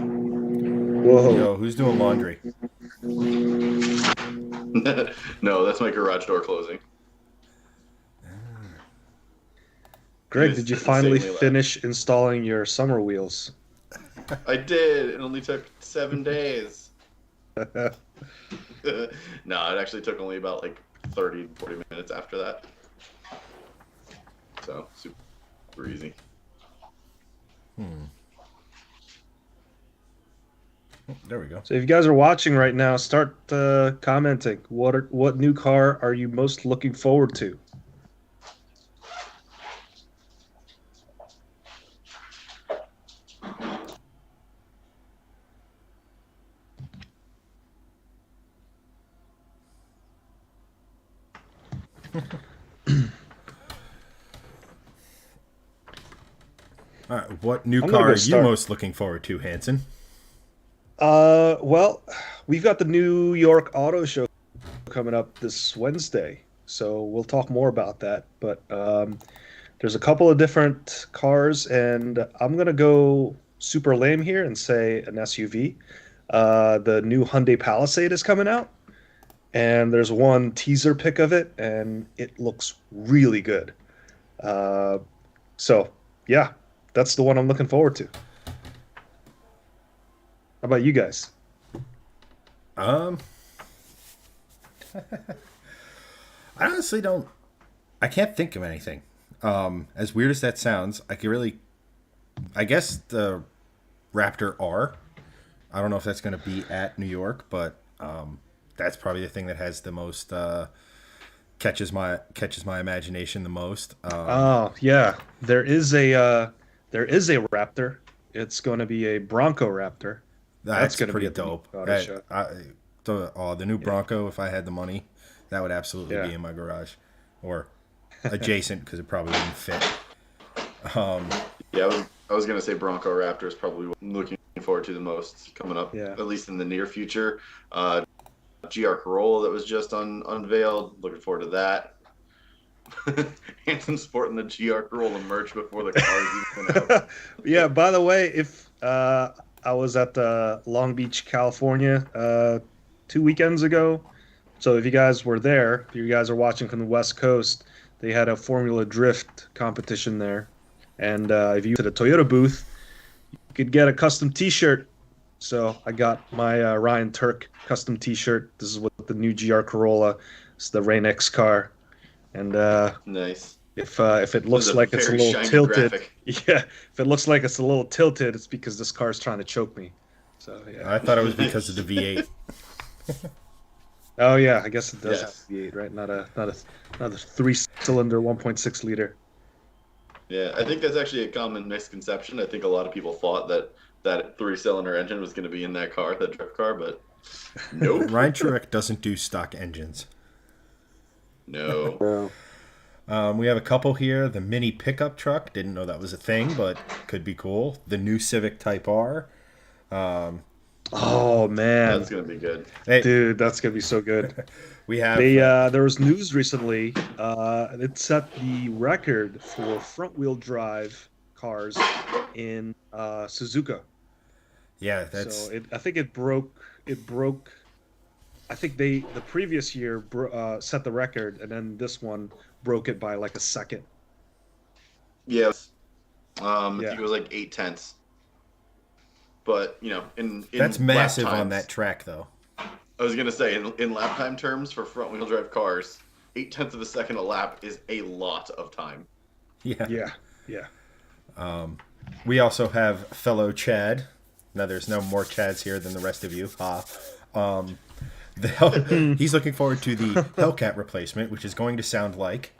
Whoa. Yo, who's doing laundry? No, that's my garage door closing. It Greg, is did you finally insanely loud. finish installing your summer wheels? I did. It only took 7 days. No, it actually took only about like 30, 40 minutes after that. So super easy. There we go. So if you guys are watching right now, start commenting. What new car are you most looking forward to? All right, what new I'm gonna car go are you start. most looking forward to, Hanson? Well, we've got the New York Auto Show coming up this Wednesday, so we'll talk more about that. But there's a couple of different cars, and I'm gonna go super lame here and say an SUV. The new Hyundai Palisade is coming out, and there's one teaser pic of it, and it looks really good. Uh, so yeah, that's the one I'm looking forward to. How about you guys? Um, I honestly don't. I can't think of anything. As weird as that sounds, I can really. I guess the Raptor R. I don't know if that's going to be at New York, but that's probably the thing that has the most catches my imagination the most. Oh yeah, there is a Raptor. It's going to be a Bronco Raptor. That's That's going to be pretty at the New dope. York Auto Show. The new Yeah, Bronco, if I had the money, that would absolutely yeah. be in my garage, or adjacent because it probably wouldn't fit. Um, Yeah, I was gonna say Bronco Raptor is probably what I'm looking forward to the most coming up, Yeah. at least in the near future. GR Corolla that was just unveiled. Looking forward to that. Hanson sporting the GR Corolla merch before the car is even out. Yeah, by the way, if I was at Long Beach, California, 2 weekends ago. So if you guys were there, if you guys are watching from the West Coast, they had a Formula Drift competition there. And if you went to the Toyota booth, you could get a custom T-shirt. So I got my Ryan Turk custom T-shirt. This is what the new GR Corolla. It's the Rain X car. And Nice. if it This is looks a like it's a very little shiny tilted, graphic. yeah, if it looks like it's a little tilted, it's because this car's trying to choke me. So yeah. I thought it was because of the V8. Oh yeah, I guess it does have Yes. a V8, right? Not a three-cylinder 1.6 liter. Yeah, I think that's actually a common misconception. I think a lot of people thought that that three-cylinder engine was going to be in that car, that drift car, but nope. Ryan Truex doesn't do stock engines. No. Bro. We have a couple here. The mini pickup truck. Didn't know that was a thing, but could be cool. The new Civic Type R. Um, Oh That's man, going to be good. hey, dude, that's gonna be so good. we have. They there was news recently. It set the record for front-wheel drive cars in Suzuka. Yeah, So that's. I think it broke. It broke. I think the previous year set the record, and then this one broke it by like a second. Yeah. I Yeah. think it was like 8 tenths. But, in That's lap massive on times, that track, though. I was going to say, in lap time terms for front-wheel drive cars, 8 tenths of a second a lap is a lot of time. Yeah. Yeah. Yeah. We also have fellow Chad. Now, there's no more Chads here than the rest of you. Um, he's looking forward to the Hellcat replacement, which is going to sound like.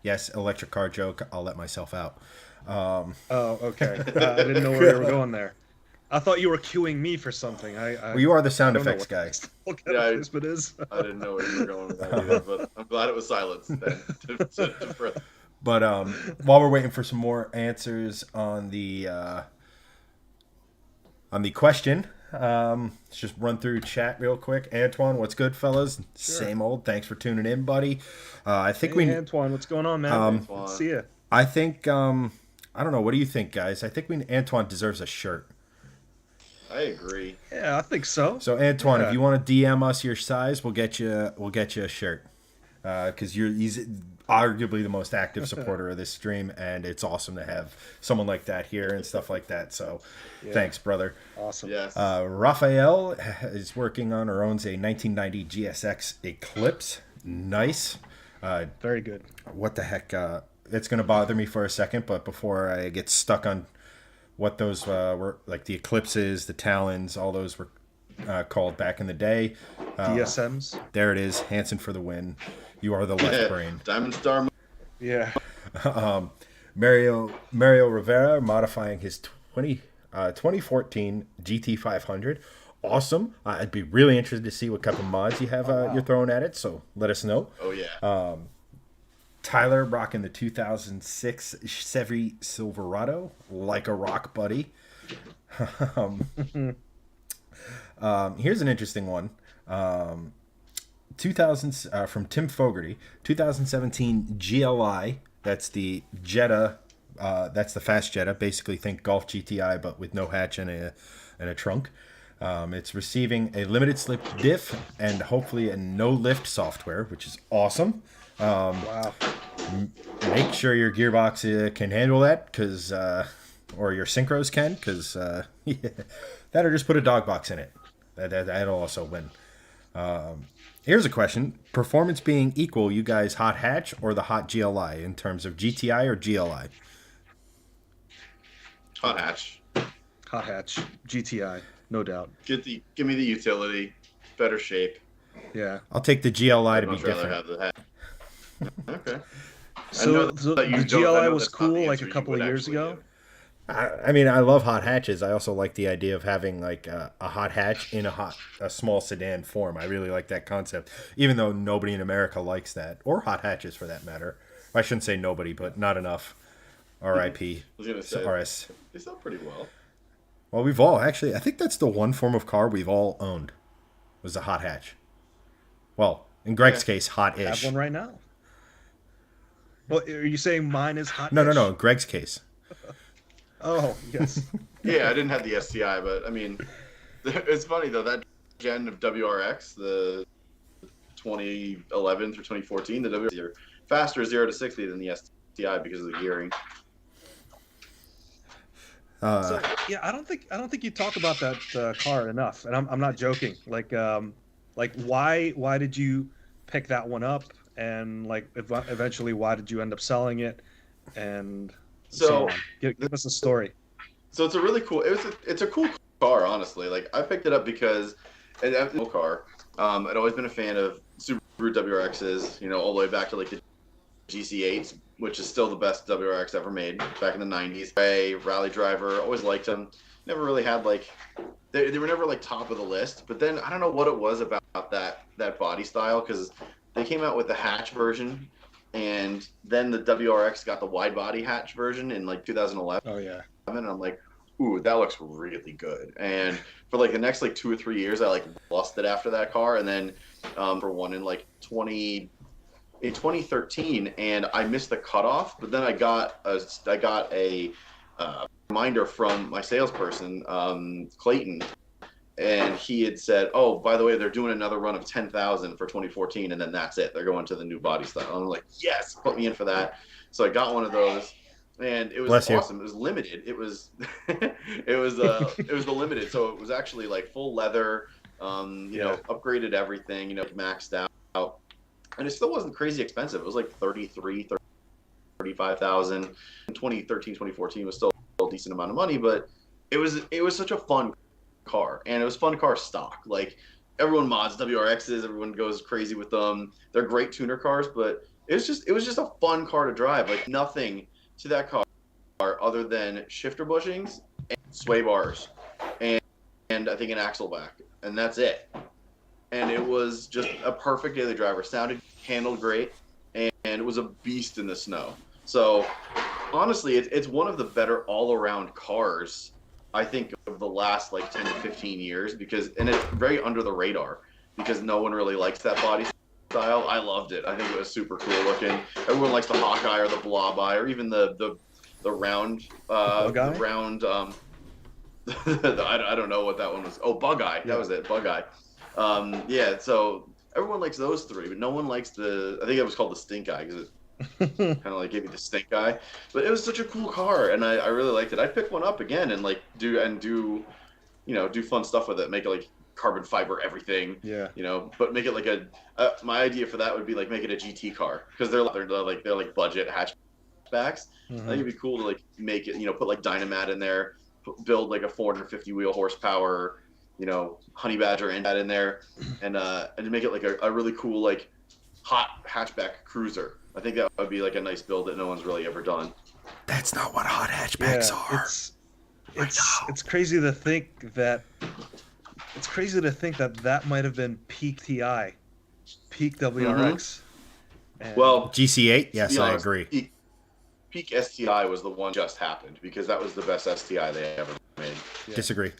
Yes, electric car joke. I'll let myself out. Oh, okay. I didn't know where you were going there. I thought you were cueing me for something. Well, you are the I sound don't know effects what guy. what kind Yeah, of placement is. I didn't know where you were going with that either, but I'm glad it was silence then. But while we're waiting for some more answers on the question, let's just run through chat real quick. Antoine, what's good, fellas? Sure. Same old. Thanks for tuning in, buddy. I think Hey, Antoine, what's going on, man? Good to Antoine. see you. I think I don't know. What do you think, guys? I think Antoine deserves a shirt. I agree. Yeah, I think so. So Antoine, if Yeah. you want to DM us your size, we'll get you a shirt. Because he's arguably the most active supporter of this stream, and it's awesome to have someone like that here and stuff like that. So, Yeah. thanks, brother. Awesome. Yes. Raphael is working on or owns a 1990 GSX Eclipse. Nice. Very good. What the heck? It's going to bother me for a second, but before I get stuck on what those were, like the Eclipses, the Talons, all those were called back in the day. DSMs. There it is. Hanson for the win. You are the left brain. Diamond Star. Yeah. Mario Rivera modifying his 2014 GT500. Awesome. I'd be really interested to see what type of mods you have you're throwing at it. So let us know. Oh yeah. Tyler rocking the 2006 Chevy Silverado like a rock, buddy. Here's an interesting one. 2000 from Tim Fogarty, 2017 GLI. That's the Jetta. That's the fast Jetta. Basically, think Golf GTI, but with no hatch and a trunk. It's receiving a limited slip diff and hopefully a no lift software, which is awesome. Wow. Make sure your gearbox can handle that, because or your synchros can, because yeah, that or just put a dog box in it. That'll also win. Here's a question: performance being equal, you guys hot hatch or the hot GLI in terms of GTI or GLI? Hot hatch. Hot hatch. GTI. No doubt. Give me the utility. Better shape. Yeah. I'll take the GLI to I'd be much rather different. have the hat. Okay. So, that you the don't- I GLI know was that's not the cool like answer a you couple would of years actually ago. give. I mean, I love hot hatches. I also like the idea of having like a hot hatch in a small sedan form. I really like that concept, even though nobody in America likes that, or hot hatches for that matter. I shouldn't say nobody, but not enough. R.I.P. I was gonna say RS. they sell pretty well. Well, we've all actually. I think that's the one form of car we've all owned, was a hot hatch. Well, in Greg's Yeah. case, I hot-ish. have one right now. Well, are you saying mine is hot? No. In Greg's case. Oh, yes. Yeah, I didn't have the STI, but I mean, it's funny though, that gen of WRX, the 2011 through 2014, the WRX are faster 0 to 60 than the STI because of the gearing. So yeah, I don't think you talk about that car enough, and I'm not joking. Like why did you pick that one up, and like eventually why did you end up selling it, and So on. Give us a story. So it's a really cool. It's a cool car, honestly. Like I picked it up because it's a cool car. I'd always been a fan of Subaru WRXs. You know, all the way back to like the GC8s, which is still the best WRX ever made back in the '90s. A rally driver, always liked them. Never really had like they were never like top of the list. But then I don't know what it was about that body style, because they came out with the hatch version, and then the WRX got the wide body hatch version in like 2011. Oh yeah. And I'm like, ooh, that looks really good. And for like the next like 2 or 3 years, I like lusted after that car. And then for one in like 2013, and I missed the cutoff. But then I got a reminder from my salesperson, Clayton, and he had said, oh, by the way, they're doing another run of 10,000 for 2014, and then that's it. They're going to the new body style. And I'm like, yes, put me in for that. So I got one of those. And it was awesome. It was limited. It was it was the limited. So it was actually like full leather, you know, upgraded everything, you know, maxed out. And it still wasn't crazy expensive. It was like 35,000. In 2013, 2014 was still a decent amount of money, but it was such a fun car, and it was fun car stock. Like everyone mods WRXs, everyone goes crazy with them. They're great tuner cars, but it was just a fun car to drive. Like nothing to that car other than shifter bushings and sway bars and I think an axle back, and that's it. And it was just a perfect daily driver. Sounded, handled great, and it was a beast in the snow. So honestly, it's one of the better all around cars I think of the last like 10 to 15 years and it's very under the radar because no one really likes that body style. I loved it. I think it was super cool looking. Everyone likes the Hawkeye or the Blob Eye or even the round Bug the eye. round I don't know what that one was. Oh, Bug Eye. That Yeah. was it. Bug Eye. Yeah. So everyone likes those three, but no one likes I think it was called the Stink Eye because it kind of like gave you the stink eye. But it was such a cool car, and I really liked it. I'd pick one up again and like do do fun stuff with it. Make it like carbon fiber everything. Yeah. But make it like my idea for that would be like make it a GT car because they're like budget hatchbacks. I think it'd be cool to like make it put like Dynamat in there, build like a 450 wheel horsepower Honey Badger and that in there, and make it like a really cool like hot hatchback cruiser. I think that would be like a nice build that no one's really ever done. That's not what hot hatchbacks Yeah, are. it's crazy to think that that might have been peak TI, peak WRX. And Well, GC8, to be yes, I honest, agree. peak STI was the one just happened because that was the best STI they ever made. yeah. Disagree.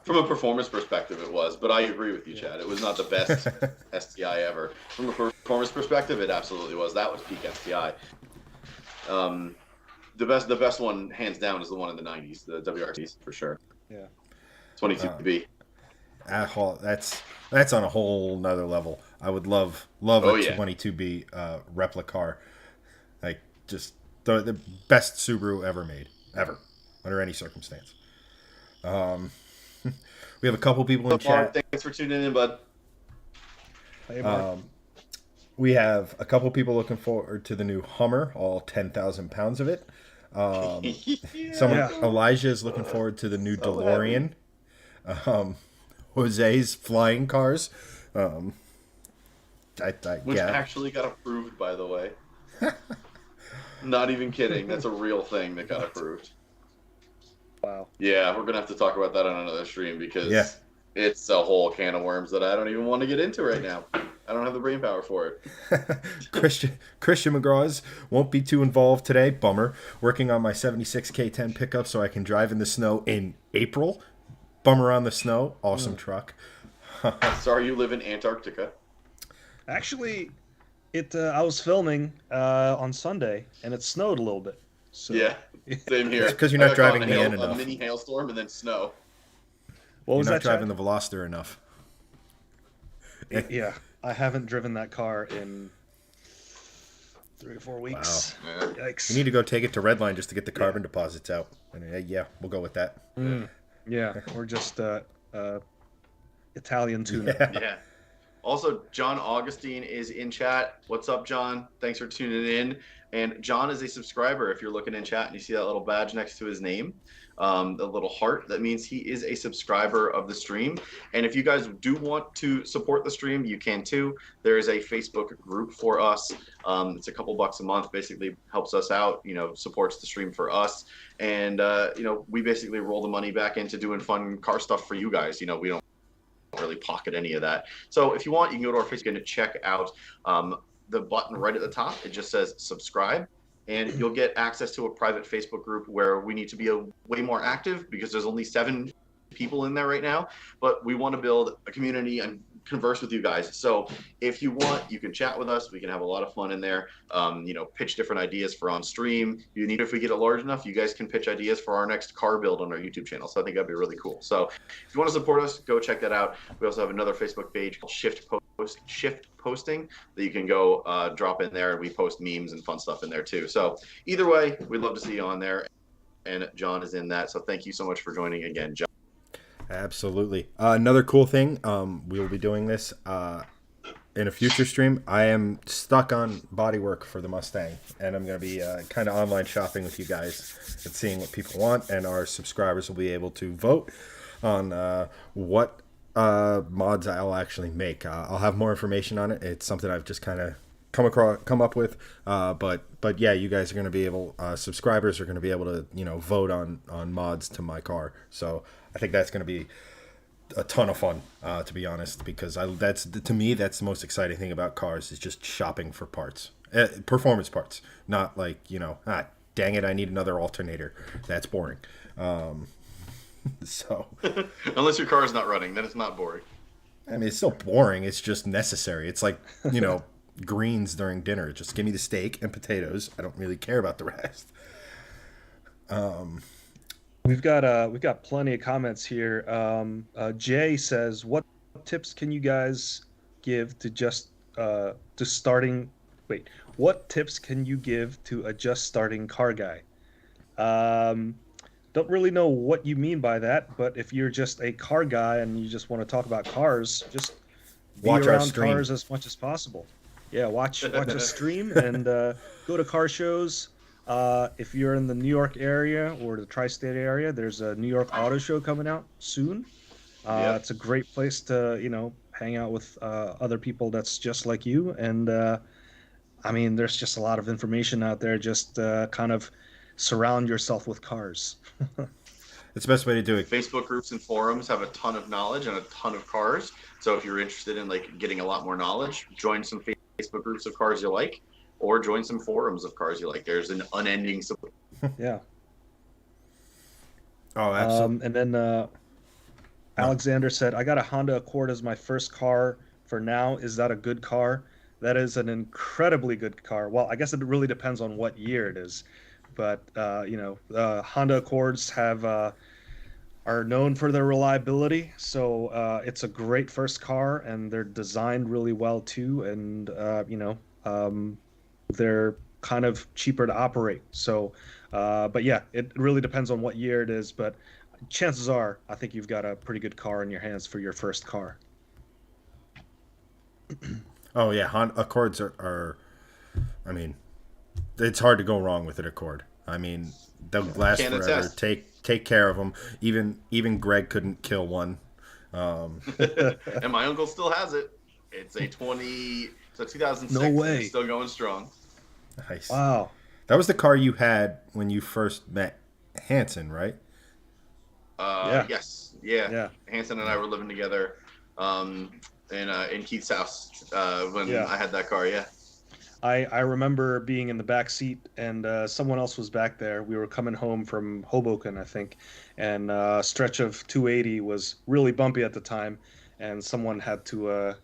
From a performance perspective, it was, but I agree with you, Chad. It was not the best STI ever. From a performance perspective, it absolutely was. That was peak STI. The best one, hands down, is the one in the '90s, the WRTs for sure. Yeah. 22B. That's on a whole nother level. I would love Oh, a yeah. 22B replica car, like just the best Subaru ever made, ever, under any circumstance. We have a couple people in Mark, chat. thanks for tuning in, bud. Hey, Mark. We have a couple people looking forward to the new Hummer, all 10,000 pounds of it. Yeah. Elijah is looking forward to the new So DeLorean. Jose's flying cars. Which Yeah. actually got approved, by the way. Not even kidding. That's a real thing that got approved. Wow. Yeah, we're going to have to talk about that on another stream because Yeah. it's a whole can of worms that I don't even want to get into right now. I don't have the brain power for it. Christian McGraw's won't be too involved today. Bummer. Working on my 76 K10 pickup so I can drive in the snow in April. Bummer on the snow. Awesome truck. Sorry you live in Antarctica. Actually, I was filming on Sunday, and it snowed a little bit. So, Yeah, same here. It's 'cause you're not I got caught driving in me in a enough. mini hailstorm and then snow. What was You're not that, Chad? driving the Veloster enough. Yeah, I haven't driven that car in 3 or 4 weeks. Yeah. Yikes. You need to go take it to Redline just to get the carbon deposits out. And, yeah, we'll go with that. Yeah, or just Italian tuna. Yeah. Yeah. Also, John Augustine is in chat. What's up, John? Thanks for tuning in. And John is a subscriber. If you're looking in chat and you see that little badge next to his name, the little heart, that means he is a subscriber of the stream. And if you guys do want to support the stream, you can too. There is a Facebook group for us. It's a couple bucks a month, basically helps us out, supports the stream for us. And, we basically roll the money back into doing fun car stuff for you guys. We don't really pocket any of that. So if you want, you can go to our Facebook and check out the button right at the top. It just says subscribe, and you'll get access to a private Facebook group where we need to be way more active because there's only 7 people in there right now, but we want to build a community and converse with you guys. So if you want, you can chat with us. We can have a lot of fun in there. Pitch different ideas for on stream. If we get it large enough, you guys can pitch ideas for our next car build on our YouTube channel. So I think that'd be really cool. So if you want to support us, go check that out. We also have another Facebook page called Shift Posting that you can go drop in there, and we post memes and fun stuff in there too. So either way, we'd love to see you on there. And John is in that. So thank you so much for joining again, John. Absolutely. Another cool thing, we will be doing this in a future stream. I am stuck on bodywork for the Mustang, and I'm going to be kind of online shopping with you guys and seeing what people want, and our subscribers will be able to vote on what mods I'll actually make. I'll have more information on it. It's something I've just kind of come up with, but yeah, you guys are going to be able, subscribers are going to be able to vote on mods to my car. So I think that's going to be a ton of fun, to be honest, because that's to me that's the most exciting thing about cars is just shopping for parts, performance parts, not like dang it, I need another alternator. That's boring. Um, so Unless your car is not running, then it's not boring. I mean, it's still boring. It's just necessary. It's like greens during dinner. Just give me the steak and potatoes. I don't really care about the rest. We've got plenty of comments here. Jay says, "What tips can you guys give to starting? Wait, what tips can you give to a just starting car guy?" Um, don't really know what you mean by that, but if you're just a car guy and you just want to talk about cars, just be Watch our around stream. cars as much as possible. Yeah, watch a stream and go to car shows. If you're in the New York area or the tri-state area, there's a New York Auto Show coming out soon. Yep. It's a great place to, hang out with other people that's just like you. And I mean, there's just a lot of information out there. Just kind of surround yourself with cars. It's the best way to do it. Facebook groups and forums have a ton of knowledge and a ton of cars. So if you're interested in like getting a lot more knowledge, join some Facebook groups of cars you like, or join some forums of cars you like. There's an unending supply. Yeah. Oh, absolutely. And then Alexander said, I got a Honda Accord as my first car for now. Is that a good car? That is an incredibly good car. Well, I guess it really depends on what year it is. But, Honda Accords are known for their reliability. So it's a great first car, and they're designed really well too. And, they're kind of cheaper to operate. So, but yeah, it really depends on what year it is. But chances are, I think you've got a pretty good car in your hands for your first car. Oh yeah, Honda Accords are. I mean, it's hard to go wrong with an Accord. I mean, they'll last Can forever. attest. Take care of them. Even Greg couldn't kill one. And my uncle still has it. It's a No 2006, and way. it's still going strong. Nice. Wow. That was the car you had when you first met Hanson, right? Yeah. Yes, yeah. Yeah. Hanson and I were living together, in Keith's house when Yeah. I had that car. Yeah. I remember being in the back seat and someone else was back there. We were coming home from Hoboken, I think, and a stretch of 280 was really bumpy at the time, and someone had to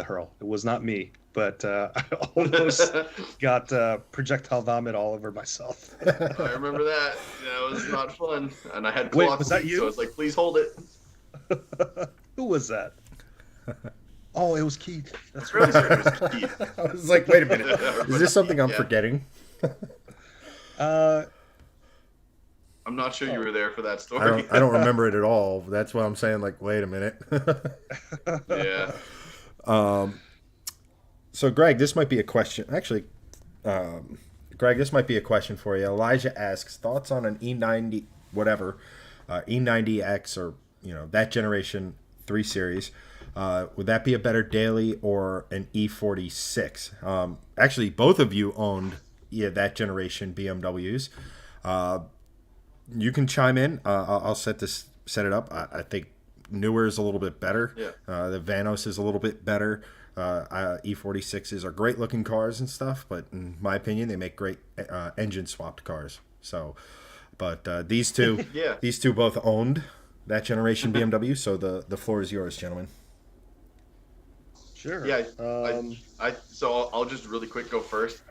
hurl. It was not me, but I almost got projectile vomit all over myself. I remember that. That was not fun. And I had Wait, cloth was that feet, you? so I was like, please hold it. Who was that? Oh, it was Keith. That's Really right. sure it was Keith. I was like, wait a minute, is this something I'm Yeah. forgetting? Uh, I'm not sure you were there for that I story. don't remember it at all. That's why I'm saying like, wait a minute. Yeah. So, Greg, this might be a question. Actually, Greg, this might be a question for you. Elijah asks thoughts on an E90, whatever, E90X or that generation 3 Series. Would that be a better daily or an E46? Actually, both of you owned that generation BMWs. You can chime in. I'll set it up. I think newer is a little bit better. Yeah. The Vanos is a little bit better. E46s are great looking cars and stuff, but in my opinion, they make great engine swapped cars. So, but these two, Yeah. these two both owned that generation BMW. So the floor is yours, gentlemen. sure. Yeah. Um, So I'll just really quick go first.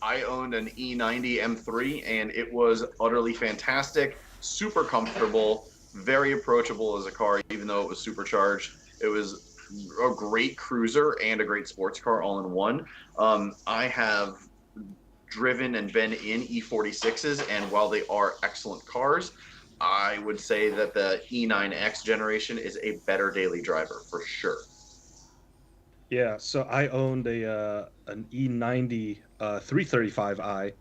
I owned an E90 M3, and it was utterly fantastic, super comfortable, very approachable as a car, even though it was supercharged. It was a great cruiser and a great sports car all in one. I have driven and been in E46s, and while they are excellent cars, I would say that the E9X generation is a better daily driver for sure. Yeah, so I owned an E90 335i.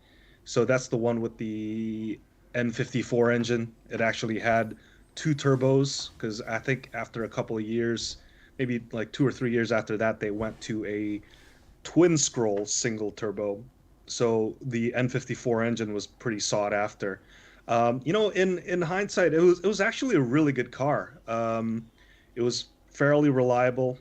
So that's the one with the N54 engine. It actually had two turbos because I think after a couple of years, maybe like 2 or 3 years after that, they went to a twin scroll single turbo. So the N54 engine was pretty sought after. In hindsight, it was actually a really good car. It was fairly reliable.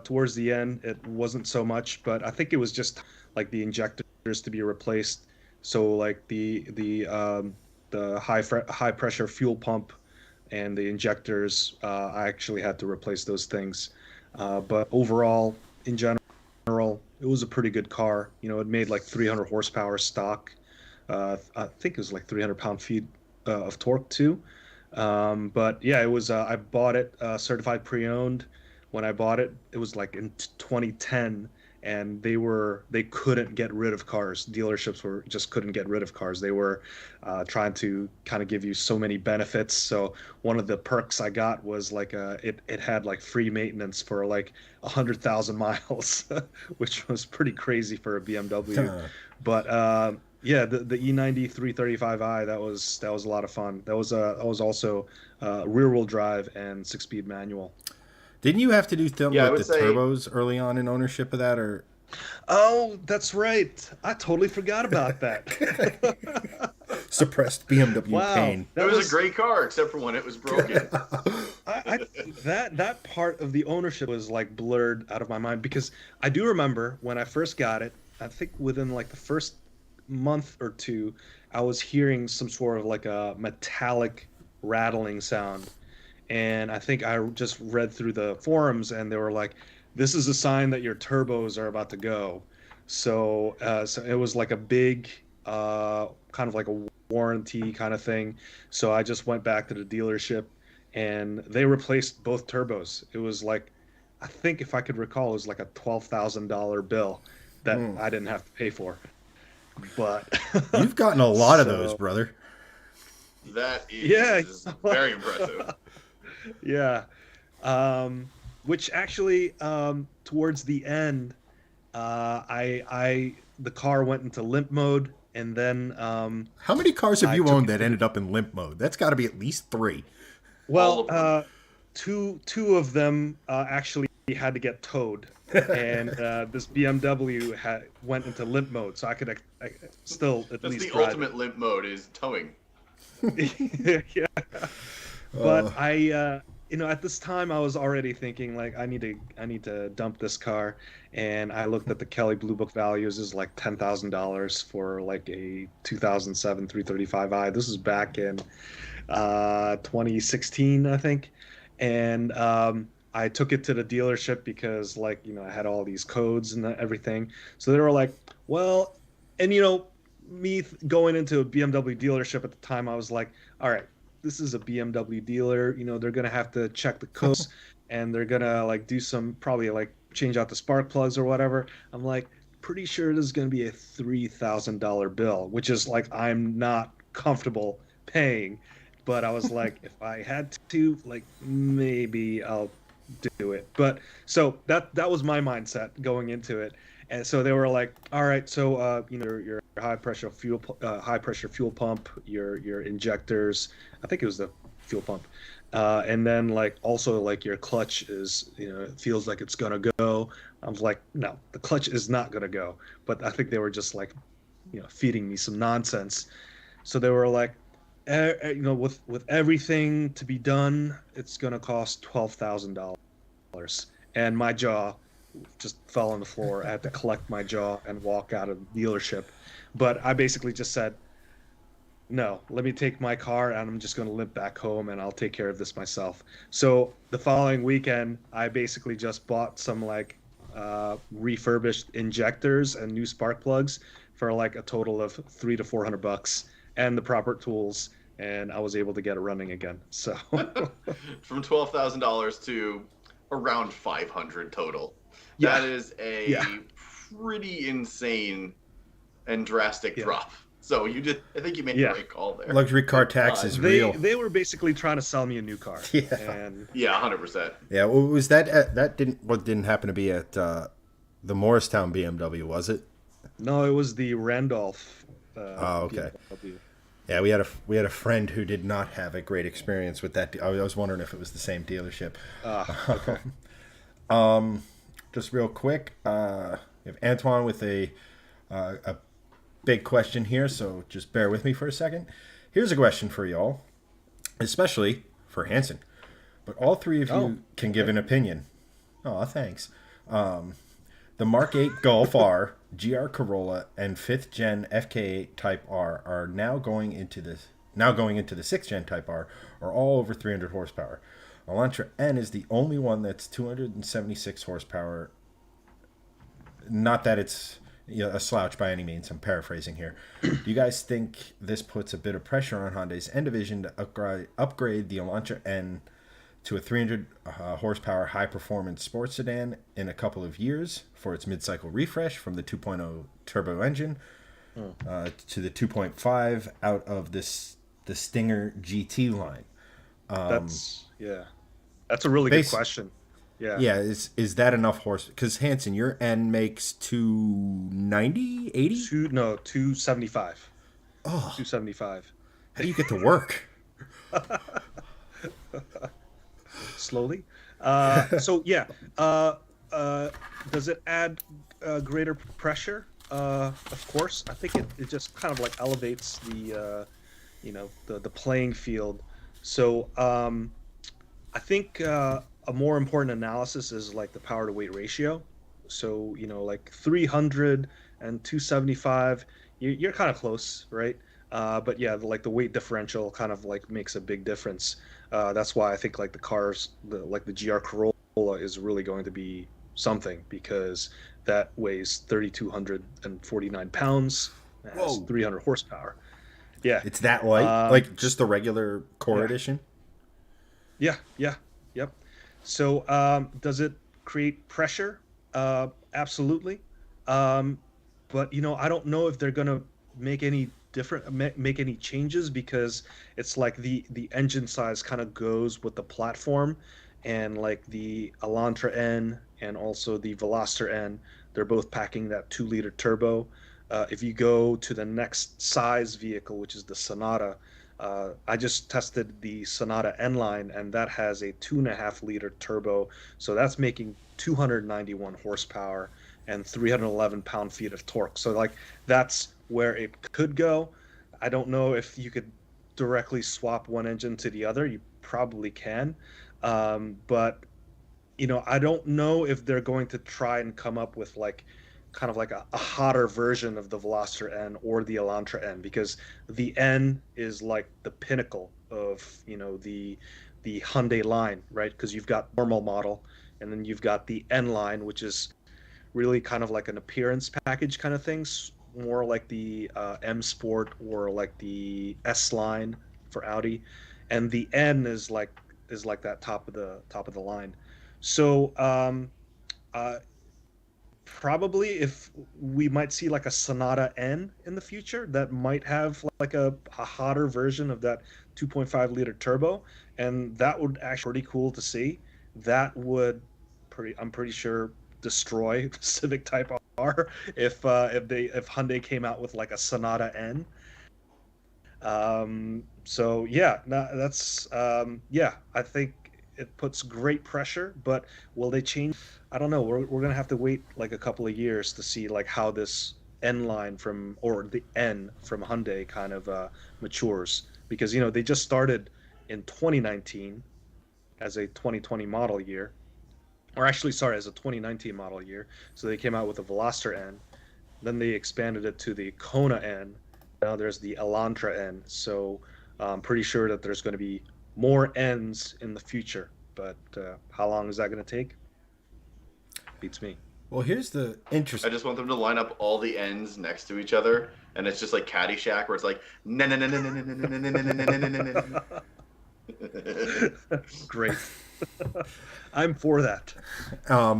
Towards the end, it wasn't so much, but I think it was just like the injectors to be replaced. So like the high pressure fuel pump and the injectors, I actually had to replace those things. But overall, in general, it was a pretty good car. It made like 300 horsepower stock. I think it was like 300 pound-feet of torque too. But yeah, it was. I bought it certified pre-owned. When I bought it, it was like in 2010, and they couldn't get rid of cars. Dealerships were just couldn't get rid of cars. They were trying to kind of give you so many benefits. So one of the perks I got was like it had like free maintenance for like 100,000 miles, which was pretty crazy for a BMW. But yeah, the E90 335i, that was a lot of fun. That was also rear wheel drive and 6-speed manual. Didn't you have to do something Yeah, I with would the say turbos early on in ownership of that, or Oh, that's right. I totally forgot about that. suppressed BMW Wow, pain? it that was a was great car, except for when it was broken. I that part of the ownership was like blurred out of my mind because I do remember when I first got it. I think within like the first month or two, I was hearing some sort of like a metallic rattling sound. And I think I just read through the forums and they were like, this is a sign that your turbos are about to go. So it was like a big, kind of like a warranty kind of thing. So I just went back to the dealership and they replaced both turbos. It was like, I think if I could recall, it was like a $12,000 bill that I didn't have to pay for. But You've gotten a lot of those, so brother. That yeah, is very impressive. yeah. Which actually, towards the end, the car went into limp mode, and then How many cars have I you took owned it that to the. ended up in limp mode? That's got to be at least three. All Well, of them. two of them actually had to get towed, and this BMW went into limp mode, so I still at That's least the drive it. ultimate limp mode is towing. Yeah. But at this time I was already thinking like I need to dump this car, and I looked at the Kelly Blue Book values is like $10,000 for like a 2007 335i. This is back in 2016, I think. And I took it to the dealership because like, I had all these codes and everything. So they were like, well, and going into a BMW dealership at the time, I was like, all right, this is a BMW dealer. They're gonna have to check the codes and they're gonna like do some probably like change out the spark plugs or whatever. I'm like, pretty sure this is gonna be a $3,000 bill, which is like I'm not comfortable paying. But I was like, if I had to, like maybe I'll do it. But so that was my mindset going into it. And so they were like, all right, so your high pressure fuel pump, your injectors, I think it was the fuel pump. And then like also like your clutch is, it feels like it's gonna go. I was like, no, the clutch is not gonna go. But I think they were just like, feeding me some nonsense. So they were like, with everything to be done, it's gonna cost $12,000. And my jaw just fell on the floor. I had to collect my jaw and walk out of the dealership. But I basically just said, no, let me take my car and I'm just going to limp back home and I'll take care of this myself. So the following weekend, I basically just bought some like refurbished injectors and new spark plugs for like a total of 300 to 400 bucks and the proper tools. And I was able to get it running again. So From $12,000 to around 500 total. yeah, That is yeah, a pretty insane and drastic yeah. drop. So I think you made the Yeah, right call there. Luxury car tax is they real. they were basically trying to sell me a new car, Yeah, and Yeah, 100%. yeah. Well, was that that didn't what didn't happen to be at the Morristown BMW, was it? no, it was the Randolph Oh, okay. BMW. Yeah, we had a friend who did not have a great experience with that. I was wondering if it was the same dealership. Okay. Just real quick, we have Antoine with a big question here, so just bear with me for a second. Here's a question for y'all, especially for Hanson. But all three of Oh, you can give okay. an opinion. Oh, thanks. The Mark 8 Golf R, GR Corolla, and 5th Gen FK8 Type R are now going into the 6th Gen Type R are all over 300 horsepower. Elantra N is the only one that's 276 horsepower. Not that it's a slouch by any means. I'm paraphrasing here. Do you guys think this puts a bit of pressure on Hyundai's N division to upgrade the Elantra N to a 300 horsepower high performance sports sedan in a couple of years for its mid cycle refresh from the 2.0 turbo engine Hmm. to the 2.5 out of the Stinger GT line? Yeah. That's a really good Base, question. Yeah. yeah, is that enough horse? Because Hanson, your N makes 290, 80. Two no 275. Oh, 275. how do you get to work? Slowly. So yeah. Uh, uh, does it add greater pressure? Of course. I think it just kind of like elevates the playing field. So I think a more important analysis is like the power to weight ratio. So, like 300 and 275, you're kind of close, right? But yeah, like the weight differential kind of like makes a big difference. That's why I think like like the GR Corolla is really going to be something because that weighs 3,249 pounds, it has Whoa. 300 horsepower. Yeah. It's that light? Like just the regular core Yeah. edition? Yeah, yeah, yep. So, does it create pressure? Absolutely. Um, but I don't know if they're gonna make any changes because it's like the engine size kind of goes with the platform, and like the Elantra N and also the Veloster N, they're both packing that 2-liter turbo. If you go to the next size vehicle, which is the Sonata, I just tested the Sonata N line, and that has a 2.5-liter turbo. So that's making 291 horsepower and 311 pound-feet of torque. So, like, that's where it could go. I don't know if you could directly swap one engine to the other. You probably can. But I don't know if they're going to try and come up with like kind of like a hotter version of the Veloster N or the Elantra N because the N is like the pinnacle of the Hyundai line, right? Because you've got normal model, and then you've got the N line, which is really kind of like an appearance package kind of things, more like the M Sport or like the S line for Audi, and the N is like that top of the line. So uh, probably if we might see like a Sonata N in the future that might have like a hotter version of that 2.5-liter turbo, and that would actually be pretty cool to see. That would I'm pretty sure destroy the Civic Type R if Hyundai came out with like a Sonata N. So yeah, no, that's yeah, I think it puts great pressure, but will they change? I don't know. We're gonna have to wait like a couple of years to see like how this N line from or the N from Hyundai kind of matures because they just started in 2019 as a 2020 model year, or actually sorry, as a 2019 model year. So they came out with a Veloster N, then they expanded it to the Kona N. Now there's the Elantra N. So I'm pretty sure that there's going to be more N's in the future. But how long is that going to take? Beats me. Well, here's the I interest. just want them to line up all the ends next to each other, and it's just like Caddyshack, where it's like na na na na na na na na na na na na na na. Great. I'm for that.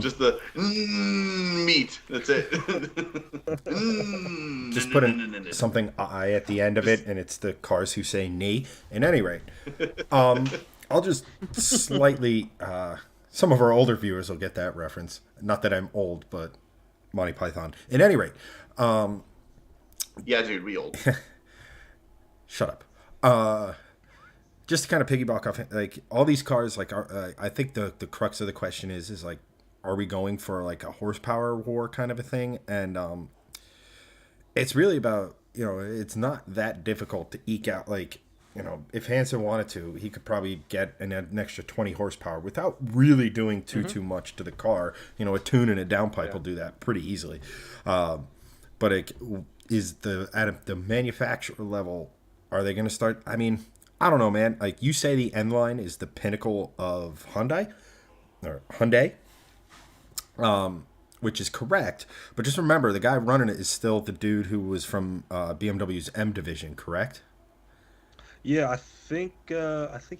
Just the meat. That's it. Just put something I at the end of it, and it's the cars who say knee. At any rate, I'll just slightly. Some of our older viewers will get that reference. Not that I'm old, but Monty Python. At any rate, Yeah, dude, we old. shut up. Just to kind of piggyback off, like all these cars, like I think the crux of the question is like, are we going for like a horsepower war kind of a thing? And it's really about it's not that difficult to eke out. Like, if Hanson wanted to, he could probably get an extra 20 horsepower without really doing too much to the car. A tune and a downpipe Yeah. will do that pretty easily. But it is at the manufacturer level. Are they going to start? I mean, I don't know, man. Like you say, the N line is the pinnacle of Hyundai, which is correct. But just remember, the guy running it is still the dude who was from BMW's M division, correct? Yeah, I think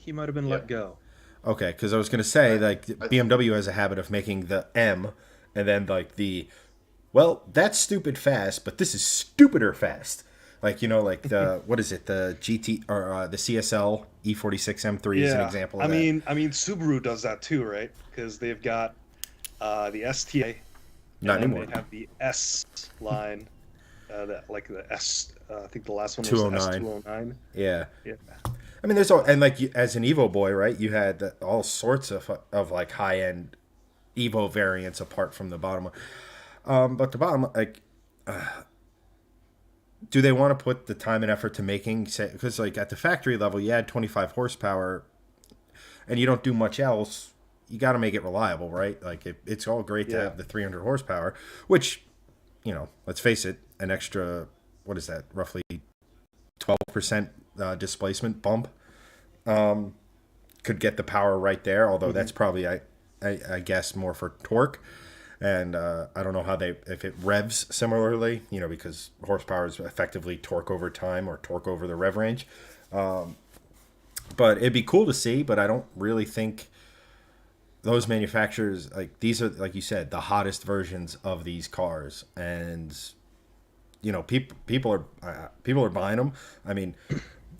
he might have been let Yep. go. Okay, because I was going to say, I, like, I BMW has a habit of making the M and then, like, well, that's stupid fast, but this is stupider fast. Like, like what is it? The GT or the CSL E46 M3 is an Yeah, example of I that. mean, I mean, Subaru does that too, right? Because they've got the STA, and Not then they anymore. have the S line, that like the S. I think the last one was the 209. S209. Yeah. Yeah, I mean, there's all, and like as an Evo boy, right? You had all sorts of like high end Evo variants apart from the bottom one. But the bottom, like, do they want to put the time and effort to making, say, because like at the factory level, you add 25 horsepower and you don't do much else. You got to make it reliable, right? Like it's all great to yeah, have the 300 horsepower, which, let's face it, an extra, what is that, roughly 12% displacement bump could get the power right there. Although hmm that's probably, I guess, more for torque. And I don't know how if it revs similarly, because horsepower is effectively torque over time or torque over the rev range. But it'd be cool to see, but I don't really think those manufacturers, like, these are, like you said, the hottest versions of these cars. And, people are buying them. I mean,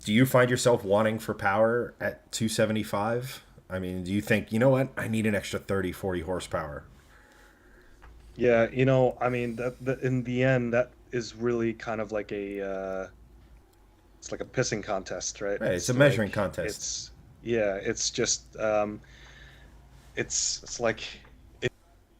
do you find yourself wanting for power at 275? I mean, do you think, what? I need an extra 30, 40 horsepower. yeah. I mean, that in the end, that is really kind of like it's like a pissing contest, right? Right, it's a It's measuring like contest. yeah, it's just it's like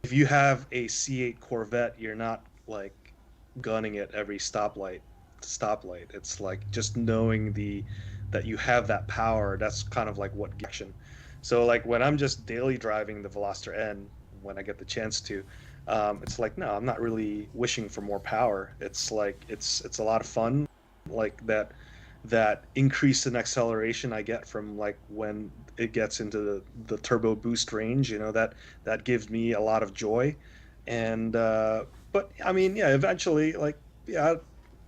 if you have a C8 Corvette, you're not like gunning it every stoplight. It's like just knowing the that you have that power. That's kind of like what action. So like when I'm just daily driving the Veloster N, when I get the chance to, it's like no, I'm not really wishing for more power. It's like it's a lot of fun, like that increase in acceleration I get from like when it gets into the turbo boost range, that gives me a lot of joy. And but I mean, yeah, eventually, like, yeah,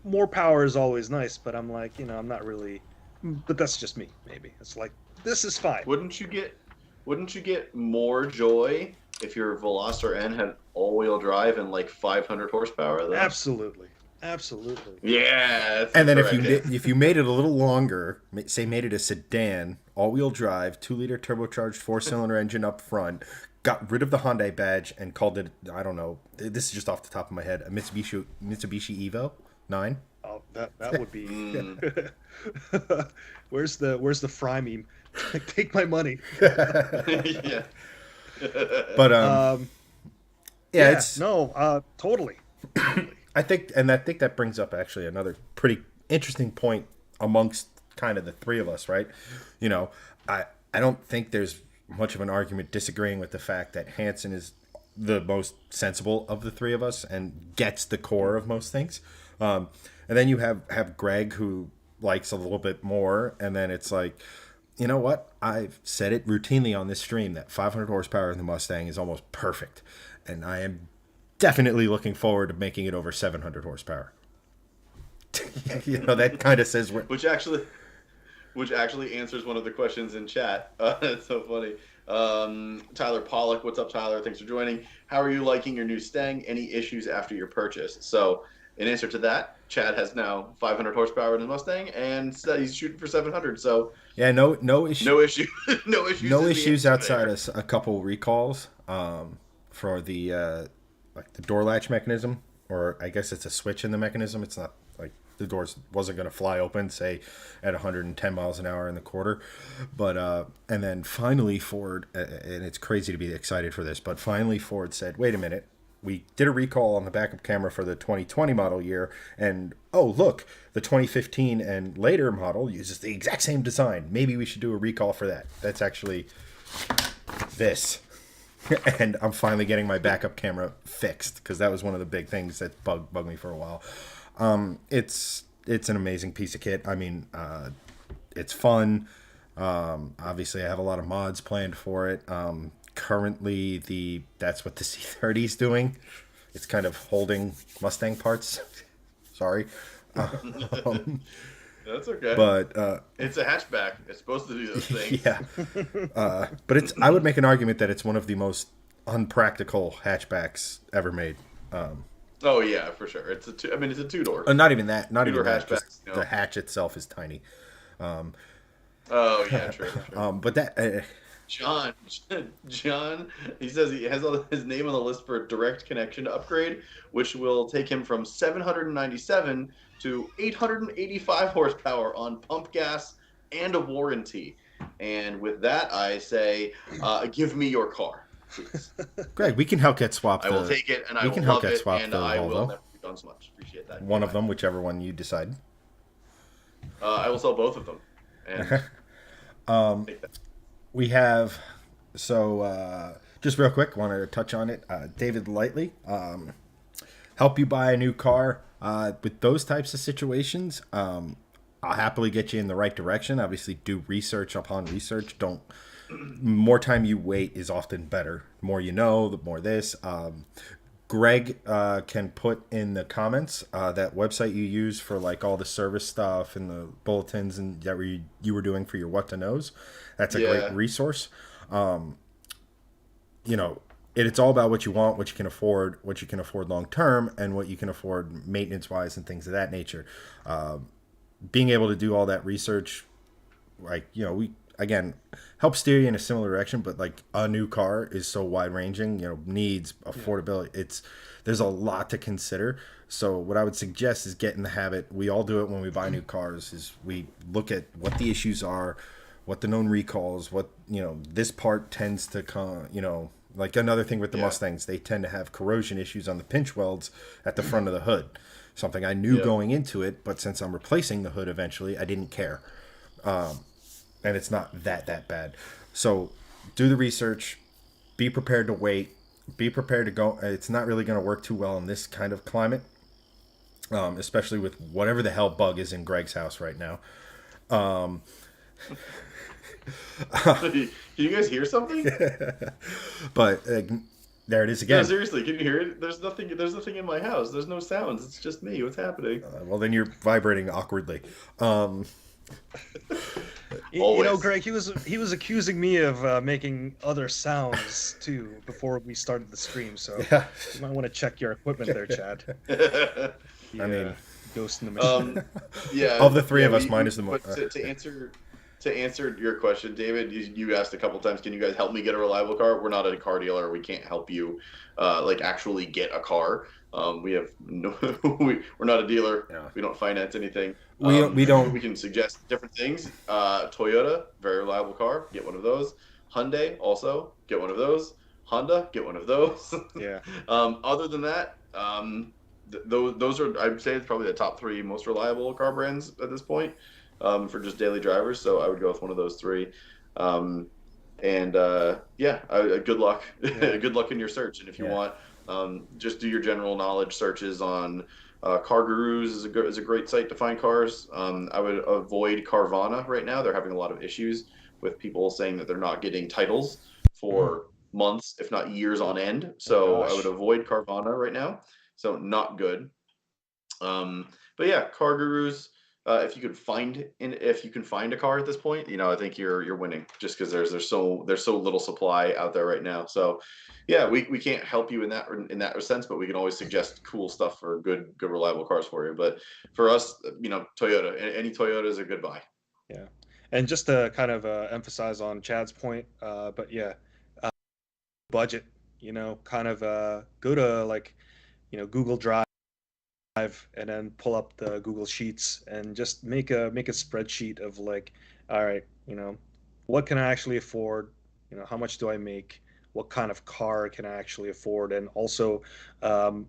more power is always nice, but I'm like, I'm not really, but that's just me, maybe. It's like, this is fine. wouldn't you get wouldn't you get more joy if your Veloster N had all-wheel drive and like 500 horsepower though? Absolutely. Absolutely. Yeah, that's the And then if correct you answer. if you made it a little longer, say made it a sedan, all-wheel drive, 2-liter turbocharged four-cylinder engine up front, got rid of the Hyundai badge and called it, I don't know, this is just off the top of my head, a Mitsubishi Evo 9. Oh, that would be. Mm. Where's the fry meme? Take my money. Yeah. But Um, yeah, yeah, it's no, totally, totally. I think that brings up actually another pretty interesting point amongst kind of the three of us, right? You know, I don't think there's much of an argument disagreeing with the fact that Hansen is the most sensible of the three of us and gets the core of most things. And then you have Greg, who likes a little bit more, and then it's like, you know what? I've said it routinely on this stream that 500 horsepower in the Mustang is almost perfect, and I am definitely looking forward to making it over 700 horsepower. That kind of says we're. which actually which actually answers one of the questions in chat. It's so funny. Tyler Pollock, what's up, Tyler? Thanks for joining. How are you liking your new Stang? Any issues after your purchase? So, in answer to that, Chad has now 500 horsepower in his Mustang, and he's shooting for 700. So, Yeah, no issue, no issue, no issues. no is the issues answer outside there. of a couple recalls for the like the door latch mechanism, or I guess it's a switch in the mechanism. It's not like the doors wasn't going to fly open, say at 110 miles an hour in the quarter. But and then finally Ford, and it's crazy to be excited for this, but finally Ford said, "Wait a minute, we did a recall on the backup camera for the 2020 model year, and oh look, the 2015 and later model uses the exact same design. Maybe we should do a recall for that. That's actually this. And I'm finally getting my backup camera fixed because that was one of the big things that bugged me for a while. It's an amazing piece of kit. I mean, it's fun. Obviously, I have a lot of mods planned for it. Currently, the that's what the C30 is doing. It's kind of holding Mustang parts. Sorry, That's okay. but It's a hatchback. It's supposed to do those things. yeah, but it's. I would make an argument that it's one of the most unpractical hatchbacks ever made. Oh yeah, for sure. It's a two. I mean, it's a two door. Not even that. Not Two even door that. Just hatchbacks. the hatch itself is tiny. Oh yeah, true, true. But that John, John, he says he has his name on the list for a direct connection upgrade, which will take him from 797 to 885 horsepower on pump gas and a warranty. And with that, I say, give me your car, please. Greg, we can help get swapped. I will take it, and I We will can help love get it, swapped and the I will Volvo. never be done so much. Appreciate that. One of them, whichever one you decide. I will sell both of them, and take that. We have just real quick, wanted to touch on it. David Lightly, help you buy a new car. With those types of situations, I'll happily get you in the right direction. Obviously, do research upon research. Don't more time you wait is often better. The more you know, the more this. Greg can put in the comments that website you use for like all the service stuff and the bulletins and that you were doing for your what to knows. That's a great resource. You know, it's all about what you want, what you can afford long term, and what you can afford maintenance wise and things of that nature. Being able to do all that research, like we again help steer you in a similar direction, but like a new car is so wide ranging, needs, affordability. There's a lot to consider. So what I would suggest is get in the habit. We all do it when we buy new cars. Is we look at what the issues are, what the known recalls, what this part tends to come. Like another thing with the Mustangs, they tend to have corrosion issues on the pinch welds at the front of the hood. Something I knew going into it, but since I'm replacing the hood eventually, I didn't care. And it's not that bad. So do the research, be prepared to wait, be prepared to go. It's not really going to work too well in this kind of climate, especially with whatever the hell bug is in Greg's house right now. Can you guys hear something? But there it is again. No, seriously, can you hear it? There's nothing. There's nothing in my house. There's no sounds. It's just me. What's happening? Well, then you're vibrating awkwardly. Greg, he was accusing me of making other sounds too before we started the stream. So you might want to check your equipment there, Chad. I mean, ghost in the machine. Of the three of us, mine is the most. To answer your question, David, you asked a couple times, can you guys help me get a reliable car? We're not a car dealer. We can't help you actually get a car. We have no, we're not a dealer. Yeah. We don't finance anything. We don't. We can suggest different things. Toyota, very reliable car. Get one of those. Hyundai, also get one of those. Honda, get one of those. Yeah. Other than that, those are, I'd say, it's probably the top three most reliable car brands at this point. For just daily drivers, so I would go with one of those three. Good luck. Yeah. Good luck in your search. And if you want, just do your general knowledge searches on Car Gurus is a great site to find cars. I would avoid Carvana right now. They're having a lot of issues with people saying that they're not getting titles for months, if not years on end. So I would avoid Carvana right now. So not good. But yeah, Car Gurus. If you can find a car at this point, I think you're winning, just because there's so little supply out there right now. So, yeah, we can't help you in that sense, but we can always suggest cool stuff for good reliable cars for you. But for us, Toyota, any Toyota is a good buy. Yeah, and just to kind of emphasize on Chad's point, but yeah, budget. Kind of go to Google Drive and then pull up the Google Sheets and just make a spreadsheet of all right, what can I actually afford? How much do I make? what kind of car can I actually afford, and also um,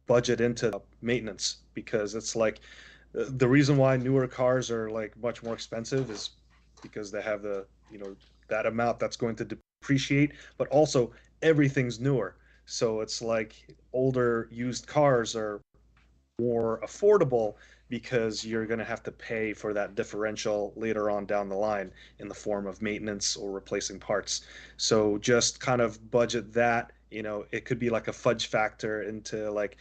budget into maintenance because it's like the reason why newer cars are like much more expensive is because they have the that amount that's going to depreciate, but also everything's newer. So it's like older used cars are more affordable because you're going to have to pay for that differential later on down the line in the form of maintenance or replacing parts. So just kind of budget that, it could be like a fudge factor into like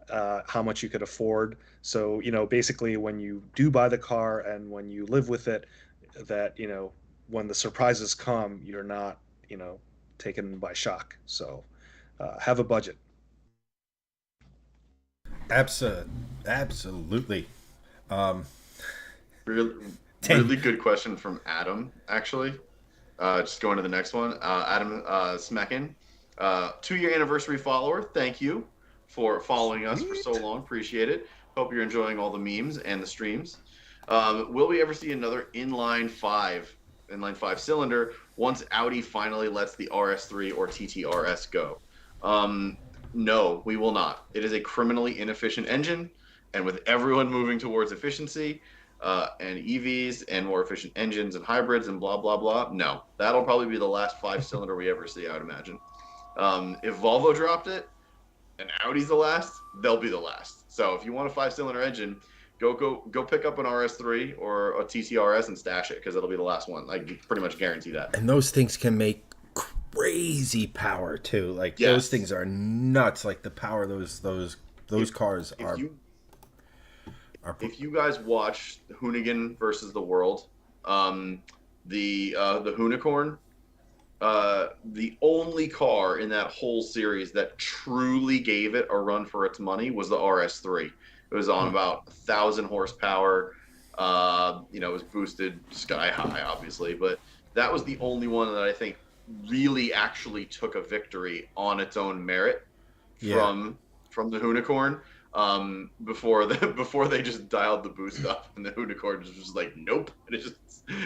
how much you could afford. So, basically when you do buy the car and when you live with it, that, when the surprises come, you're not, taken by shock. So, have a budget. Absolutely. Um, Really, 10. really good question from Adam, actually. Just going to the next one. Adam Smekin, 2 year anniversary follower. Thank you for following us for so Sweet. long. Appreciate it. Hope you're enjoying all the memes and the streams. Will we ever see another inline five cylinder once Audi finally lets the RS3 or TTRS go? Um, no, we will not. It is a criminally inefficient engine, and with everyone moving towards efficiency, and EVs and more efficient engines and hybrids and blah blah blah. No, that'll probably be the last five-cylinder we ever see, I would imagine. If Volvo dropped it and Audi's the last, they'll be the last. So if you want a five-cylinder engine, go pick up an RS3 or a TCRS and stash it because it'll be the last one. I pretty much guarantee that. And those things can make crazy power too. Like those Yes. things are nuts. Like the power those If cars if you are. if you guys watch Hoonigan versus the World, um, the Hoonicorn, the only car in that whole series that truly gave it a run for its money was the RS3. It was on about 1,000 horsepower. It was boosted sky high, obviously, but that was the only one that I think really actually took a victory on its own merit Yeah. from the Hoonicorn. Before they just dialed the boost up, and the Hoonicorn just was like, nope, and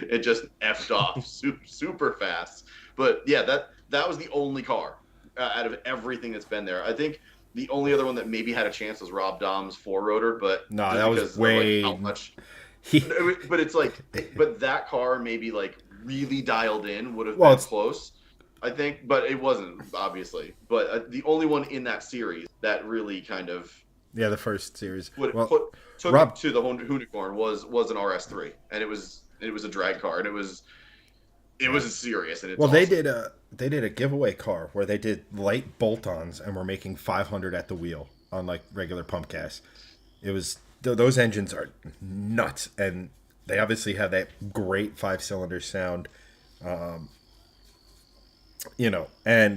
it just effed off super fast. But yeah, that was the only car out of everything that's been there. I think the only other one that maybe had a chance was Rob Dom's four rotor, but No, just that was because of like how way. much. He, But it's like, but that car maybe like really dialed in would have well, been it's close, I think, but it wasn't obviously. But the only one in that series that really kind of yeah, the first series. would Well, put took it Rob. to the Hoonicorn was an RS3, and it was a drag car, and it Yeah. was serious, and it's Well, they awesome. did a giveaway car where they did light bolt-ons and were making 500 at the wheel on like regular pump gas. It was those engines are nuts, and they obviously have that great five-cylinder sound. And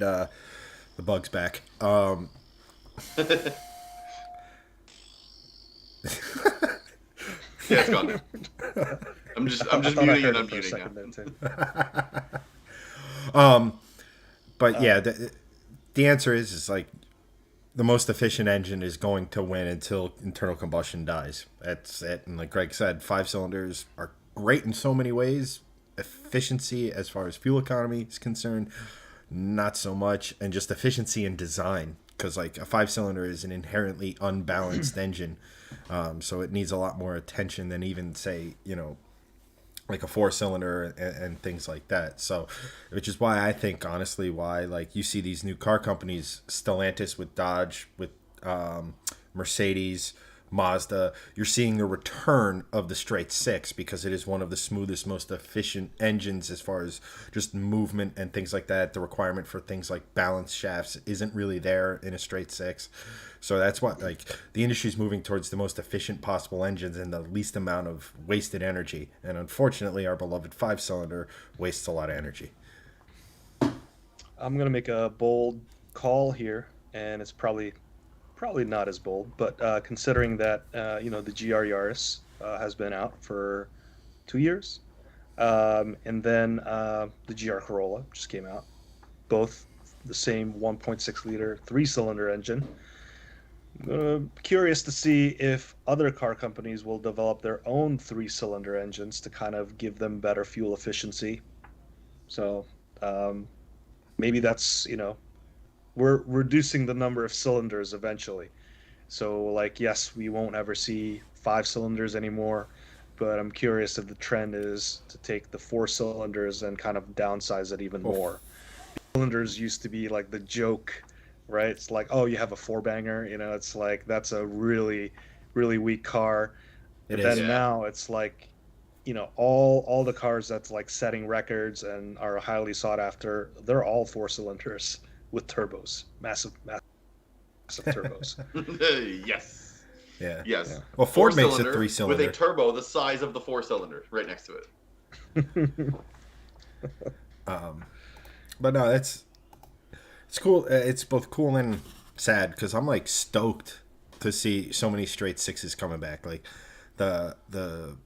the bug's back. Yeah, it's gone now. I'm I just thought I muting and heard it for a unmuting now. second there too. But Uh, yeah, the answer is like the most efficient engine is going to win until internal combustion dies. That's it. And like Greg said, five cylinders are great in so many ways. Efficiency, as far as fuel economy is concerned, not so much. And just efficiency in design, because like a five cylinder is an inherently unbalanced engine. So it needs a lot more attention than even, say, like a four cylinder and things like that. So, which is why I think, honestly, why like you see these new car companies, Stellantis with Dodge, with Mercedes, Mazda, you're seeing the return of the straight six because it is one of the smoothest, most efficient engines as far as just movement and things like that. The requirement for things like balance shafts isn't really there in a straight six. So that's what like the industry is moving towards the most efficient possible engines and the least amount of wasted energy. And unfortunately, our beloved five cylinder wastes a lot of energy. I'm gonna make a bold call here, and it's probably not as bold, but considering that the GR Yaris has been out for 2 years, and then the GR Corolla just came out, both the same 1.6 liter three-cylinder engine. Curious to see if other car companies will develop their own three-cylinder engines to kind of give them better fuel efficiency. So, um, maybe that's, we're reducing the number of cylinders eventually. So, like, yes, we won't ever see five cylinders anymore, but I'm curious if the trend is to take the four cylinders and kind of downsize it even Well, more. Cylinders used to be like the joke, right? It's like, oh, you have a four banger, it's like that's a really, really weak car. it But is. then Yeah. now it's like, all the cars that's like setting records and are highly sought after, they're all four cylinders with turbos, massive, massive turbos. Yes. Yeah. Yes. Well, Four Ford makes a cylinder three with a cylinder. turbo the size of the four cylinder right next to it. But no, it's cool. It's both cool and sad because I'm like stoked to see so many straight sixes coming back. Like the the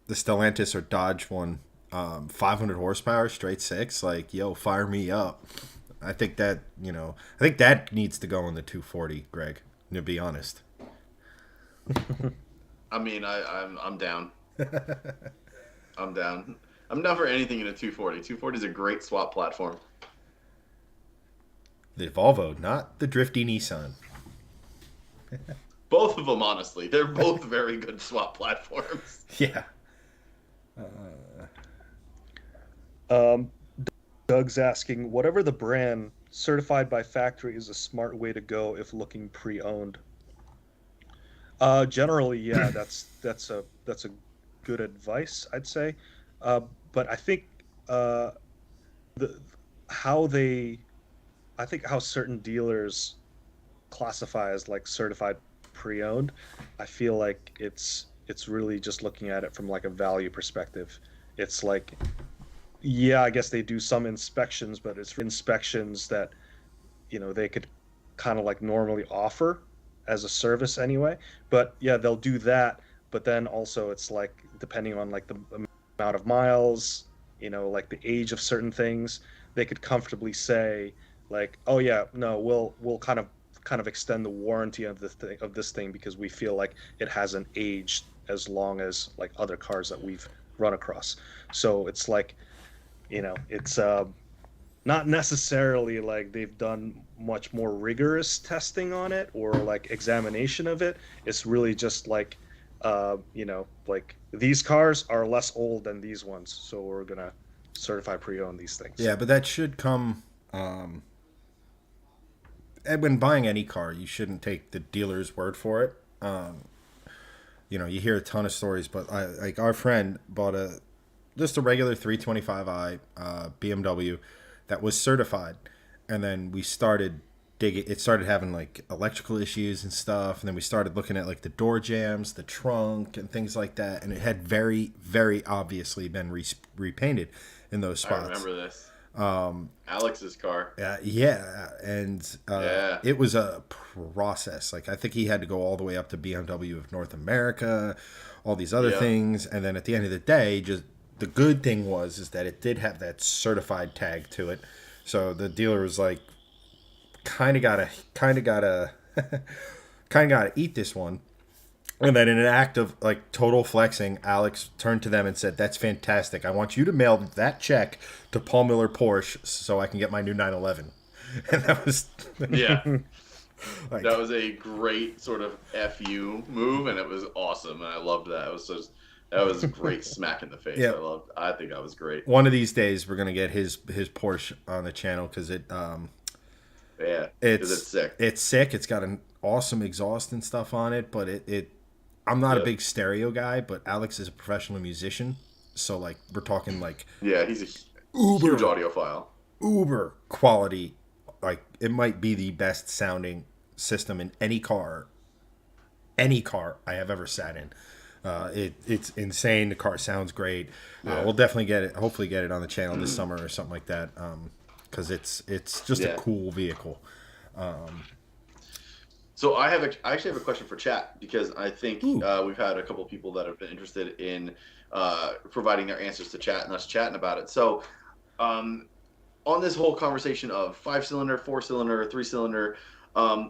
the Stellantis or Dodge one, 500 horsepower straight six. Like, yo, fire me up. I think that I think that needs to go in the 240, Greg. To be honest. I mean, I'm down. I'm down. I'm down for anything in a 240. 240 is a great swap platform. The Volvo, not the drifty Nissan. Both of them, honestly, they're both very good swap platforms. Yeah. Um, Doug's asking, whatever the brand, certified by factory is a smart way to go if looking pre-owned. Generally, yeah, that's a good advice, I'd say. Uh, but I think uh, the how they, I think how certain dealers classify as like certified pre-owned, I feel like it's really just looking at it from like a value perspective. It's like, yeah, I guess they do some inspections, but it's inspections that they could kind of like normally offer as a service anyway. But yeah, they'll do that, but then also it's like depending on like the amount of miles, like the age of certain things, they could comfortably say like, oh yeah, no, we'll kind of extend the warranty of this thing because we feel like it hasn't aged as long as like other cars that we've run across. So it's like, it's not necessarily like they've done much more rigorous testing on it or like examination of it. It's really just like, like these cars are less old than these ones, so we're gonna certify pre-owned these things. Yeah, but that should come. And when buying any car, you shouldn't take the dealer's word for it. You hear a ton of stories, but like our friend bought just a regular 325i BMW that was certified, and then we started digging. It started having like electrical issues and stuff, and then we started looking at like the door jambs, the trunk, and things like that, and it had very, very obviously been repainted in those I spots. remember this. Alex's car. Yeah, and Yeah. it was a process. Like I think he had to go all the way up to BMW of North America, all these other Yeah. things, and then at the end of the day, just the good thing was is that it did have that certified tag to it. So the dealer was like, kind of gotta, kind of gotta eat this one. And then, in an act of like total flexing, Alex turned to them and said, "That's fantastic. I want you to mail that check to Paul Miller Porsche so I can get my new 911." And that was Yeah. like, That was a great sort of FU move, and it was awesome, and I loved that. That was great smack in the face. Yeah. I think that was great. one of these days we're gonna get his Porsche on the channel because Yeah, because it's it's sick. it's sick. It's got an awesome exhaust and stuff on it, but it I'm not a Yep. big stereo guy, but Alex is a professional musician, so like we're talking like Yeah, he's a uber huge audiophile. uber quality. Like it might be the best sounding system in any car I have ever sat in. It's insane. The car sounds great. Yeah. We'll definitely get it. Hopefully, get it on the channel this summer or something like that. Because it's just a Yeah. cool vehicle. So I actually have a question for chat because I think Ooh. we've had a couple of people that have been interested in providing their answers to chat and us chatting about it. So on this whole conversation of 5-cylinder, 4-cylinder, 3-cylinder,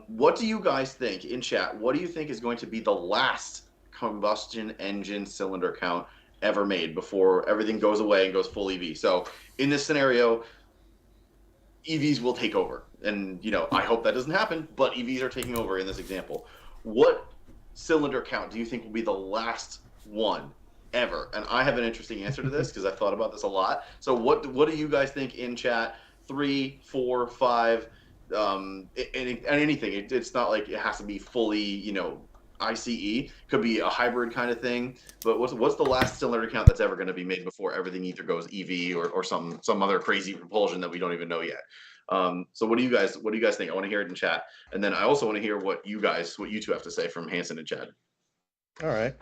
what do you guys think in chat? What do you think is going to be the last combustion engine cylinder count ever made before everything goes away and goes full EV? So in this scenario, EVs will take over. And, I hope that doesn't happen, but EVs are taking over in this example. What cylinder count do you think will be the last one ever? And I have an interesting answer to this because I've thought about this a lot. So what do you guys think in chat? 3, 4, 5, and anything. It's not like it has to be fully, ICE. Could be a hybrid kind of thing. But what's the last cylinder count that's ever going to be made before everything either goes EV or some other crazy propulsion that we don't even know yet? So what do you guys think? I want to hear it in chat, and then I also want to hear what you two have to say from Hanson and Chad. All right.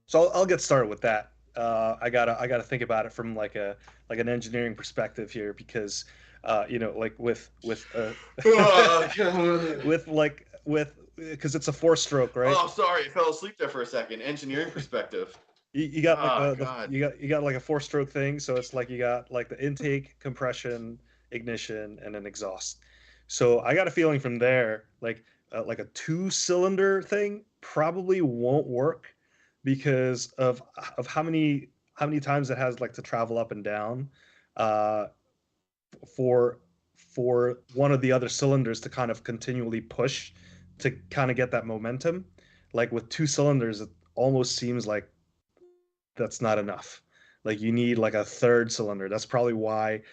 So I'll get started with that. I gotta think about it from like an engineering perspective here because like with because it's a four-stroke, right? Oh, sorry, I fell asleep there for a second. Engineering perspective. You got like God. you got like a four-stroke thing, so it's like you got like the intake, compression, ignition, and an exhaust. So I got a feeling from there, like a two-cylinder thing probably won't work because of how many times it has like to travel up and down uh, for one of the other cylinders to kind of continually push to kind of get that momentum. Like with two cylinders, it almost seems like that's not enough. Like you need like a third cylinder. That's probably why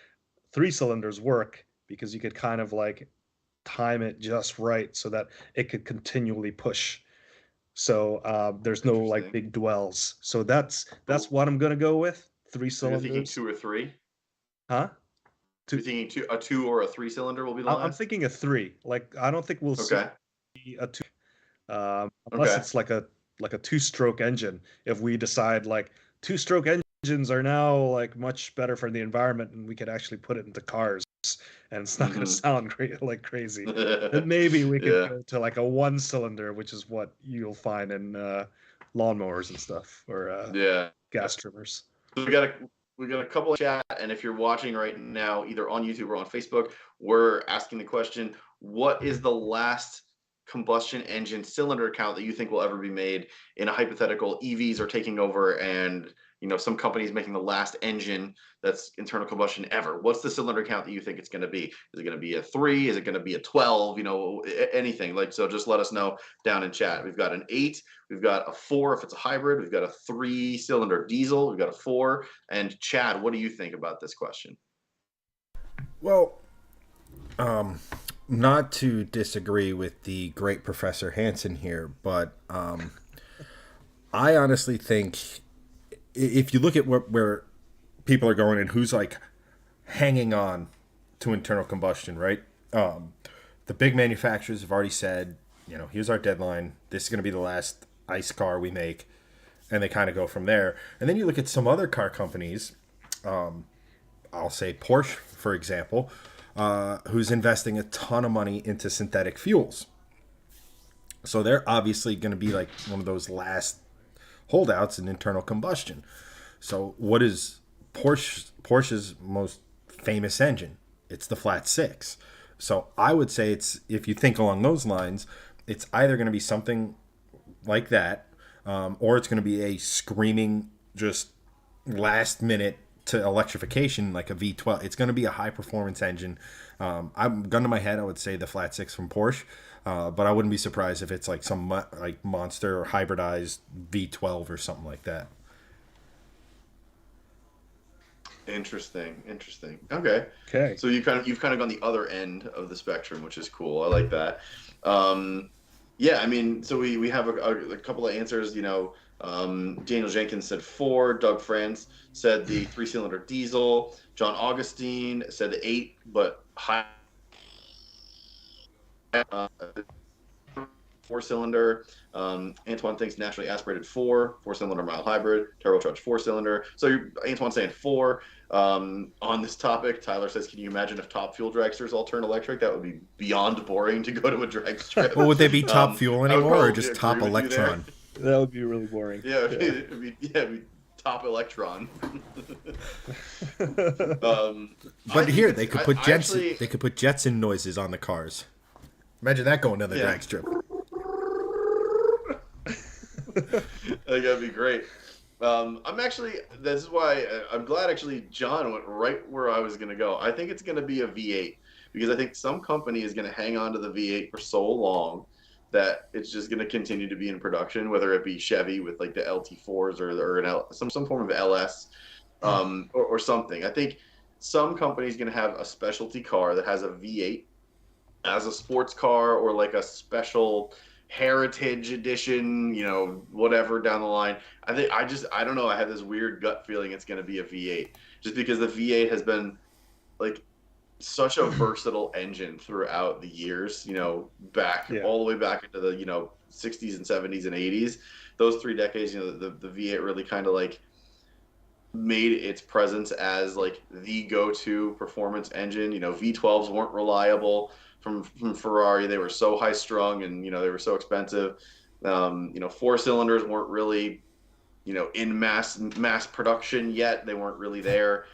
three cylinders work because you could kind of like time it just right so that it could continually push. So there's no like Interesting. big dwells. So that's what I'm gonna go with. Three So you're thinking cylinders, 2 or 3? huh? You're Two. thinking a 2 or a 3 cylinder will be the I'm last? thinking a three. Like I don't think we'll see Okay. a two, unless Okay. it's like a two-stroke engine. If we decide like two-stroke engines are now like much better for the environment, and we could actually put it into cars, and it's not going to Mm-hmm. sound great like crazy, then maybe we could Yeah. go to like a one cylinder, which is what you'll find in lawnmowers and stuff or Yeah. gas trimmers. So we got a couple of chat, and if you're watching right now, either on YouTube or on Facebook, we're asking the question: what is the last combustion engine cylinder count that you think will ever be made in a hypothetical EVs are taking over, and some companies making the last engine that's internal combustion ever? What's the cylinder count that you think it's going to be? Is it going to be a 3? Is it going to be a 12? Anything like so. Just let us know down in chat. We've got an 8. We've got a 4 if it's a hybrid. We've got a 3-cylinder diesel. We've got a 4. And Chad, what do you think about this question? Well, not to disagree with the great Professor Hanson here, but I honestly think if you look at where people are going and who's like hanging on to internal combustion, right? The big manufacturers have already said, here's our deadline. This is going to be the last ICE car we make, and they kind of go from there. And then you look at some other car companies. I'll say Porsche, for example, who's investing a ton of money into synthetic fuels. So they're obviously going to be like one of those last holdouts in internal combustion. So what is Porsche's most famous engine? It's the flat six. So I would say if you think along those lines, it's either going to be something like that, or it's going to be a screaming just last minute to electrification like a V12. It's going to be a high performance engine. I'm gun to my head, I would say the flat six from Porsche, but I wouldn't be surprised if it's like some like monster or hybridized V12 or something like that. Interesting. Okay. Okay. So you've kind of gone the other end of the spectrum, which is cool. I like that. Yeah, I mean, so we have a couple of answers. Daniel Jenkins said 4. Doug France said the 3-cylinder diesel. John Augustine said the 8, but high 4-cylinder. Antoine thinks naturally aspirated 4-cylinder mild hybrid, turbocharged 4-cylinder. So Antoine's saying 4. On this topic, Tyler says, can you imagine if top fuel dragsters all turn electric? That would be beyond boring to go to a drag strip. Well, would they be top fuel anymore or just agree top with you electron? That would be really boring. Yeah, it'd be top electron. But here they could put jets. They could put Jetson noises on the cars. Imagine that going to the drag strip. I think that'd be great. This is why I'm glad actually John went right where I was going to go. I think it's going to be a V8 because I think some company is going to hang on to the V8 for so long that it's just going to continue to be in production, whether it be Chevy with like the LT4s or some form of LS, or something. I think some company is going to have a specialty car that has a V8 as a sports car or like a special heritage edition, whatever down the line. I don't know. I have this weird gut feeling it's going to be a V8 just because the V8 has been like such a versatile engine throughout the years, back Yeah. all the way back into the, 60s and 70s and 80s. Those 3 decades, the V8 really kind of like made its presence as like the go-to performance engine. V12s weren't reliable from Ferrari. They were so high strung and they were so expensive. Four cylinders weren't really in mass production yet. They weren't really there.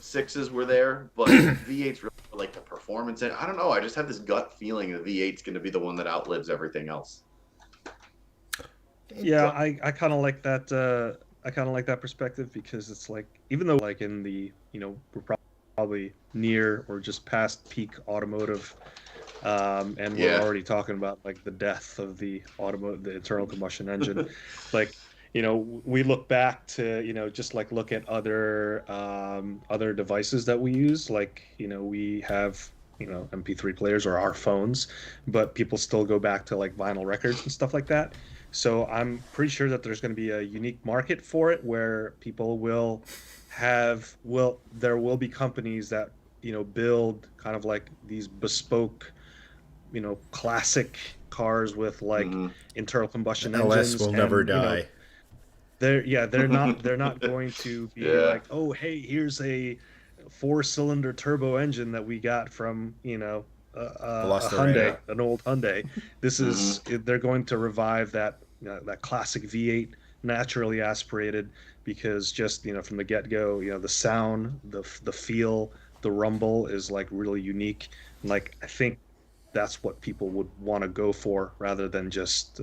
Sixes were there, but V8's really like the performance. And I don't know. I just have this gut feeling the V8's going to be the one that outlives everything else. Yeah, I kind of like that. I kind of like that perspective because it's like, even though like in the, we're probably near or just past peak automotive, and we're Yeah. already talking about like the death of the internal combustion engine. Like, we look back to, just like look at other devices that we use. Like, we have, MP3 players or our phones, but people still go back to like vinyl records and stuff like that. So I'm pretty sure that there's going to be a unique market for it where people there will be companies that, build kind of like these bespoke, classic cars with like Mm-hmm. internal combustion LS engines. will never And die. they're not going to be Yeah. like, oh, hey, here's a four-cylinder turbo engine that we got from, a Hyundai, Veloster. an old Hyundai. They're going to revive that classic V8, naturally aspirated, because just, from the get-go, the sound, the feel, the rumble is like really unique. And like, I think that's what people would want to go for rather than just,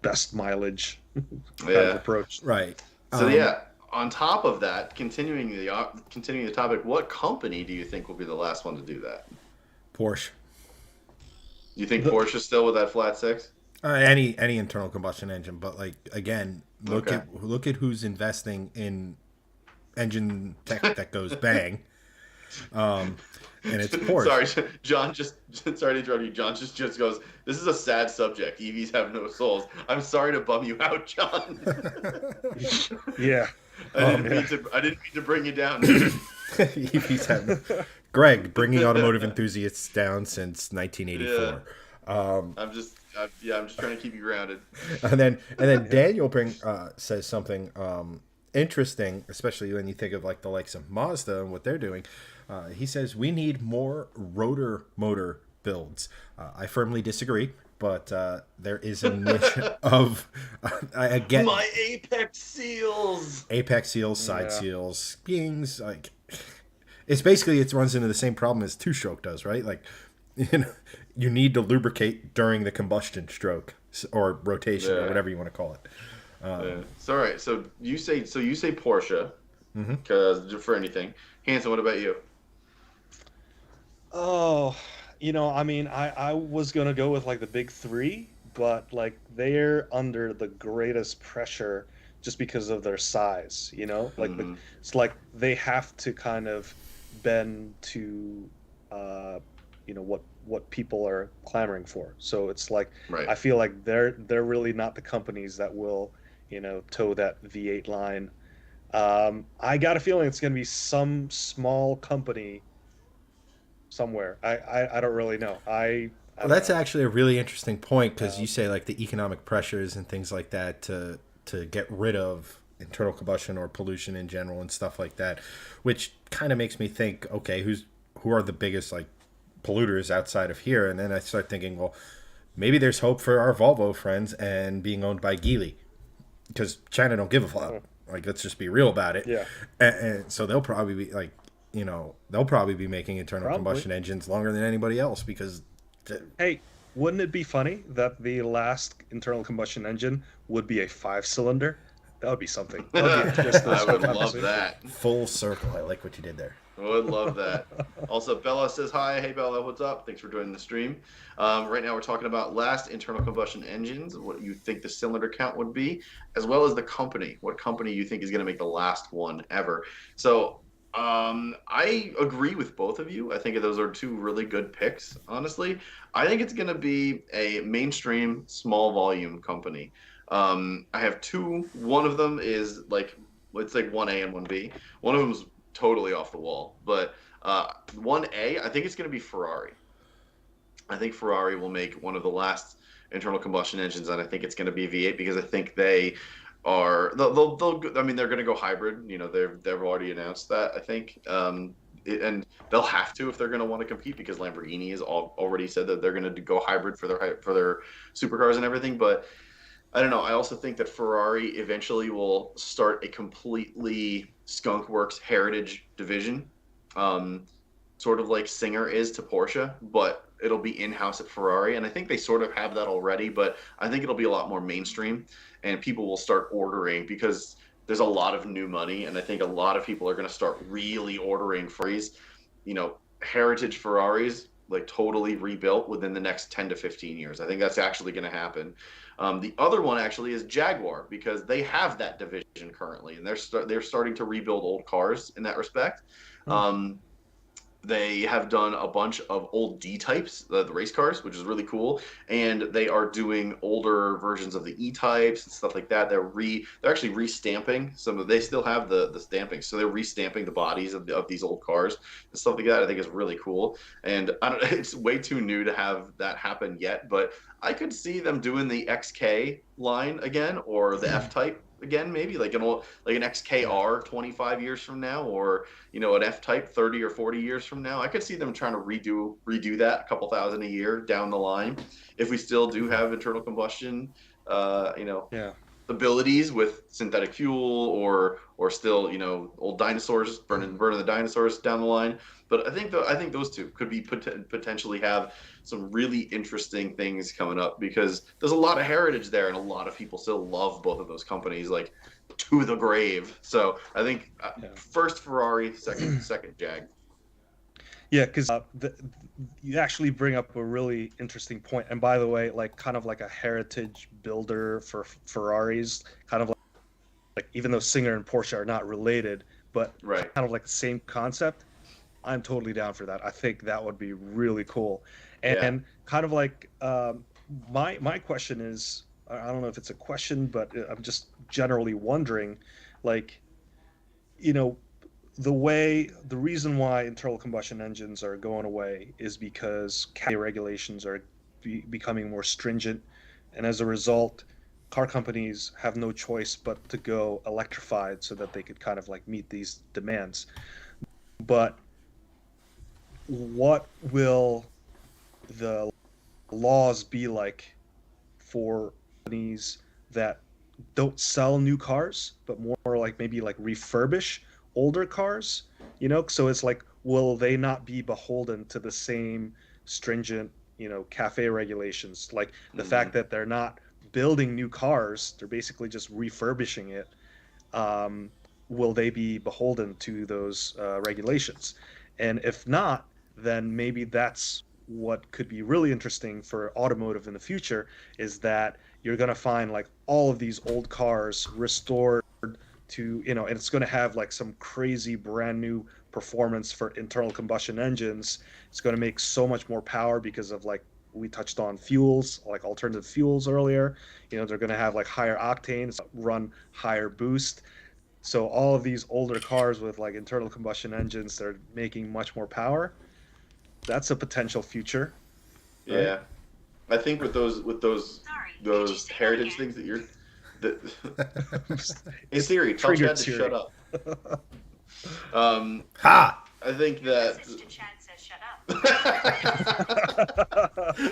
best mileage kind of Yeah. approach. Right. So yeah, on top of that, continuing the topic, what company do you think will be the last one to do that? Porsche. Do you think The- Porsche's still with that flat six? Any internal combustion engine, but like again, look Okay. at who's investing in engine tech that goes bang. And it's Porsche. Sorry, John. Sorry to interrupt you. John just goes. This is a sad subject. EVs have no souls. I'm sorry to bum you out, John. Yeah. I didn't mean to bring you down. EVs have Greg bringing automotive enthusiasts down since 1984. I'm just trying to keep you grounded. And then Daniel says something interesting, especially when you think of like the likes of Mazda and what they're doing. He says we need more rotor motor builds. I firmly disagree, but there is a niche of I get My apex seals. apex seals, side Yeah. seals, springs. Like it's basically it runs into the same problem as two-stroke does, right? Like you need to lubricate during the combustion stroke or rotation or Yeah. whatever you want to call it. So all right. So you say Porsche, because for anything. Hanson, what about you? Oh, I mean, I was gonna go with like the big three, but like they're under the greatest pressure just because of their size, like it's like they have to kind of bend to, what people are clamoring for. So it's like, Right. I feel like they're really not the companies that will, toe that V8 line. I got a feeling it's gonna be some small company somewhere. I don't really know. I Well, don't that's know. actually a really interesting point because you say like the economic pressures and things like that to get rid of internal combustion or pollution in general and stuff like that, which kind of makes me think, okay, who are the biggest like polluters outside of here? And then I start thinking, well, maybe there's hope for our Volvo friends and being owned by Geely because China don't give a fuck. Like, let's just be real about it. Yeah. And so they'll probably be like, they'll probably be making internal Probably. combustion engines longer than anybody else because Hey, wouldn't it be funny that the last internal combustion engine would be a 5-cylinder? That would be something. That would be just I would love conversation. that. full circle. I like what you did there. Would love that. Also, Bella says hi. Hey, Bella, what's up? Thanks for joining the stream. Right now, we're talking about last internal combustion engines, what you think the cylinder count would be, as well as the company. What company you think is going to make the last one ever? So, I agree with both of you. I think those are two really good picks, honestly. I think it's going to be a mainstream, small volume company. I have two. One of them is like, it's like 1A and 1B. One of them's totally off the wall. But 1A, I think it's going to be Ferrari. I think Ferrari will make one of the last internal combustion engines, and I think it's going to be V8 because I think they are I mean, they're going to go hybrid. You know, they've already announced that. I think. And they'll have to if they're going to want to compete because Lamborghini has already said that they're going to go hybrid for their supercars and everything. But I don't know. I also think that Ferrari eventually will start a completely Skunk Works heritage division, um, sort of like Singer is to Porsche, but it'll be in-house at Ferrari. And I think they sort of have that already, but I think it'll be a lot more mainstream, and people will start ordering because there's a lot of new money, and I think a lot of people are going to start really ordering Ferraris, heritage Ferraris, like totally rebuilt within the next 10 to 15 years. I think that's actually going to happen. The other one actually is Jaguar because they have that division currently, and they're starting to rebuild old cars in that respect. Hmm. Um, they have done a bunch of old D types, the race cars, which is really cool, and they are doing older versions of the E types and stuff like that. They're actually restamping some of. They still have the stamping, so they're restamping the bodies of these old cars and stuff like that. I think is really cool, and I don't. It's way too new to have that happen yet, but I could see them doing the XK line again or the F type again, maybe like an Yeah. XKR 25 years from now, or an F Type 30 or 40 years from now. I could see them trying to redo that a couple thousand a year down the line if we still do have internal combustion, uh, you know, Yeah. abilities with synthetic fuel or still old dinosaurs burning the dinosaurs down the line. But I think those two could be potentially have some really interesting things coming up because there's a lot of heritage there and a lot of people still love both of those companies like to the grave. So I think Yeah. first Ferrari, second Jag. Yeah, because you actually bring up a really interesting point. And by the way, like kind of like a heritage builder for Ferraris, kind of like even though Singer and Porsche are not related, but Right. kind of like the same concept. I'm totally down for that. I think that would be really cool. Yeah. And kind of like my question is, I don't know if it's a question, but I'm just generally wondering, like, you know, the reason why internal combustion engines are going away is because CAFE regulations are becoming more stringent, and as a result, car companies have no choice but to go electrified so that they could kind of like meet these demands. But what will the laws be like for companies that don't sell new cars, but more like maybe like refurbish older cars? So it's like, will they not be beholden to the same stringent, cafe regulations? Like the Hmm. fact that they're not building new cars, they're basically just refurbishing it. Um, will they be beholden to those regulations? And if not, then maybe that's what could be really interesting for automotive in the future is that you're going to find like all of these old cars restored to, and it's going to have like some crazy brand new performance for internal combustion engines. It's going to make so much more power because of like we touched on fuels, like alternative fuels earlier. They're going to have like higher octanes, run higher boost. So all of these older cars with like internal combustion engines, they're making much more power. That's a potential future, right? Yeah. I think with those heritage things that hey It's Siri, tell triggered Chad to shut Siri. up. Um, Ha! I think that.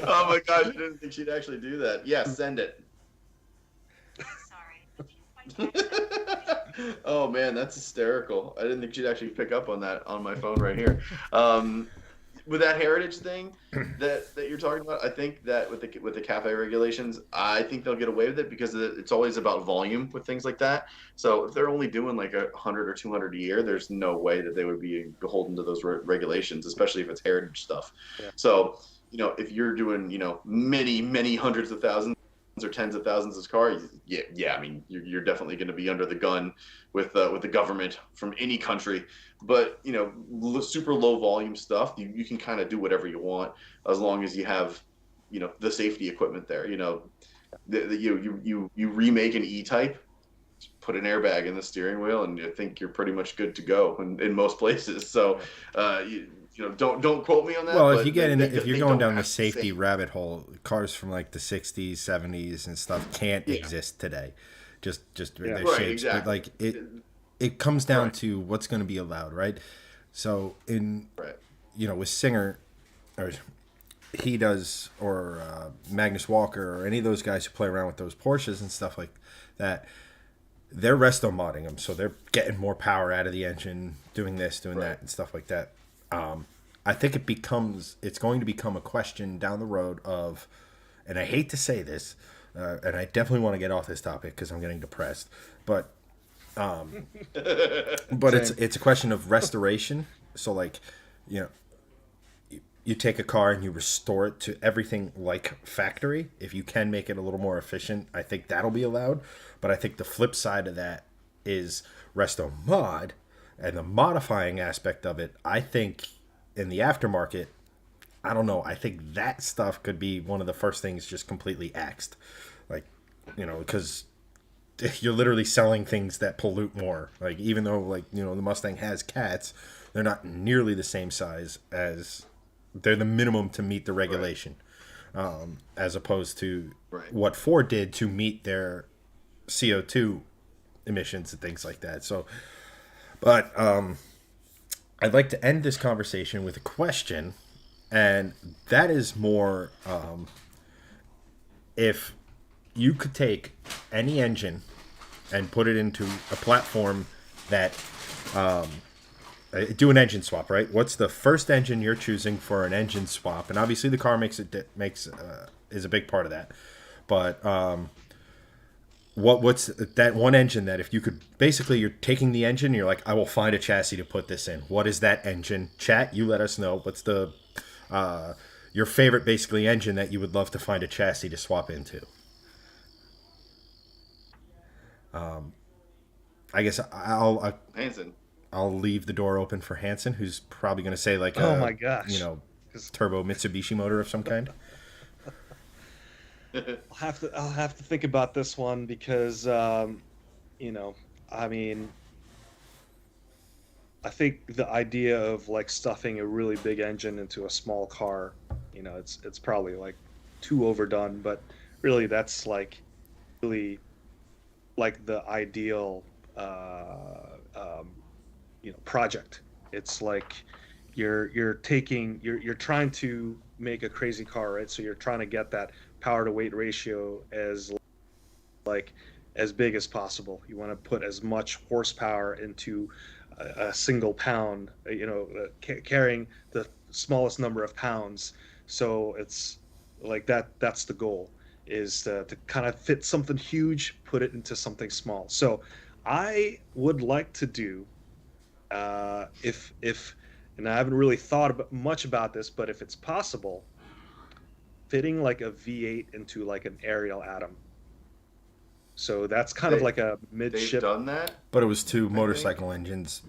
Oh my gosh, I didn't think she'd actually do that. Yeah, send it. Oh man, that's hysterical. I didn't think she'd actually pick up on that on my phone right here. Um, with that heritage thing that you're talking about, I think that with the cafe regulations, I think they'll get away with it because it's always about volume with things like that. So if they're only doing like 100 or 200 a year, there's no way that they would be beholden to those regulations, especially if it's heritage stuff. Yeah. So if you're doing many hundreds of thousands or tens of thousands of cars, yeah, I mean, you're definitely going to be under the gun with the government from any country. But super low volume stuff, you can kind of do whatever you want as long as you have the safety equipment there. You remake an E-Type, put an airbag in the steering wheel, and I think you're pretty much good to go in most places. So don't quote me on that. Well, if But you get if you're they going don't down the have to safety say, rabbit hole, cars from like the '60s, '70s, and stuff can't yeah, exist today. Just Yeah. their right, shapes, but exactly, like it comes down right, to what's going to be allowed, right? So in right, with Singer, or he does, or Magnus Walker, or any of those guys who play around with those Porsches and stuff like that, they're resto modding them, so they're getting more power out of the engine, doing this, doing right. that, and stuff like that. I think it's going to become a question down the road of, and I hate to say this, and I definitely want to get off this topic because I'm getting depressed, but it's Same. a question of restoration. So like, you know, you take a car and you restore it to everything like factory. If you can make it a little more efficient, I think that'll be allowed. But I think the flip side of that is resto mod, and the modifying aspect of it. I think in the aftermarket, I don't know. I think that stuff could be one of the first things just completely axed, like because you're literally selling things that pollute more. Like even though like the Mustang has cats, they're not nearly the same size as they're the minimum to meet the Right, regulation, as opposed to right. what Ford did to meet their CO2 emissions and things like that. So, but I'd like to end this conversation with a question, and that is more if you could take any engine and put it into a platform that do an engine swap, right? What's the first engine you're choosing for an engine swap? And obviously, the car makes is a big part of that. But what's that one engine that if you could basically you're taking the engine, and you're like, I will find a chassis to put this in. What is that engine? Chat, you let us know. What's the your favorite basically engine that you would love to find a chassis to swap into? I guess Hanson. I'll leave the door open for Hanson, who's probably going to say like Oh a my gosh. 'Cause turbo Mitsubishi motor of some kind. I'll have to think about this one because you know, I mean, I think the idea of like stuffing a really big engine into a small car, it's probably like too overdone, but really that's like really like the ideal project. It's like you're trying to make a crazy car, right? So you're trying to get that power to weight ratio like as big as possible. You want to put as much horsepower into a single pound, carrying the smallest number of pounds. So it's like that's the goal, is to kind of fit something huge, put it into something small. So I would like to do, if and I haven't really thought much about this, but if it's possible, fitting like a V8 into like an Ariel Atom. So that's kind of They like a they've midship. done that, But it was two I think. motorcycle engines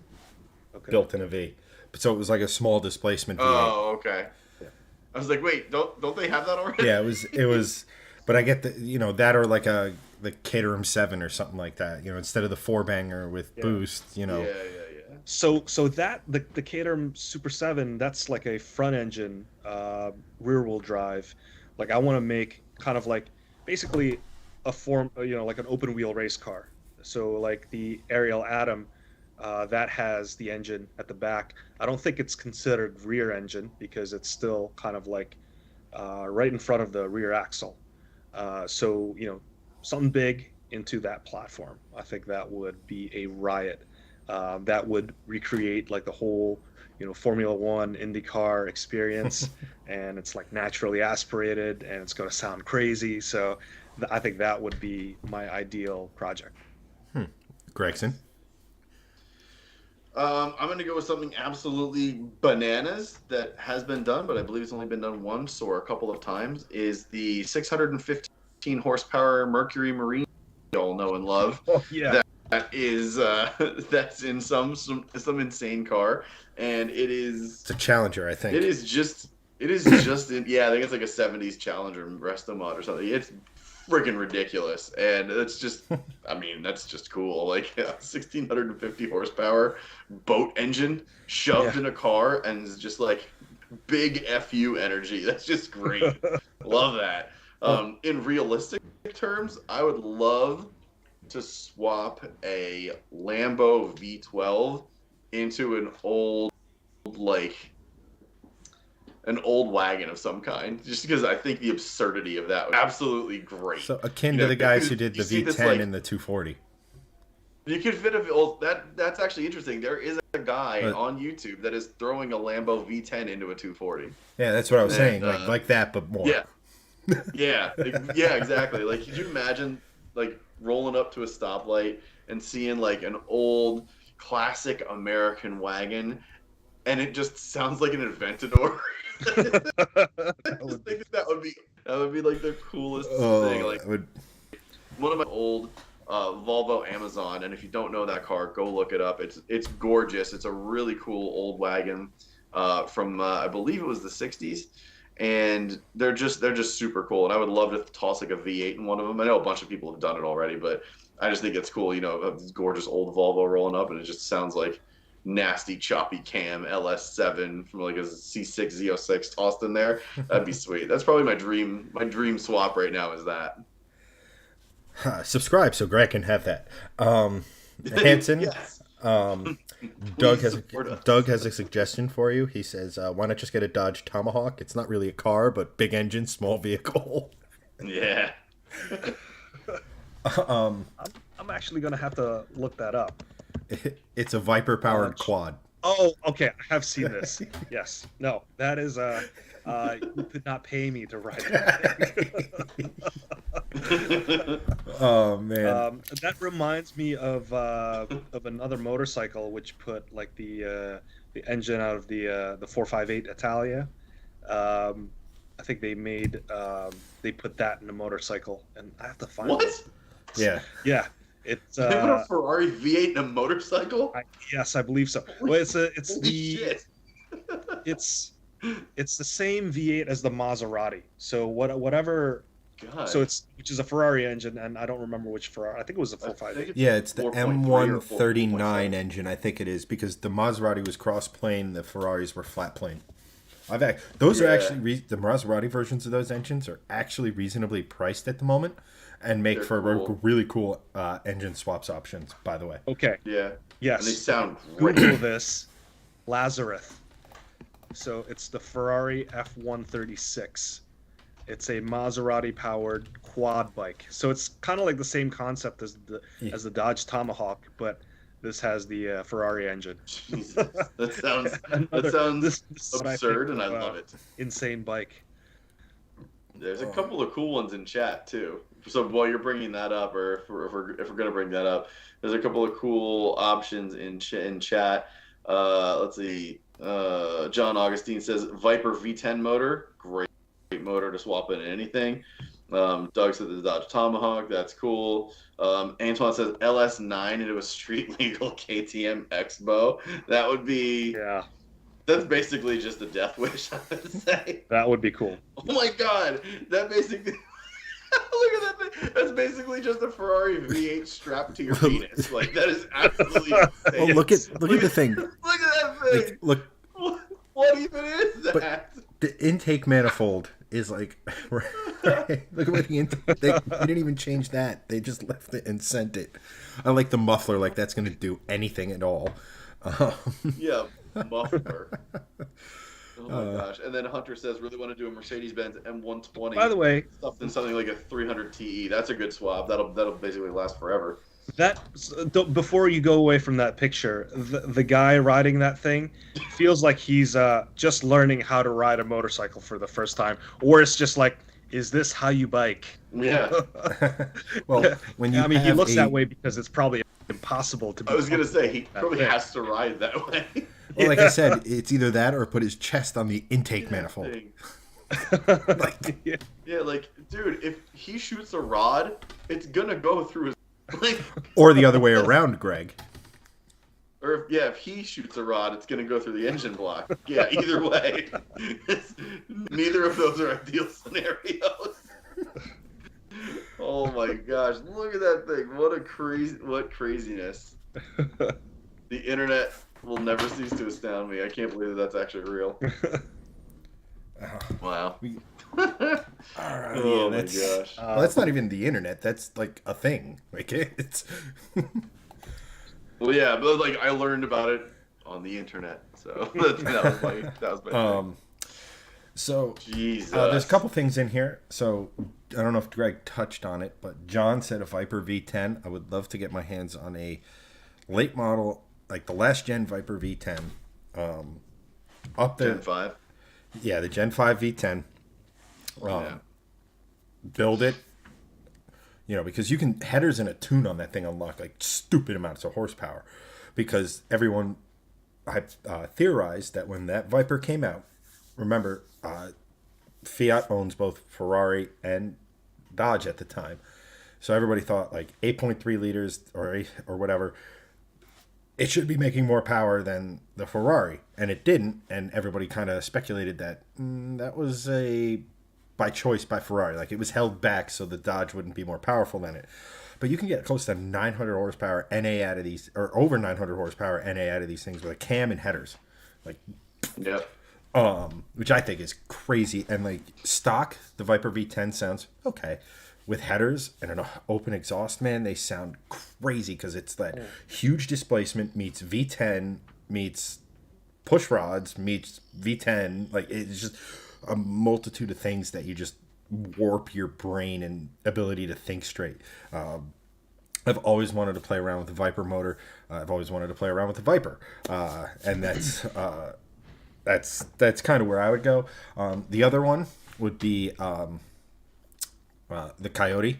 Okay. built in a V. So it was like a small displacement V8. Oh, okay. Yeah. I was like, wait, don't they have that already? Yeah, it was but I get the that, or like the Caterham 7 or something like that. Instead of the four banger with Yeah. boost. Yeah, yeah, yeah. So that the Caterham Super 7, that's like a front engine, rear wheel drive. Like I want to make kind of like basically a form, like an open wheel race car. So like the Ariel Atom, that has the engine at the back. I don't think it's considered rear engine because it's still kind of like right in front of the rear axle. So something big into that platform. I think that would be a riot. That would recreate like the whole Formula One, IndyCar experience, and it's like naturally aspirated, and it's going to sound crazy. So I think that would be my ideal project. Gregson. I'm going to go with something absolutely bananas that has been done, but I believe it's only been done once or a couple of times. Is the 615 horsepower Mercury Marine you all know and love? Oh yeah. That is that's in some insane car, and It's a Challenger, I think. it is just in, yeah, I think it's like a 70s Challenger resto mod or something. It's freaking ridiculous, and it's just I mean that's just cool. Like 1650 horsepower boat engine shoved Yeah. in a car, and it's just like big fu energy. That's just great. Love that. In realistic terms, I would love to swap a Lambo V12 into like an old wagon of some kind, just because I think the absurdity of that was absolutely great. So akin to the guys who did the see this, V10 like, and the 240. you could fit a that's actually interesting. There is a guy on YouTube that is throwing a Lambo V10 into a 240. Yeah, that's what I was saying. Like that, but more. Yeah, yeah, yeah, exactly. Like, could you imagine like rolling up to a stoplight and seeing like an old classic American wagon, and it just sounds like an Aventador? I just think that would be like the coolest thing. Like one of my old Volvo Amazon, and if you don't know that car, go look it up. It's gorgeous. It's a really cool old wagon from I believe it was the '60s, and they're just super cool. And I would love to toss like a V8 in one of them. I know a bunch of people have done it already, but I just think it's cool. This gorgeous old Volvo rolling up, and it just sounds like nasty choppy cam LS7 from like a C6 Z06 tossed in there. That'd be sweet. That's probably my dream swap right now is that. Subscribe so Greg can have that. Hanson, Yes. Doug has a suggestion for you. He says, why not just get a Dodge Tomahawk? It's not really a car, but big engine, small vehicle. Yeah. I'm actually gonna have to look that up. It's a Viper powered quad. Oh, okay. I have seen this. Yes. No, that is you could not pay me to write it. Oh man. That reminds me of another motorcycle which put like the engine out of the 458 Italia. I think they put that in a motorcycle, and I have to find What? it. Yeah. Yeah. It's They put a Ferrari V8 in a motorcycle? yes, I believe so. Well, it's Holy shit. it's the same V8 as the Maserati. So whatever. God. So which is a Ferrari engine, and I don't remember which Ferrari. I think it was a I think 458. Yeah, it's the 4.3 or M139 4.7. engine, I think it is, because the Maserati was cross plane, the Ferraris were flat plane. Those are Yeah. actually the Maserati versions of those engines are actually reasonably priced at the moment, and make They're for cool. really cool engine swaps options. By the way, Okay. Yeah. Yes. And they sound great. Google this. Lazarus. So it's the Ferrari F136. It's a Maserati powered quad bike. So it's kind of like the same concept as the Dodge Tomahawk, but this has the Ferrari engine. Jesus. That sounds This is what I absurd, think and I of, love it. insane bike. There's a couple of cool ones in chat too. So while you're bringing that up, or if we're gonna bring that up, there's a couple of cool options in chat. Let's see. John Augustine says Viper V10 motor, great motor to swap in anything. Doug said the Dodge Tomahawk, that's cool. Antoine says LS9 into a street legal KTM Expo. That would be. Yeah, That's basically just a death wish, I would say. that would be cool. Oh my god, that basically. Look at that thing. That's basically just a Ferrari V8 strapped to your penis. Like, that is absolutely insane. oh, look at the thing. Look at that thing. Look, What even is that? But- the intake manifold is like. Look at what the intake. They didn't even change that. They just left it and sent it. I like the muffler. Like that's going to do anything at all. Yeah, muffler. Oh my gosh. And then Hunter says, really want to do a Mercedes-Benz M120. By the way, Something like a 300 TE. That's a good swap. That'll basically last forever. Before you go away from that picture, the guy riding that thing feels like he's just learning how to ride a motorcycle for the first time, or it's just like, is this how you bike? Yeah. Well, when you I mean, he have looks that a way because it's probably impossible to I be was gonna say comfortable he with that probably thing. has to ride that way. well, like I Yeah. said, it's either that or put his chest on the intake manifold. Thing. Like, Yeah. Yeah, like, dude, if he shoots a rod, it's gonna go through his like, or the other way around, Greg. or if he shoots a rod, it's gonna go through the engine block. Yeah, either way, neither of those are ideal scenarios. Oh my gosh, look at that thing! What craziness! The internet will never cease to astound me. I can't believe that's actually real. Wow. We- Oh yeah, my that's gosh. well, that's not even the internet. That's like a thing. Like it's Well, yeah, but like I learned about it on the internet, so that was my um. So thing. Jesus. there's a couple things in here. So I don't know if Greg touched on it, but John said a Viper V10. I would love to get my hands on a late model, like the last gen Viper V10. Up there, Gen 5. yeah, the Gen 5 V10. Yeah. Build it, because you can headers and a tune on that thing unlock like stupid amounts of horsepower, because everyone theorized that when that Viper came out, remember, Fiat owns both Ferrari and Dodge at the time, so everybody thought like 8.3 liters or whatever, it should be making more power than the Ferrari, and it didn't, and everybody kind of speculated that that was a by choice by Ferrari. Like it was held back so the Dodge wouldn't be more powerful than it. But you can get close to 900 horsepower NA out of these, or over 900 horsepower NA out of these things with a cam and headers, like Yep. which I think is crazy. And like stock, the Viper V10 sounds okay. With headers and an open exhaust, man, they sound crazy because it's that huge displacement meets V10 meets push rods meets V10. Like it's just a multitude of things that you just warp your brain and ability to think straight. I've always wanted to play around with the Viper motor. I've always wanted to play around with the Viper, and that's kind of where I would go. The other one would be the Coyote,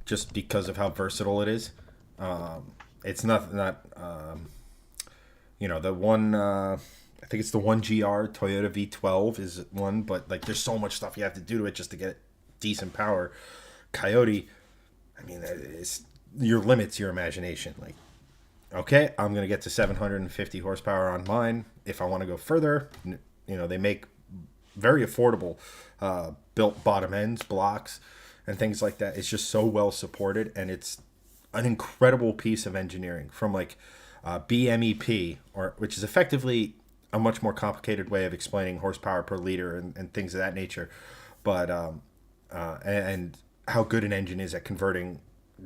just because of how versatile it is. It's not the one. I think it's the one GR Toyota V12 is one, but like there's so much stuff you have to do to it just to get decent power. Coyote, I mean, it's your limits your imagination. Like, okay, I'm gonna get to 750 horsepower on mine. If I want to go further, they make very affordable built bottom ends, blocks, and things like that. It's just so well supported, and it's an incredible piece of engineering from like BMEP, which is effectively a much more complicated way of explaining horsepower per liter and things of that nature, but and how good an engine is at converting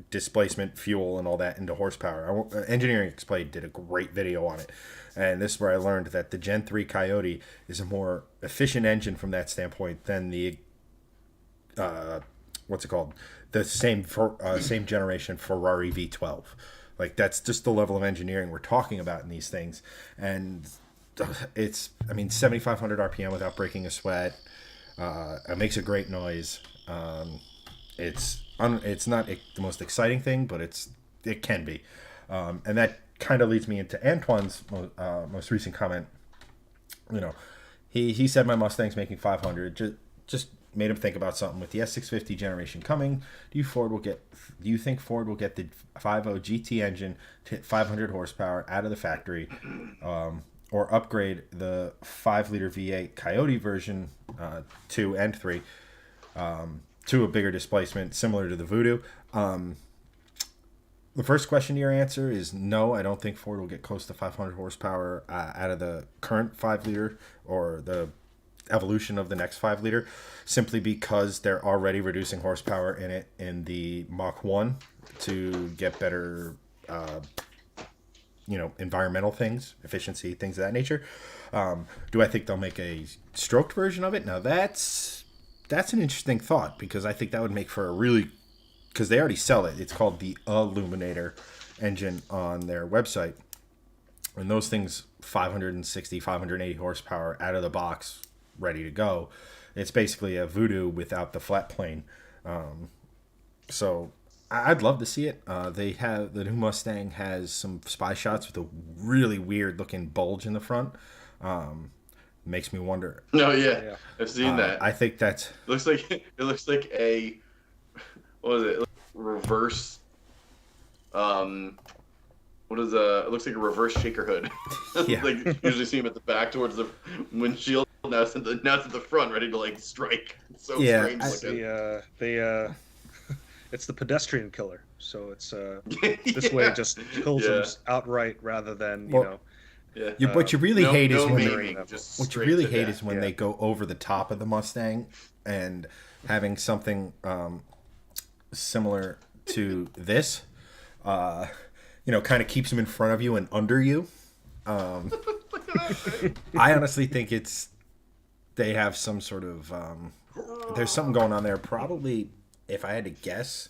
displacement, fuel, and all that into horsepower. Engineering Explained did a great video on it, and this is where I learned that the Gen 3 Coyote is a more efficient engine from that standpoint than the what's it called? The same generation Ferrari V12. Like that's just the level of engineering we're talking about in these things, and it's 7,500 RPM without breaking a sweat. It makes a great noise. It's not the most exciting thing, but it can be, and that kind of leads me into Antoine's most recent comment. He said my Mustang's making 500. Just made him think about something with the S650 generation coming. Do you think Ford will get the 5.0 GT engine to hit 500 horsepower out of the factory, or upgrade the 5-liter V8 Coyote version 2 and 3 to a bigger displacement similar to the Voodoo? The first question to your answer is no. I don't think Ford will get close to 500 horsepower out of the current 5-liter or the evolution of the next 5-liter, simply because they're already reducing horsepower in it in the Mach 1 to get better environmental things, efficiency, things of that nature. Do I think they'll make a stroked version of it? Now that's an interesting thought, because I think that would make for a really, because they already sell it. It's called the Illuminator, engine on their website, and those things 560, 580 horsepower out of the box, ready to go. It's basically a Voodoo without the flat plane. So I'd love to see it. They have the new Mustang has some spy shots with a really weird looking bulge in the front. Makes me wonder. No, yeah, Yeah. I've seen that. I think that's Looks like it looks like a what is it? Like reverse. What is a? It looks like a reverse shaker hood. Yeah. Like usually see him at the back towards the windshield. Now it's at the front, ready to like strike. It's so Yeah, strange looking. It's the pedestrian killer. So it's this Yeah. way it just kills them Yeah. outright rather than Well, Yeah. what you really hate is when maiming, just what you straight really to hate death. is when Yeah. they go over the top of the Mustang and having something similar to this, kind of keeps them in front of you and under you. I honestly think they have some sort of there's something going on there. Probably, if I had to guess,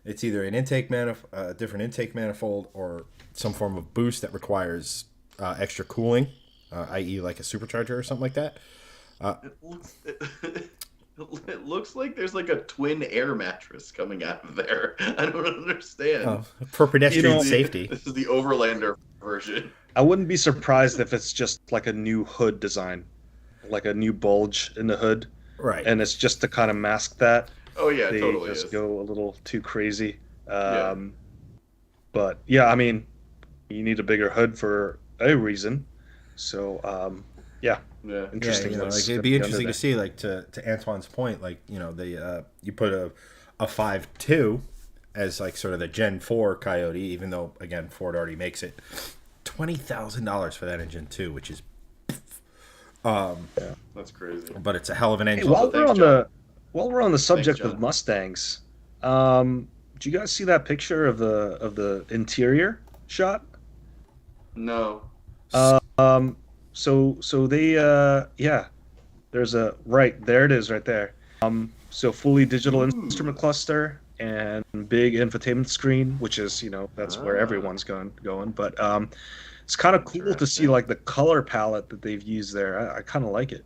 it's either an different intake manifold, or some form of boost that requires extra cooling, i.e., like a supercharger or something like that. It looks like there's like a twin air mattress coming out of there. I don't understand. For pedestrian know- safety. This is the Overlander version. I wouldn't be surprised if it's just like a new hood design, like a new bulge in the hood, Right. and it's just to kind of mask that. Oh yeah, it They totally just is. go a little too crazy. Yeah. But yeah, I mean, you need a bigger hood for a reason. So yeah, Yeah. interesting. Yeah, what's like it'd gonna be under interesting to there. see, like to Antoine's point, like they you put a 5.2 as like sort of the Gen 4 Coyote, even though again Ford already makes it. $20,000 for that engine too, which is, That's crazy. but it's a hell of an Hey, engine. while we're on the subject John. of Mustangs, do you guys see that picture of the interior shot? No. So they yeah, there's a right there it is right there. So fully digital instrument cluster and big infotainment screen, which is that's where everyone's going. But it's kind of cool to see Interesting. like the color palette that they've used there. I kind of like it.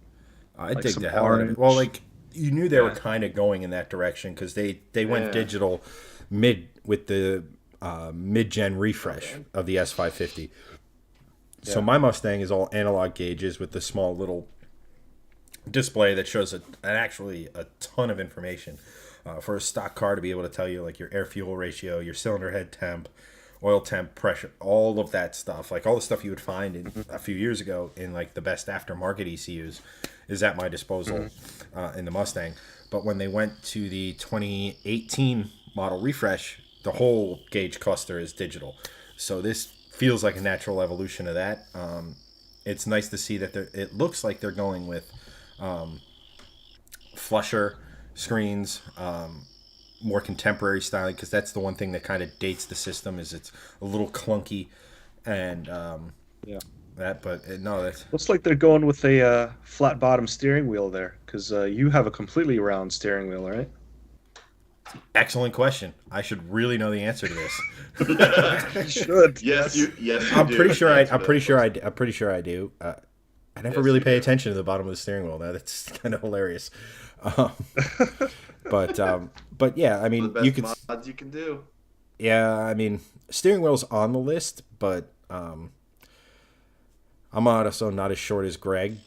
I like dig some the hell out of it. orange. Well, like you knew they were Yeah. kind of going in that direction because they went Yeah. digital with the mid-gen refresh of the S550. So Yeah. my Mustang is all analog gauges with the small little display that shows actually a ton of information for a stock car to be able to tell you like your air fuel ratio, your cylinder head temp, oil temp, pressure, all of that stuff, like all the stuff you would find in a few years ago in like the best aftermarket ECUs is at my disposal in the Mustang. But when they went to the 2018 model refresh, the whole gauge cluster is digital. So this feels like a natural evolution of that. It's nice to see that it looks like they're going with flusher screens, more contemporary styling, because that's the one thing that kind of dates the system is it's a little clunky and Yeah. that. But no, that's Looks like they're going with a flat bottom steering wheel there, because you have a completely round steering wheel, right? excellent question. I should really know the answer to this. You should. Yes, you do. I'm pretty sure Answer I'm that pretty sure question. I'm pretty sure I do. I never Yes, really you pay do. attention to the bottom of the steering wheel. Now that's kind of hilarious. Um, but yeah, I The mean, best you could. mods you can do. Yeah, I mean, steering wheel's on the list, but I'm also not as short as Greg,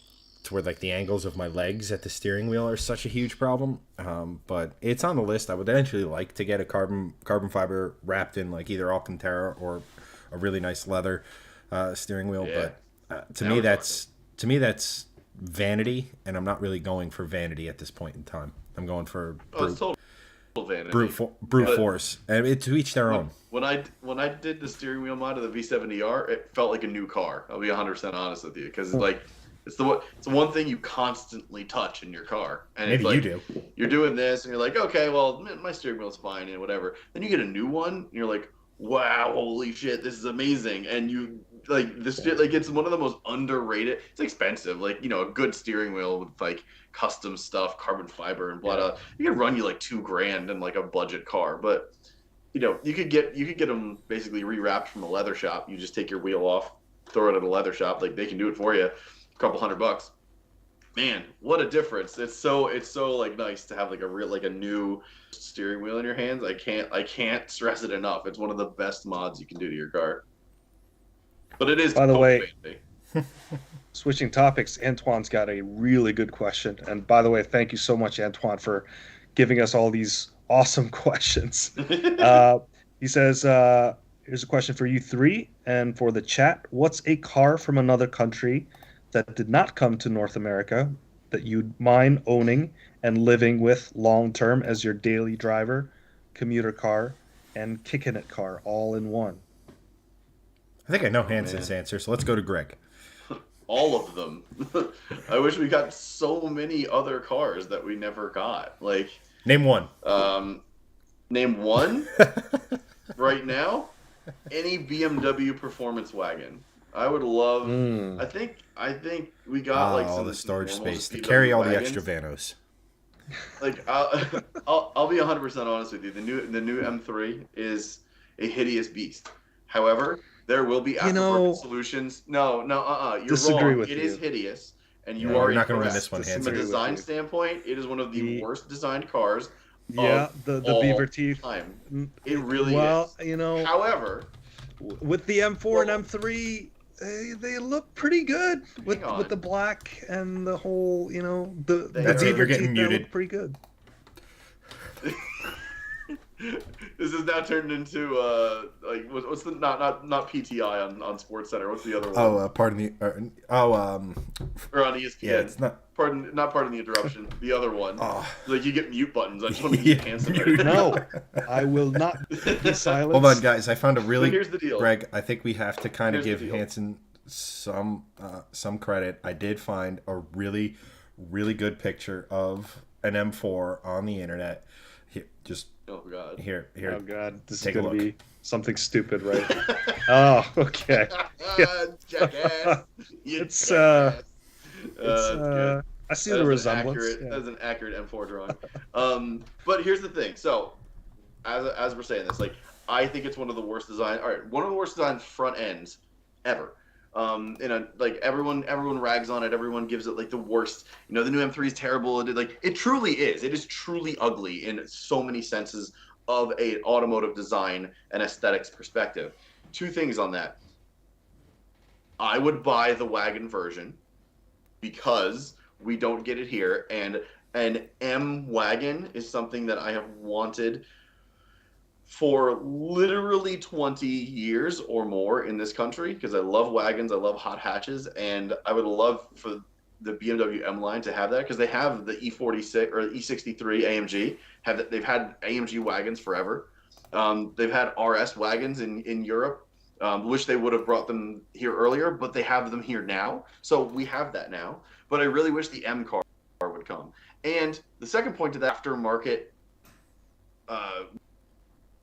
to where like the angles of my legs at the steering wheel are such a huge problem. But it's on the list. I would eventually like to get a carbon fiber wrapped in like either Alcantara or a really nice leather steering wheel. Yeah. But to Now me, we're that's vanity, and I'm not really going for vanity at this point in time. I'm going for Oh, it's total vanity. brute But- force, and to each their own. When I did the steering wheel mod of the V70R, it felt like a new car. I'll be 100% honest with you, because like it's the one thing you constantly touch in your car, and Maybe it's like, you do. You're doing this, and you're like, okay, well, my steering wheel's fine and whatever. Then you get a new one, and you're like, wow, holy shit, this is amazing. And you like this shit, like it's one of the most underrated. It's expensive, like a good steering wheel with like custom stuff, carbon fiber and blah blah. You can run you like $2,000 in like a budget car, but you could get them basically rewrapped from a leather shop. You just take your wheel off, throw it at a leather shop. Like they can do it for you, a couple $100. Man, what a difference! It's so like nice to have like a new steering wheel in your hands. I can't stress it enough. It's one of the best mods you can do to your car. But it is By the totally way, fancy. switching topics, Antoine's got a really good question. And by the way, thank you so much, Antoine, for giving us all these awesome questions. Uh, he says, here's a question for you three and for the chat. What's a car from another country that did not come to North America that you'd mind owning and living with long term as your daily driver, commuter car, and kicking it car all in one? I think I know Oh Hanson's man, answer, so let's go to Greg. all of them. I wish we got so many other cars that we never got. Like, Name one. um, name one right now. Any BMW performance wagon. I would love. Mm. I think we got like Oh, some the storage normal space to VW carry all the wagons. extra Vanos. Like I'll be 100% honest with you. The new M3 is a hideous beast. However, there will be You aftermarket know, solutions. No, no, you're disagree wrong. with It is you. hideous, and you Yeah, You're are not going to win incorrect. this one, From a Hanson. disagree with design you. standpoint, it is one of the The worst designed cars of Yeah, the beaver all teeth. time. Mm, It really Well, is. you know, However, with the M4 and well, M3, they look pretty good hang with the on. black and the whole, the They That's it. are. beaver You're getting teeth that muted. look pretty good. This is now turned into what's the not PTI on Sports Center? What's the other Oh, one? pardon the. Or on Yeah, ESPN? it's not. Pardon the interruption. The other one. Oh, Like you get mute buttons. I just want to yeah, mute Hanson mute. right now. No, I will not be Hold on, silenced. guys. I found a So really. here's the deal. Greg, I think we have to kind of Here's the give deal. Hanson some credit. I did find a really, really good picture of an M4 on the internet. Here, just Oh God. here. Oh God, this is Take a going to look. be something stupid, right? Oh, okay. Yeah. Jackass. You It's jackass. it's That's good. I see That the is an resemblance. accurate. Yeah. That is an accurate M4 drawing. But here's the thing. So, as we're saying this, like I think it's one of the worst design. All right, one of the worst designed front ends ever. Like everyone rags on it. Everyone gives it like the worst. The new M3 is terrible. It truly is. It is truly ugly in so many senses of a automotive design and aesthetics perspective. Two things on that. I would buy the wagon version because we don't get it here, and an M wagon is something that I have wanted for literally 20 years or more in this country because I love wagons, I love hot hatches, and I would love for the BMW M line to have that because they have the E46 or E63 AMG. They've had AMG wagons forever. They've had RS wagons in Europe. Wish they would have brought them here earlier, but they have them here now. So we have that now. But I really wish the M car would come. And the second point to that aftermarket uh,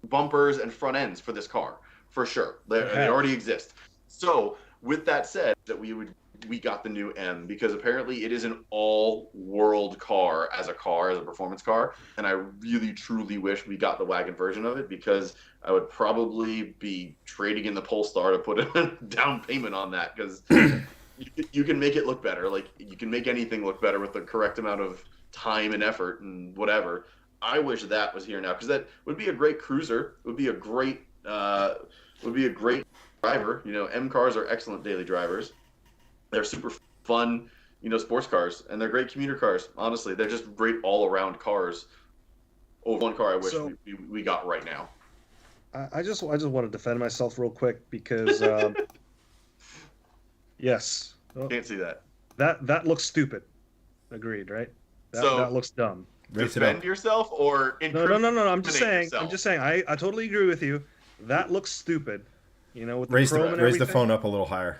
bumpers and front ends for this car, for sure. They already exist. So with that said, that we got the new M because apparently it is an all-world car as a performance car, and I really truly wish we got the wagon version of it because I would probably be trading in the Polestar to put a down payment on that because you can make it look better. Like you can make anything look better with the correct amount of time and effort and whatever. I wish that was here now because that would be a great cruiser. It would be a great driver. M cars are excellent daily drivers. They're super fun, sports cars, and they're great commuter cars. Honestly, they're just great all-around cars. Over one car, I wish So we got right now. I just want to defend myself real quick because yes, oh, Can't see that. that looks stupid. Agreed, right? That So looks dumb. Raise it defend up. yourself or No. I'm just incriminate saying. yourself? I'm just saying. I totally agree with you. That looks stupid. With the Raise chrome and raise the everything. phone up a little higher.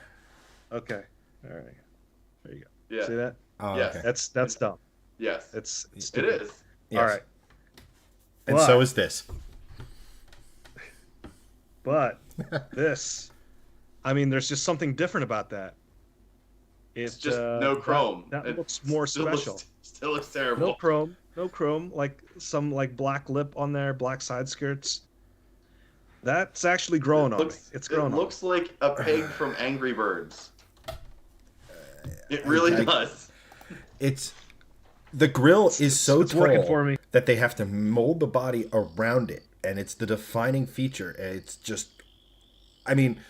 Okay. All right. There you go. Yeah. See that? Oh, Yes. okay. That's dumb. Yes. It's It stupid. is. Yes. All right. And But- so is this. But this, I mean, there's just something different about that. It's just no chrome. That It looks more still special. Still looks terrible. No chrome, like some like black lip on there, black side skirts. That's actually It growing on me. looks It's it growing on me. looks like a pig from Angry Birds. It I, really I, does. it's the grill is so It's working tall for me. that they have to mold the body around it, and it's the defining feature. And it's just, I mean,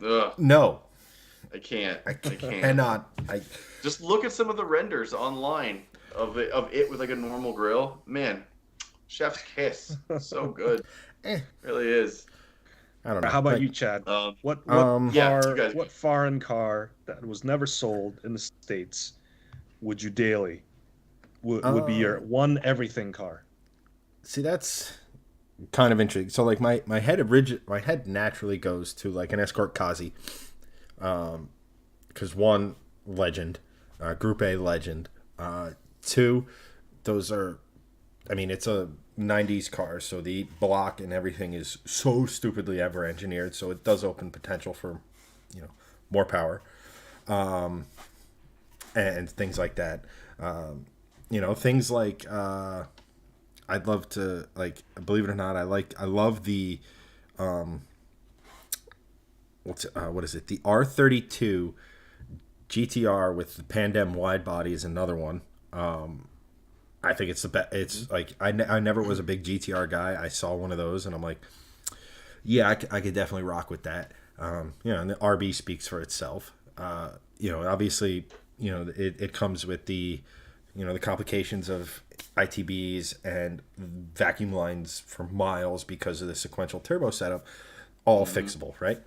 Ugh, no, I can't. I I can't. cannot. I Just look at some of the renders online of it with like a normal grill. Man, chef's kiss. So good. eh, Really is. I don't know. How about Like you, Chad? Um, yeah, you guys. What foreign car that was never sold in the States would you daily would be your uh, one everything car? see, that's kind of intriguing. So like my head naturally goes to like an Escort Kazi, because one legend, Group A legend, two, those are, I mean, it's a '90s car, so the block and everything is so stupidly ever engineered, so it does open potential for, more power, and things like that. Things like I'd love to, like, believe it or not, I love the what is it? The R32 GTR with the Pandem wide body is another one. I think it's the best. It's like I never was a big GTR guy. I saw one of those and I'm like, yeah, I could definitely rock with that. And the RB speaks for itself. Obviously, it comes with the complications of ITBs and vacuum lines for miles because of the sequential turbo setup, all fixable, right?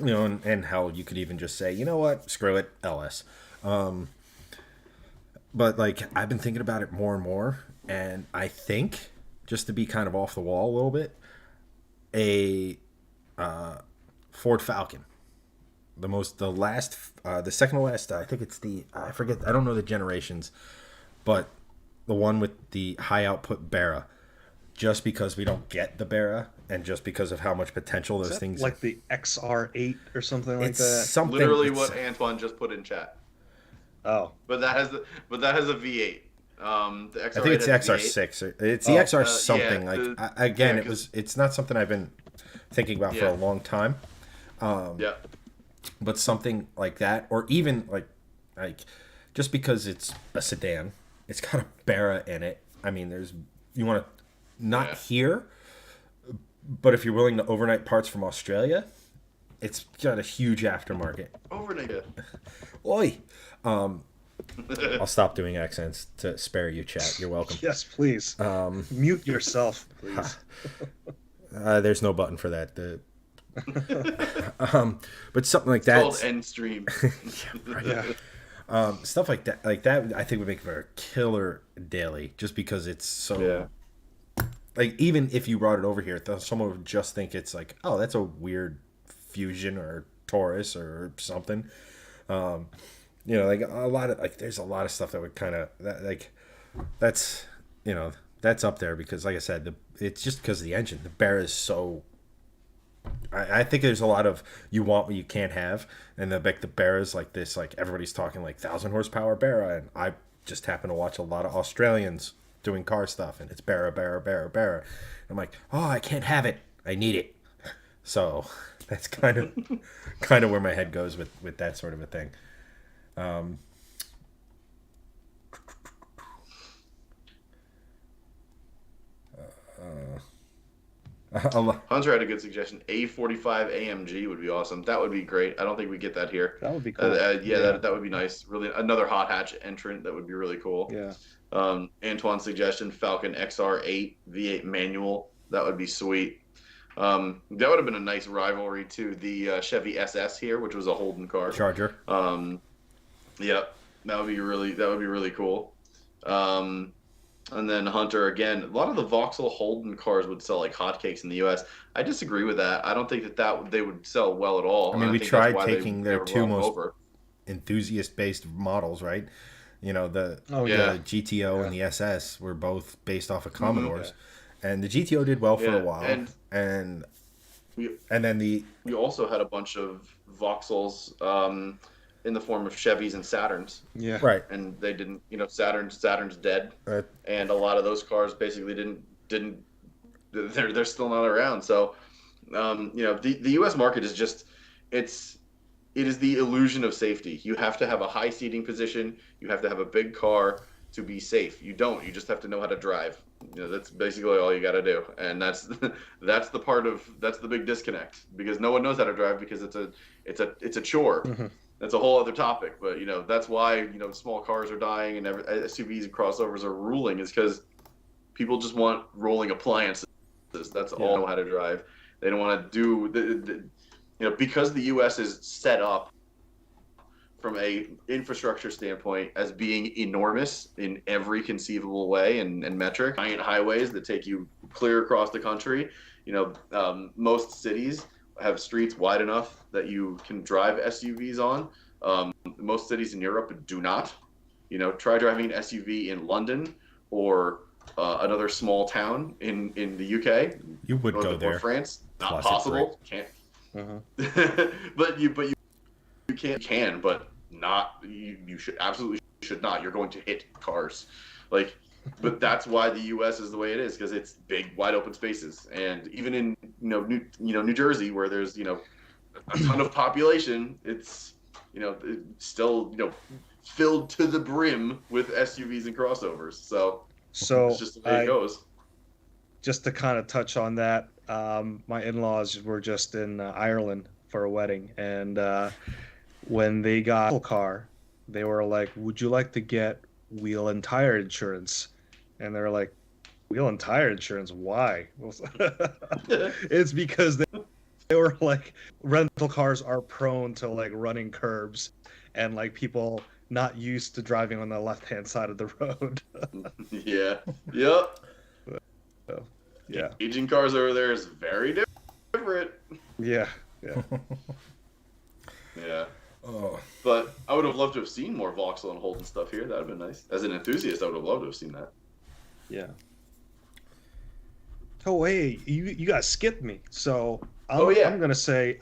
And how you could even just say, you know what, screw it, LS. But like I've been thinking about it more and more, and I think, just to be kind of off the wall a little bit, a Ford Falcon, the second to last. I think it's I forget. I don't know the generations, but the one with the high output Barra. Just because we don't get the Barra, and just because of how much potential Is those that things. like the XR8 or something like It's that? something. Literally It's, what Antoine just put in chat. Oh, But that has a V8. The I think XR8 it's the has a V8. XR6. It's the oh, XR Yeah, something. Like yeah, again, because it's not something I've been thinking about for yeah, a long time. yeah, But something like that, or even like just because it's a sedan, it's got a Barra in it. I mean, you want to not yeah. here, but if you're willing to overnight parts from Australia, it's got a huge aftermarket. Overnight. Oi. I'll stop doing accents to spare you, chat. You're welcome. yes, please. Mute yourself, please. There's no button for that. But something like It's that. called end stream. Yeah. Stuff like that I think would make for a killer daily, just because it's so. Yeah. Like, even if you brought it over here, someone would just think it's like, oh, that's a weird Fusion or Taurus or something. Like a lot of, like, there's a lot of stuff that would kind of that's that's up there, because like I said, it's just because of the engine. The Bear is so. I think there's a lot of you want what you can't have, and the Bear is like this. Like, everybody's talking like 1,000 horsepower Barra, and I just happen to watch a lot of Australians doing car stuff, and it's Barra, Barra, Barra, Barra. I'm like, oh, I can't have it. I need it. So that's kind of where my head goes with that sort of a thing. A lo- Hunter had a good suggestion. A45 AMG would be awesome. That would be great. I don't think we get that here. That would be cool. Yeah, that would be nice. Really, another hot hatch entrant. That would be really cool. Yeah. Antoine's suggestion: Falcon XR8 V8 manual. That would be sweet. That would have been a nice rivalry to the Chevy SS here, which was a Holden car. Charger. Yep, that would be really cool. And then Hunter again. A lot of the Vauxhall Holden cars would sell like hotcakes in the U.S. I disagree with that. I don't think that they would sell well at all. I mean, and we think tried that's why taking they their never two brought them most over. enthusiast-based models, right? The Yeah. the GTO and the SS were both based off of Commodores, Yeah. and the GTO did well for Yeah, a while, and We then we also had a bunch of Vauxhalls in the form of Chevys and Saturns, Yeah. right. and they didn't. Saturn's dead, and a lot of those cars basically didn't. They're still not around. So The U.S. market is just it's it is the illusion of safety. You have to have a high seating position. You have to have a big car to be safe. You don't. You just have to know how to drive. That's basically all you got to do, and that's the big disconnect because no one knows how to drive because it's a chore. Hmm. That's a whole other topic, but that's why small cars are dying and SUVs and crossovers are ruling is because people just want rolling appliances. That's all Yeah. they know how to drive. They don't want to do because the U.S. is set up from a infrastructure standpoint as being enormous in every conceivable way and metric. Giant highways that take you clear across the country. Most cities have streets wide enough that you can drive SUVs on. Most cities in Europe do not. Try driving an SUV in London or another small town in the UK You would go or there. France. Not Classic possible. Can't. Hmm. You can, but not. You should absolutely should not. You're going to hit cars, like. But that's why the U.S. is the way it is because it's big, wide open spaces, and even in New Jersey where there's a ton of population, it's still filled to the brim with SUVs and crossovers. So it's So just the way it goes. just to kind of touch on that, my in-laws were just in Ireland for a wedding, and when they got a car, they were like, "Would you like to get wheel and tire insurance?" And they're like, "Wheel and tire insurance? Why?" It's because they were like, rental cars are prone to like running curbs and like people not used to driving on the left-hand side of the road. Yeah. Yep. So, yeah, Aging cars over there is very different. yeah, yeah. Yeah. Oh, But I would have loved to have seen more Vauxhall and Holden stuff here. That would have been nice. As an enthusiast, I would have loved to have seen that. Yeah. Oh, hey, you guys skipped me. So Oh yeah. I'm gonna say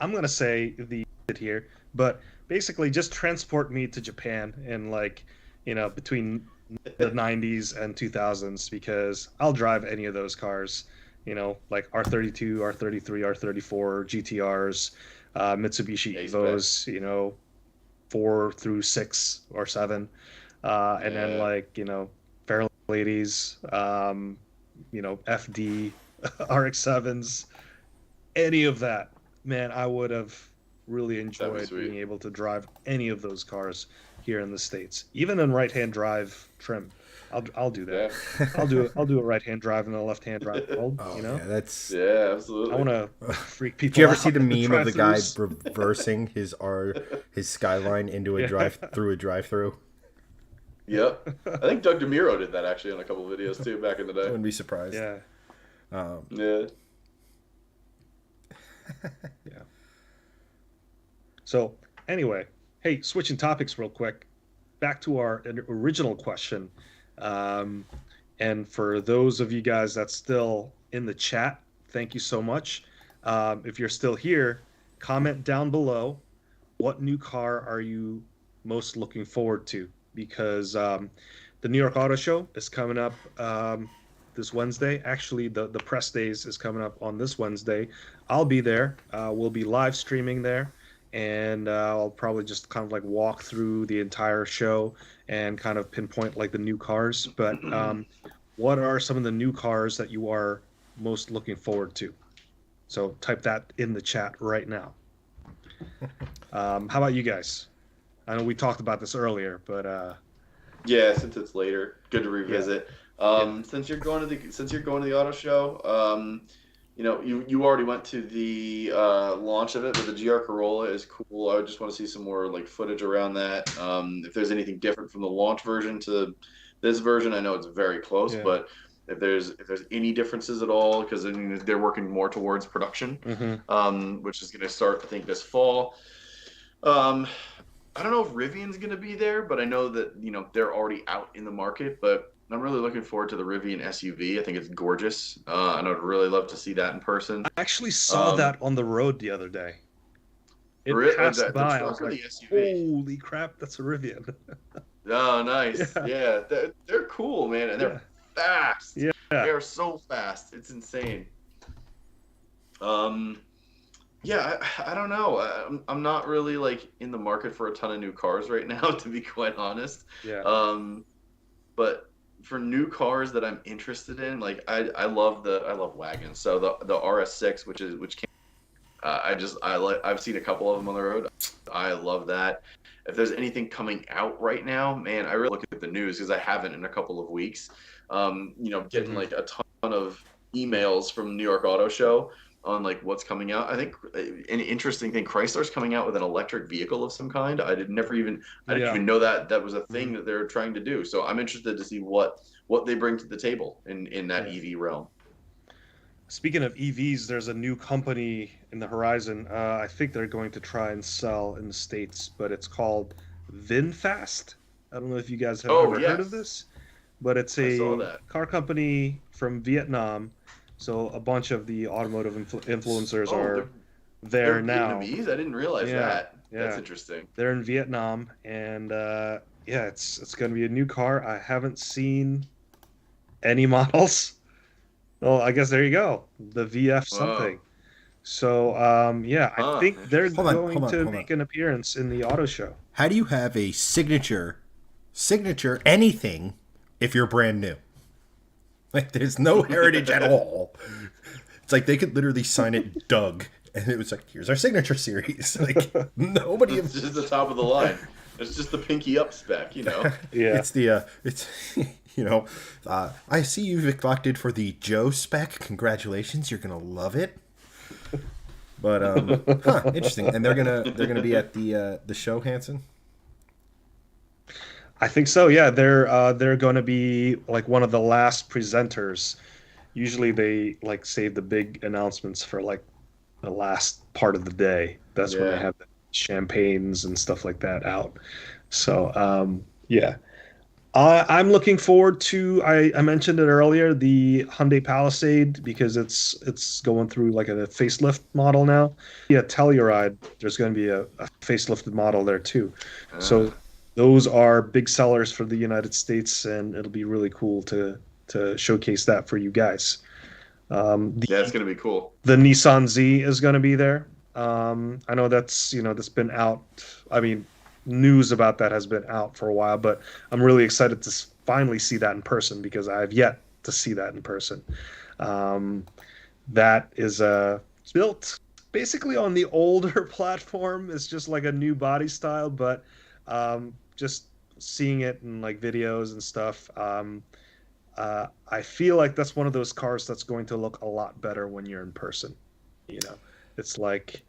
the here, but basically just transport me to Japan in like, between the 90s and 2000s because I'll drive any of those cars, like R32, R33, R34, GTRs, Mitsubishi Ace back. Evos, 4 through 6 or 7, and then Yeah. like, Fair Ladies, FD, RX-7s, any of that. Man, I would have really That'd be enjoyed sweet. being able to drive any of those cars here in the States, even in right-hand drive trim. I'll do that. Yeah. I'll do a right-hand drive in a left-hand drive world. oh yeah, that's. Yeah, I want absolutely. to freak Did you people ever see out the in the meme of the guy drive-throughs. reversing his skyline into a Yeah, drive through? Yep. I think Doug DeMuro did that actually on a couple of videos too back in the I day. wouldn't be surprised. yeah, Um, Yeah. yeah. So anyway, hey, switching topics real quick. Back to our original question. Um, and for those of you guys that's still in the chat, thank you so much. If you're still here, comment down below what new car are you most looking forward to? Because the New York Auto Show is coming up this Wednesday. Actually, the press days is coming up on this Wednesday. I'll be there. We'll be live streaming there, and I'll probably just kind of like walk through the entire show and kind of pinpoint like the new cars. But what are some of the new cars that you are most looking forward to? So type that in the chat right now. How about you guys? I know we talked about this earlier, but Yeah, since it's later, good to yeah, revisit. yeah. Since you're going to the auto show, you already went to the launch of it, but the GR Corolla is cool. I would just want to see some more like footage around that. If there's anything different from the launch version to this version, I know it's very close, Yeah. but if there's any differences at all, because they're working more towards production, Hmm. which is going to start I think this fall. Um, I don't know if Rivian's going to be there, but I know that they're already out in the market. But I'm really looking forward to the Rivian SUV. I think it's gorgeous, and I'd really love to see that in person. I actually saw Um, that on the road the other day. It passed the by. I truck was or like, the SUV? "Holy crap, that's a Rivian!" Oh, nice. Yeah, Yeah, they're cool, man, and they're yeah, fast. yeah. They are so fast. It's insane. Um, Yeah, I don't know. I'm not really like in the market for a ton of new cars right now, to be quite honest. Yeah. Um, but for new cars that I'm interested in, like I love wagons. So the RS6, which came, I've seen a couple of them on the road. I love that. If there's anything coming out right now, man, I really look at the news because I haven't in a couple of weeks. Getting Hmm. like a ton of emails from New York Auto Show on like what's coming out. I think an interesting thing, Chrysler's coming out with an electric vehicle of some kind. I didn't Yeah. even know that that was a thing Hmm. that they're trying to do. So I'm interested to see what they bring to the table in that Yeah. EV realm. Speaking of EVs, there's a new company in the horizon. I think they're going to try and sell in the States, but it's called VinFast. I don't know if you guys have Oh ever heard of yes, this, but it's I saw a that. car company from Vietnam. So a bunch of the automotive influencers Oh, are they're there now. Vietnamese. I didn't realize Yeah, that. That's yeah. interesting. They're in Vietnam, and yeah, it's going to be a new car. I haven't seen any models. Well, I guess there you go. The VF Oh, something. So, yeah, I huh. think they're Hold going on, to hold on. make an appearance in the auto show. How do you have a signature anything if you're brand new? Like, there's no heritage at all. It's like they could literally sign it Doug, and it was like, here's our signature series. Like, nobody. It's just the top of the line. It's just the pinky up spec, you know. Yeah. It's it's I see you've elected for the Joe spec. Congratulations, you're gonna love it. But interesting. And they're gonna be at the show, Hanson. I think so. Yeah, they're going to be like one of the last presenters. Usually they like save the big announcements for like the last part of the day. That's when they Yeah. have the champagnes and stuff like that out. So, yeah. I'm looking forward to. I mentioned it earlier, the Hyundai Palisade because it's going through like a facelift model now. Yeah, Telluride, there's going to be a facelifted model there too. Uh, So those are big sellers for the United States, and it'll be really cool to showcase that for you guys. yeah, it's gonna be cool. The Nissan Z is going to be there. I know that's been out. I mean, news about that has been out for a while, but I'm really excited to finally see that in person because I've yet to see that in person. Um, that is built basically on the older platform. It's just like a new body style, but just seeing it in like videos and stuff. I feel like that's one of those cars that's going to look a lot better when you're in person. You know, it's like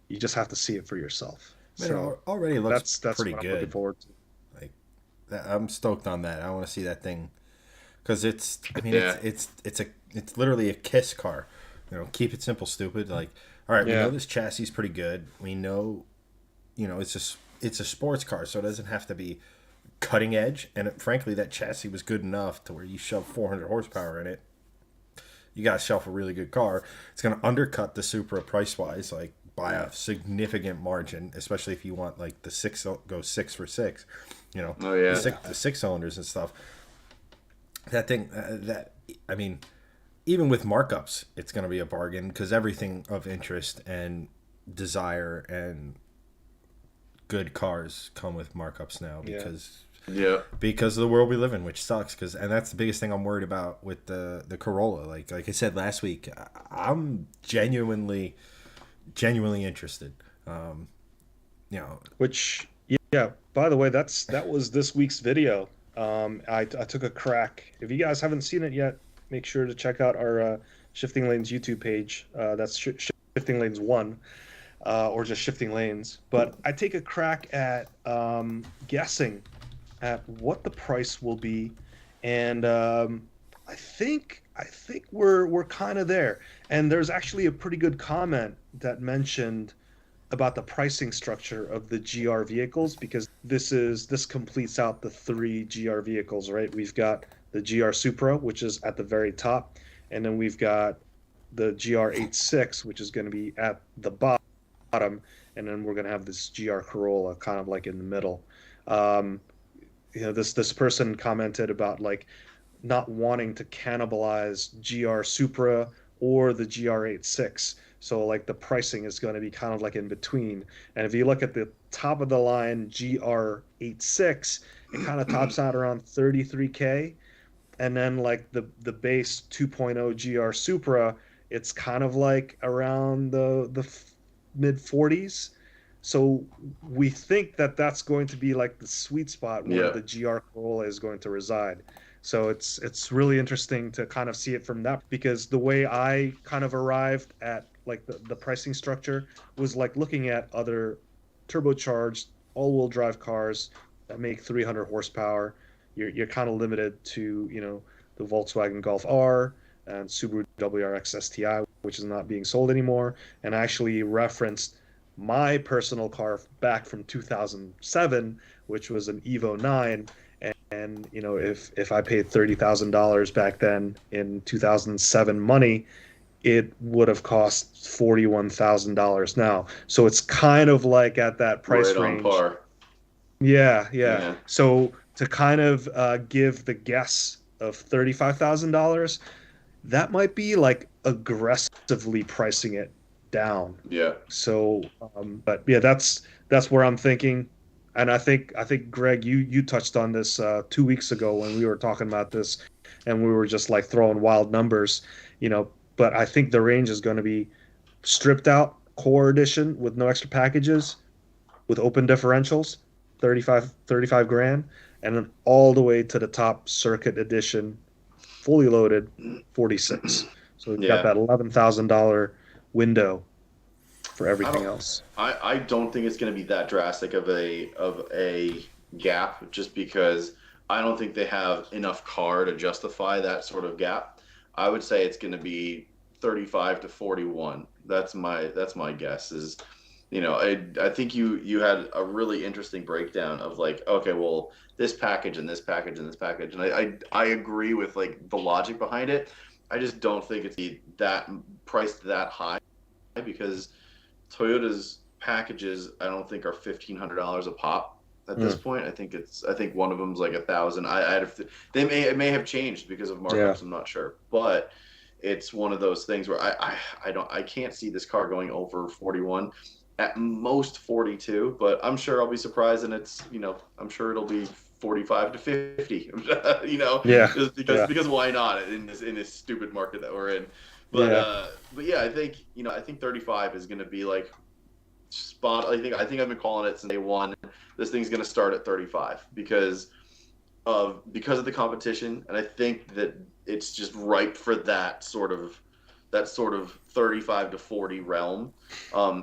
you just have to see it for yourself. Man, it So already looks that's pretty what I'm looking good. forward to. Like, I'm stoked on that. I want to see that thing because it's. I mean, Yeah. it's literally a kiss car. Keep it simple, stupid. Like, all right, we know Yeah, this chassis is pretty good. We know, it's a sports car, so it doesn't have to be cutting edge. And frankly, that chassis was good enough to where you shove 400 horsepower in it. You got yourself a really good car. It's going to undercut the Supra price wise, like by a significant margin, especially if you want like the go 6 for 6. Oh The yeah. six cylinders and stuff. That thing, I mean, even with markups, it's going to be a bargain because everything of interest and desire and good cars come with markups now yeah. Yeah. because of the world we live in, which sucks. And that's the biggest thing I'm worried about with the Corolla. Like I said last week, I'm genuinely interested. Um, you know, Which yeah. By the way, that was this week's video. I took a crack. If you guys haven't seen it yet, make sure to check out our Shifting Lanes YouTube page. That's Shifting Lanes One. Or just shifting lanes. But I take a crack at guessing at what the price will be, and I think we're kind of there. And there's actually a pretty good comment that mentioned about the pricing structure of the GR vehicles because this completes out the three GR vehicles, right? We've got the GR Supra, which is at the very top, and then we've got the GR86, which is going to be at the bottom, and then we're going to have this GR Corolla kind of like in the middle. Um, this person commented about like not wanting to cannibalize GR Supra or the GR86. So like the pricing is going to be kind of like in between. And if you look at the top of the line GR86, it kind of tops out around 33K. And then like the base 2.0 GR Supra, it's kind of like around the mid 40s. So we think that that's going to be like the sweet spot where Yeah. the GR Corolla is going to reside. So it's really interesting to kind of see it from that, because the way I kind of arrived at like the pricing structure was like looking at other turbocharged all-wheel drive cars that make 300 horsepower. You're kind of limited to, the Volkswagen Golf R and Subaru WRX STI, which is not being sold anymore. And I actually referenced my personal car back from 2007, which was an Evo 9. And if I paid $30,000 back then in 2007 money, it would have cost $41,000 now. So it's kind of like at that price Right on range. par. Yeah, yeah. Yeah. So to kind of give the guess of $35,000, that might be like aggressively pricing it down. Yeah. So, but yeah, that's where I'm thinking. And I think Greg, you touched on this 2 weeks ago when we were talking about this, and we were just like throwing wild numbers, you know. But I think the range is going to be stripped out core edition with no extra packages, with open differentials, 35 grand, and then all the way to the top circuit edition, fully loaded, 46. So we've got Yeah. that $11,000 window for I everything don't else. I don't think it's going to be that drastic of a gap, just because I don't think they have enough car to justify that sort of gap. I would say it's going to be 35 to 41. That's my guess. Is I think you had a really interesting breakdown of like, okay, well, this package and this package and this package, and I agree with like the logic behind it. I just don't think it's that priced that high, because Toyota's packages I don't think are $1,500 a pop at this Mm, point. I think one of them's like 1,000. It may have changed because of yeah. markups. I'm not sure, but it's one of those things where I can't see this car going over 41, at most 42. But I'm sure I'll be surprised, and I'm sure it'll be 45 to 50. Yeah. Just because Yeah. why not in this stupid market that we're in. But Yeah. yeah, I think 35 is going to be like spot. I think I've been calling it since day one. This thing's going to start at 35 because of the competition, and I think that it's just ripe for that sort of 35 to 40 realm.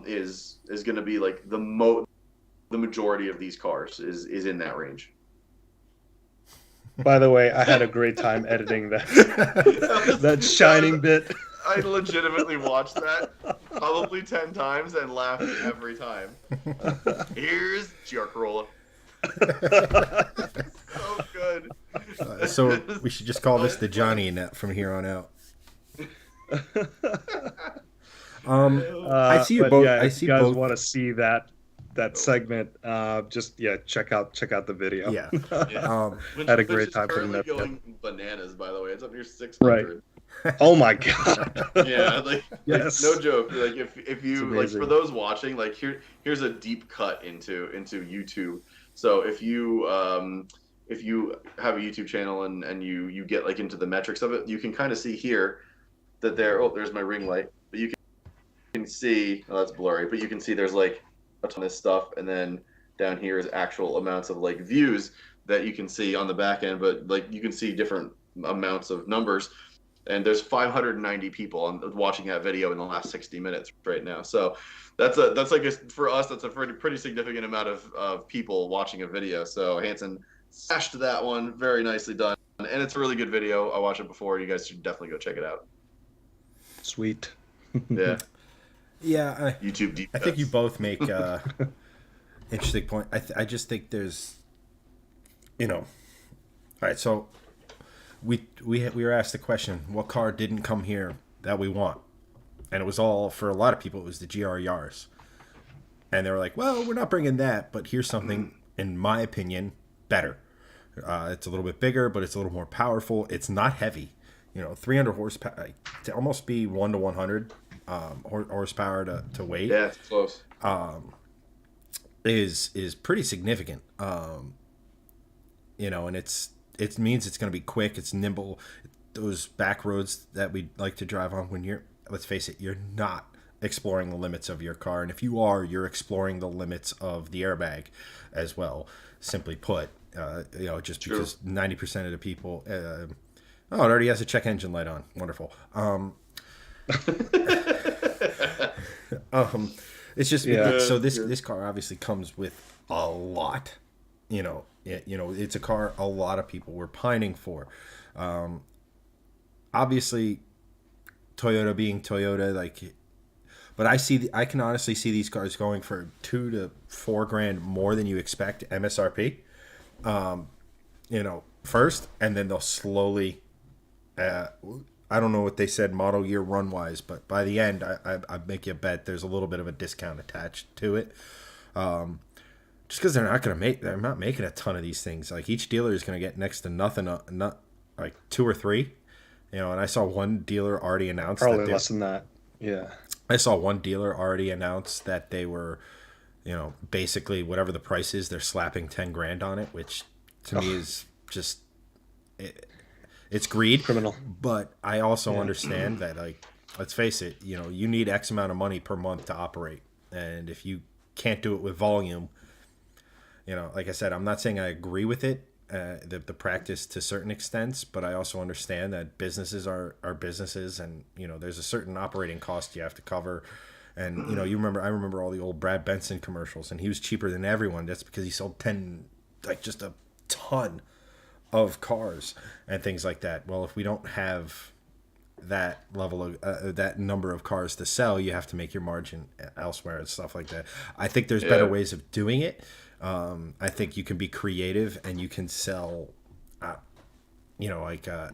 Is going to be like the majority of these cars is in that range. By the way, I had a great time editing that that That shining bit. I legitimately watched that probably 10 times and laughed every time. Here's Giancarlo. So good. So we should just call this the Johnny net from here on out. I see you But both. yeah, I if you see guys both. want to see that segment, just yeah, check out the video. Yeah. Yeah. Had a Which great is time putting currently that together. going bananas, by the way. It's up near Right. 600. Oh my God. Yeah, like Yes. no joke. Like if It's you like, for amazing. those watching, like here's a deep cut into YouTube. So if you have a YouTube channel and you get like into the metrics of it, you can kind of see here that there's my ring light, but you can see, oh, that's blurry, but you can see there's like a ton of stuff, and then down here is actual amounts of like views that you can see on the back end, but like you can see different amounts of numbers, and there's 590 people watching that video in the last 60 minutes right now. So for us, that's a pretty significant amount of people watching a video. So Hanson smashed that one, very nicely done, and it's a really good video. I watched it before. You guys should definitely go check it out. Sweet. Yeah, Yeah. YouTube deep I think you cuts. both make interesting point. I just think there's, all right. So we were asked the question, what car didn't come here that we want? And it was all, for a lot of people, it was the GR Yaris. And they were like, well, we're not bringing that, but here's something, in my opinion, better. It's a little bit bigger, but it's a little more powerful. It's not heavy. 300 horsepower to almost be 1 to 100 horsepower to weight Yeah, it's close. is pretty significant. And it means it's going to be quick, it's nimble. Those back roads that we like to drive on, when let's face it, you're not exploring the limits of your car, and if you are, you're exploring the limits of the airbag as well. Simply put, just True. because 90% of the people, it already has a check engine light on. Wonderful. It's just Yeah. so this Yeah. this car obviously comes with a lot. It's a car a lot of people were pining for. Obviously, Toyota being Toyota, but I can honestly see these cars going for $2 to $4 grand more than you expect MSRP. First, and then they'll slowly. I don't know what they said model year run wise, but by the end, I make you a bet there's a little bit of a discount attached to it. Just because they're not making a ton of these things. Like, each dealer is going to get next to nothing, not like 2 or 3. And I saw one dealer already announce Probably less than that. Yeah. I saw one dealer already announce that they were, basically whatever the price is, they're slapping 10 grand on it, which to me is just, it's greed. Criminal. But I also understand that, like, let's face it, you need X amount of money per month to operate. And if you can't do it with volume, like I said, I'm not saying I agree with it, the practice to certain extents, but I also understand that businesses are businesses, and there's a certain operating cost you have to cover. And I remember all the old Brad Benson commercials, and he was cheaper than everyone. That's because he sold just a ton of cars and things like that. Well, if we don't have that level of that number of cars to sell, you have to make your margin elsewhere and stuff like that. I think there's better ways of doing it. I think you can be creative and you can sell,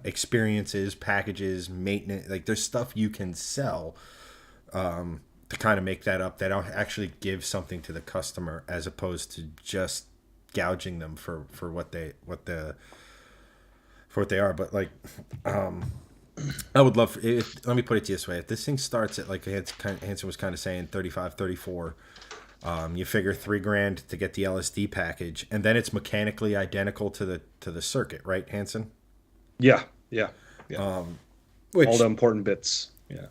experiences, packages, maintenance. Like, there's stuff you can sell to kind of make that up, that actually give something to the customer, as opposed to just gouging them for what they are. But, like, I would love let me put it this way: if this thing starts at, like Hanson was kind of saying, 35, 34. You figure $3 grand to get the LSD package, and then it's mechanically identical to the circuit, right, Hanson? Yeah. Which, all the important bits. Yeah.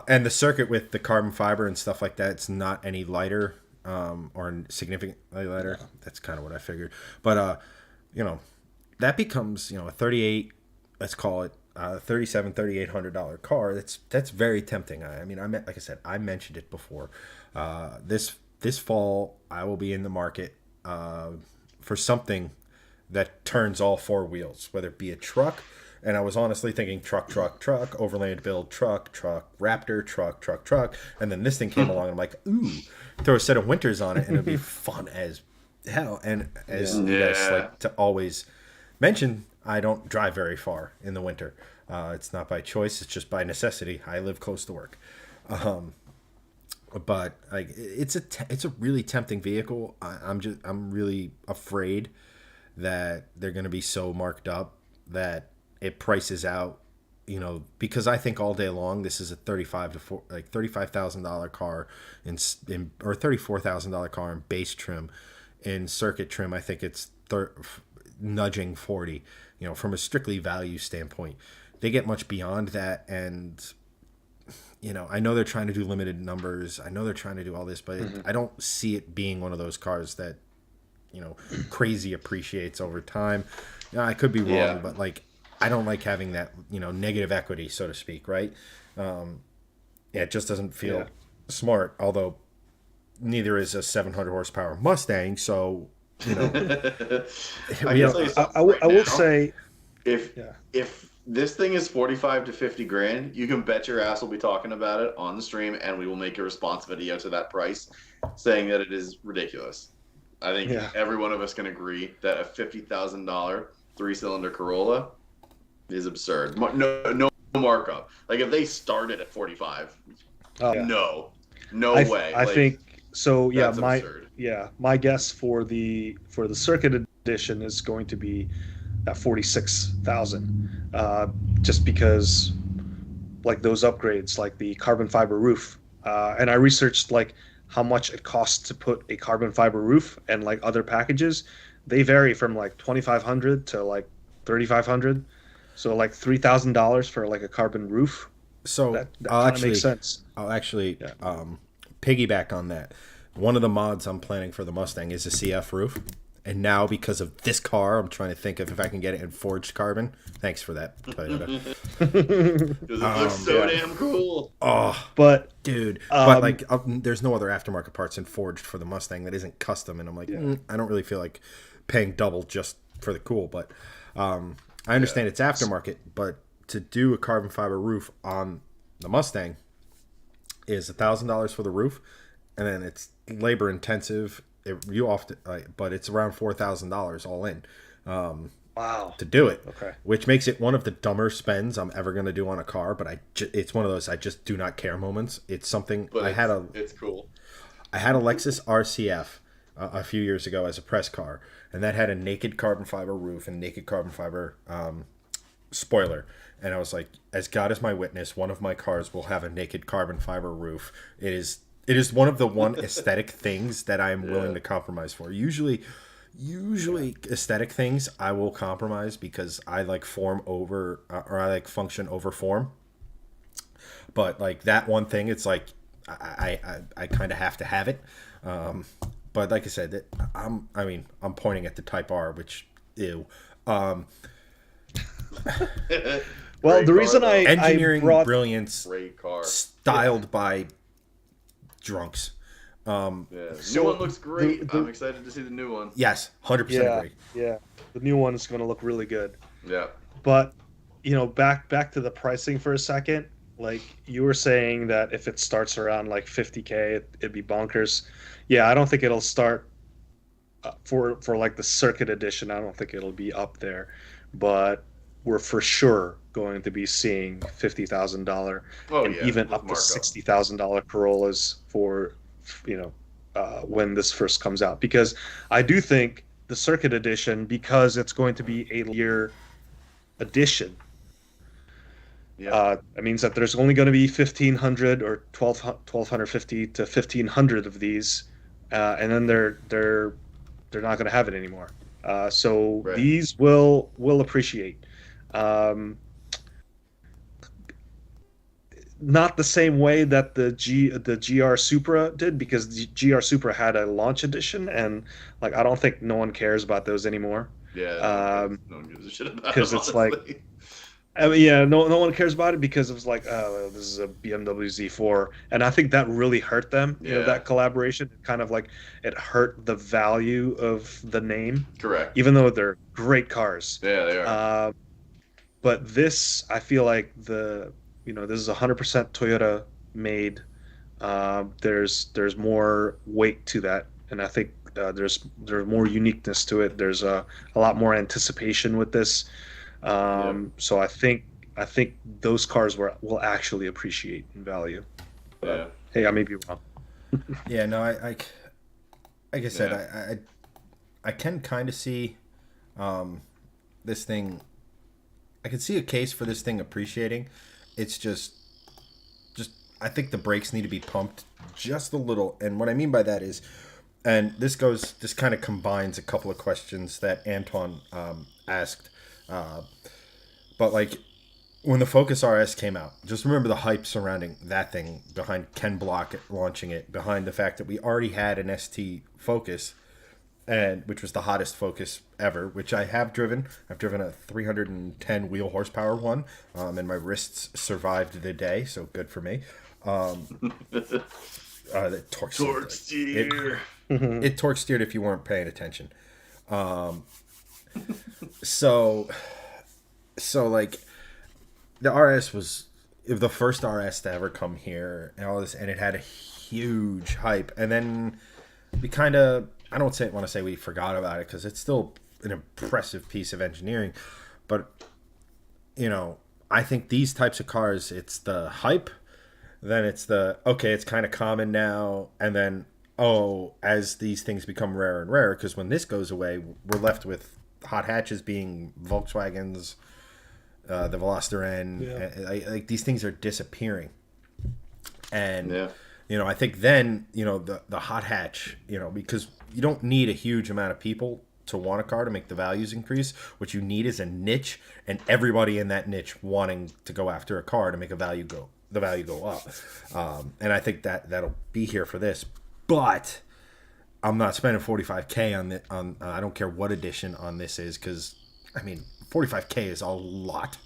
And the circuit with the carbon fiber and stuff like that, it's not any lighter, or significantly lighter. Yeah. That's kind of what I figured. But that becomes a 38. Let's call it $3,800 car. That's very tempting. Like I said, I mentioned it before. This fall, I will be in the market for something that turns all 4 wheels, whether it be a truck. And I was honestly thinking truck, overland build, truck, Raptor, truck. And then this thing came along, and I'm like, ooh, throw a set of Winters on it, and it'll be fun as hell. And as you guys like to always mention, I don't drive very far in the winter. It's not by choice; it's just by necessity. I live close to work. But like, it's a really tempting vehicle. I'm really afraid that they're going to be so marked up that it prices out, because I think all day long this is a $35,000 car in or $34,000 car in base trim. In circuit trim, I think it's nudging 40. From a strictly value standpoint, they get much beyond that. And I know they're trying to do limited numbers. I know they're trying to do all this, but I don't see it being one of those cars that, crazy appreciates over time. I could be wrong, but like, I don't like having that, negative equity, so to speak, right? It just doesn't feel smart. Although neither is a 700 horsepower Mustang, so I I will say, if this thing is 45 to 50 grand, you can bet your ass we'll be talking about it on the stream, and we will make a response video to that price, saying that it is ridiculous. I think every one of us can agree that a $50,000 3-cylinder Corolla is absurd. No markup. Like, if they started at 45, no way. I think so. Yeah, that's absurd. my guess for the circuit edition is going to be at 46,000, just because like those upgrades, like the carbon fiber roof. And I researched like how much it costs to put a carbon fiber roof and like other packages. They vary from like 2,500 to like 3,500. So like $3,000 for like a carbon roof. So That kind of makes sense. I'll actually Yeah. piggyback on that. One of the mods I'm planning for the Mustang is a CF roof, and now because of this car, I'm trying to think of if I can get it in forged carbon. Thanks for that, Toyota. Because it looks so Yeah. damn cool. Oh, But dude, but um, like, there's no other aftermarket parts in forged for the Mustang that isn't custom, and I'm like, yeah, I don't really feel like paying double just for the cool. But I Yeah. understand it's aftermarket, but to do a carbon fiber roof on the Mustang is $1,000 for the roof, and then it's labor intensive. You often, but it's around $4,000 all in wow. to do it, Okay. which makes it one of the dumber spends I'm ever going to do on a car. But it's one of those I just do not care moments. It's something But I had it's cool. a Lexus RCF a few years ago as a press car, and that had a naked carbon fiber roof and naked carbon fiber spoiler. And I was like, as God is my witness, one of my cars will have a naked carbon fiber roof. It is one of the one aesthetic things that I am willing Yeah. to compromise for. Usually aesthetic things I will compromise because I like form over or I like function over form. But like that one thing, it's like I kind of have to have it. Um, but like I said, I'm pointing at the Type R, which ew. Um, Well, Great the car reason though. I Engineering brought brilliance Great car. styled by drunks. Yeah. New one so looks great. the I'm excited to see the new one. Yes, 100% yeah, agree. yeah, the new one is going to look really good. Yeah. But back to the pricing for a second. Like you were saying that if it starts around like 50K, it'd be bonkers. Yeah, I don't think it'll start for like the circuit edition. I don't think it'll be up there, but we're for sure going to be seeing $50,000 Oh and yeah, even with up to markup. $60,000 Corollas for you know when this first comes out. Because I do think the circuit edition, because it's going to be a year edition, Yep. it means that there's only going to be 1,500 or 1,250 to 1,500 of these, and then they're not going to have it anymore. So Right. these will appreciate. Um, Not the same way that the GR Supra did, because the GR Supra had a launch edition, and like I don't think no one cares about those anymore. Yeah. Um, No one gives a shit about it, because it's like, honestly. I mean, yeah, no one cares about it because it was like, oh, this is a BMW Z4, and I think that really hurt them. Yeah. That collaboration kind of like it hurt the value of the name, Correct. even though they're great cars. Yeah, they are. Uh, but this, I feel like this is 100% Toyota made. There's more weight to that, and I think there's more uniqueness to it. There's a lot more anticipation with this. Yep. So I think those cars will actually appreciate in value. But Yeah. hey, I may be wrong. Yeah, no, like I said, Yeah. I can kind of see this thing. I can see a case for this thing appreciating. It's just I think the brakes need to be pumped just a little. And what I mean by that is, and this kind of combines a couple of questions that Antoine asked. Uh, but like when the Focus RS came out, just remember the hype surrounding that thing behind Ken Block launching it, behind the fact that we already had an ST Focus, and which was the hottest Focus ever, which I have driven. I've driven a 310 wheel horsepower one, and my wrists survived the day, so good for me. The torque Torque it, steer. it torque steered if you weren't paying attention. So like the RS was the first RS to ever come here and all this, and it had a huge hype. And then we kind of, I don't want to say we forgot about it because it's still an impressive piece of engineering, but I think these types of cars, it's the hype, then it's the okay, it's kind of common now, and then as these things become rarer and rarer, because when this goes away, we're left with hot hatches being Volkswagens, the Veloster N. Yeah. Like these things are disappearing, and Yeah. I think then the hot hatch, because you don't need a huge amount of people to want a car to make the values increase. What you need is a niche, and everybody in that niche wanting to go after a car to make the value go up. And I think that'll be here for this, but I'm not spending 45K on I don't care what edition on this is, because I mean 45K is a lot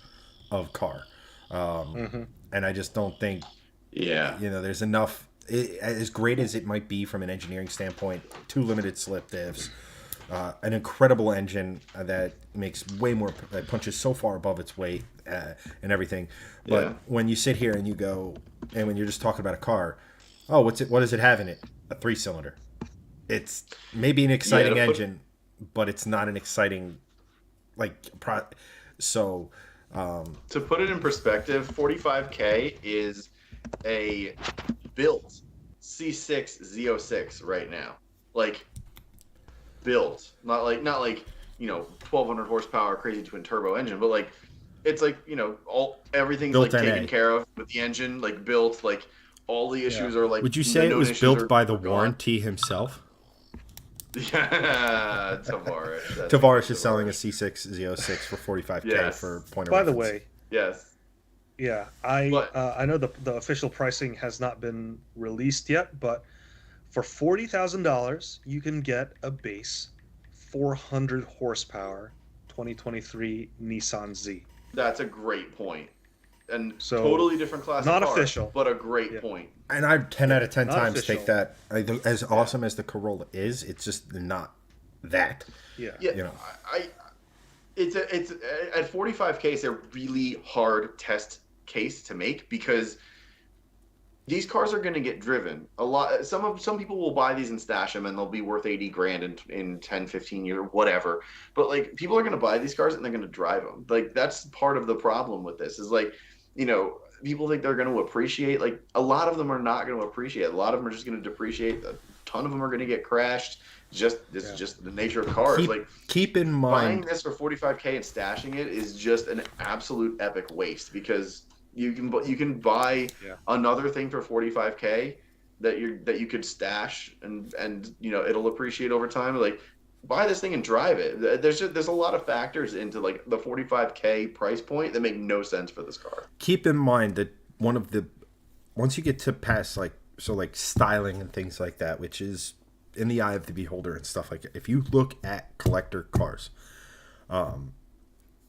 of car, and I just don't think Yeah. there's enough. As great as it might be from an engineering standpoint, 2 limited slip diffs, an incredible engine that makes way more, that punches so far above its weight, and everything. But Yeah. when you sit here and you go, and when you're just talking about a car, oh, what does it have in it? A 3-cylinder. It's maybe an exciting engine, but it's not an exciting so. To put it in perspective, 45K is a built C6 Z06 right now. Like built, not like 1200 horsepower crazy twin turbo engine, but like it's like everything's Built like NA. taken care of with the engine, like built, like all the issues are like. Would you say it was built by the warranty himself? Yeah, Tavares. Tavares is selling a C6 Z06 for 45K Yes. for point of By the reference. way, Yes. yeah, But I know the official pricing has not been released yet, but for $40,000 you can get a base 400 horsepower 2023 Nissan Z. that's a great point. And So, totally different class not of car, official. but a great Yeah. point. And I 10 out of 10 Not times official. take that. As awesome as the Corolla is, it's just not that. Yeah. Yeah, it's at 45K. It's a really hard test case to make because these cars are going to get driven a lot. Some people will buy these and stash them, and they'll be worth 80 grand in 10, 15 years, whatever. But like people are going to buy these cars and they're going to drive them. Like that's part of the problem with this is like, people think they're going to appreciate. Like a lot of them are not going to appreciate. A lot of them are just going to depreciate. A ton of them are going to get crashed. This is just the nature of cars. Keep in Buying mind, this for 45K and stashing it is just an absolute epic waste because you can buy another thing for 45K that you could stash and it'll appreciate over time. Like buy this thing and drive it. There's a lot of factors into like the 45K price point that make no sense for this car. keep in mind that once you get to past like styling and things like that, which is in the eye of the beholder and stuff like that. If you look at collector cars, one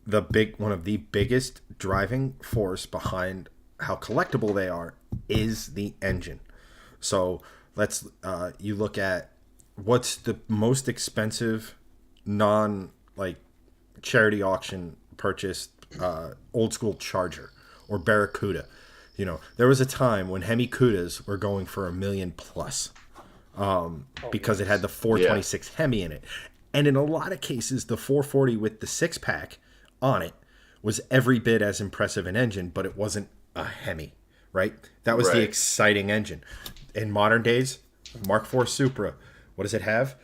of the biggest driving force behind how collectible they are is the engine. So let's you look at what's the most expensive non charity auction purchased old school Charger or Barracuda. There was a time when Hemi Cudas were going for $1 million plus. Because it had the 426 Hemi in it. And in a lot of cases, the 440 with the 6-pack on it was every bit as impressive an engine, but it wasn't a Hemi, right? That was the exciting engine. In modern days, Mark IV Supra, what does it have?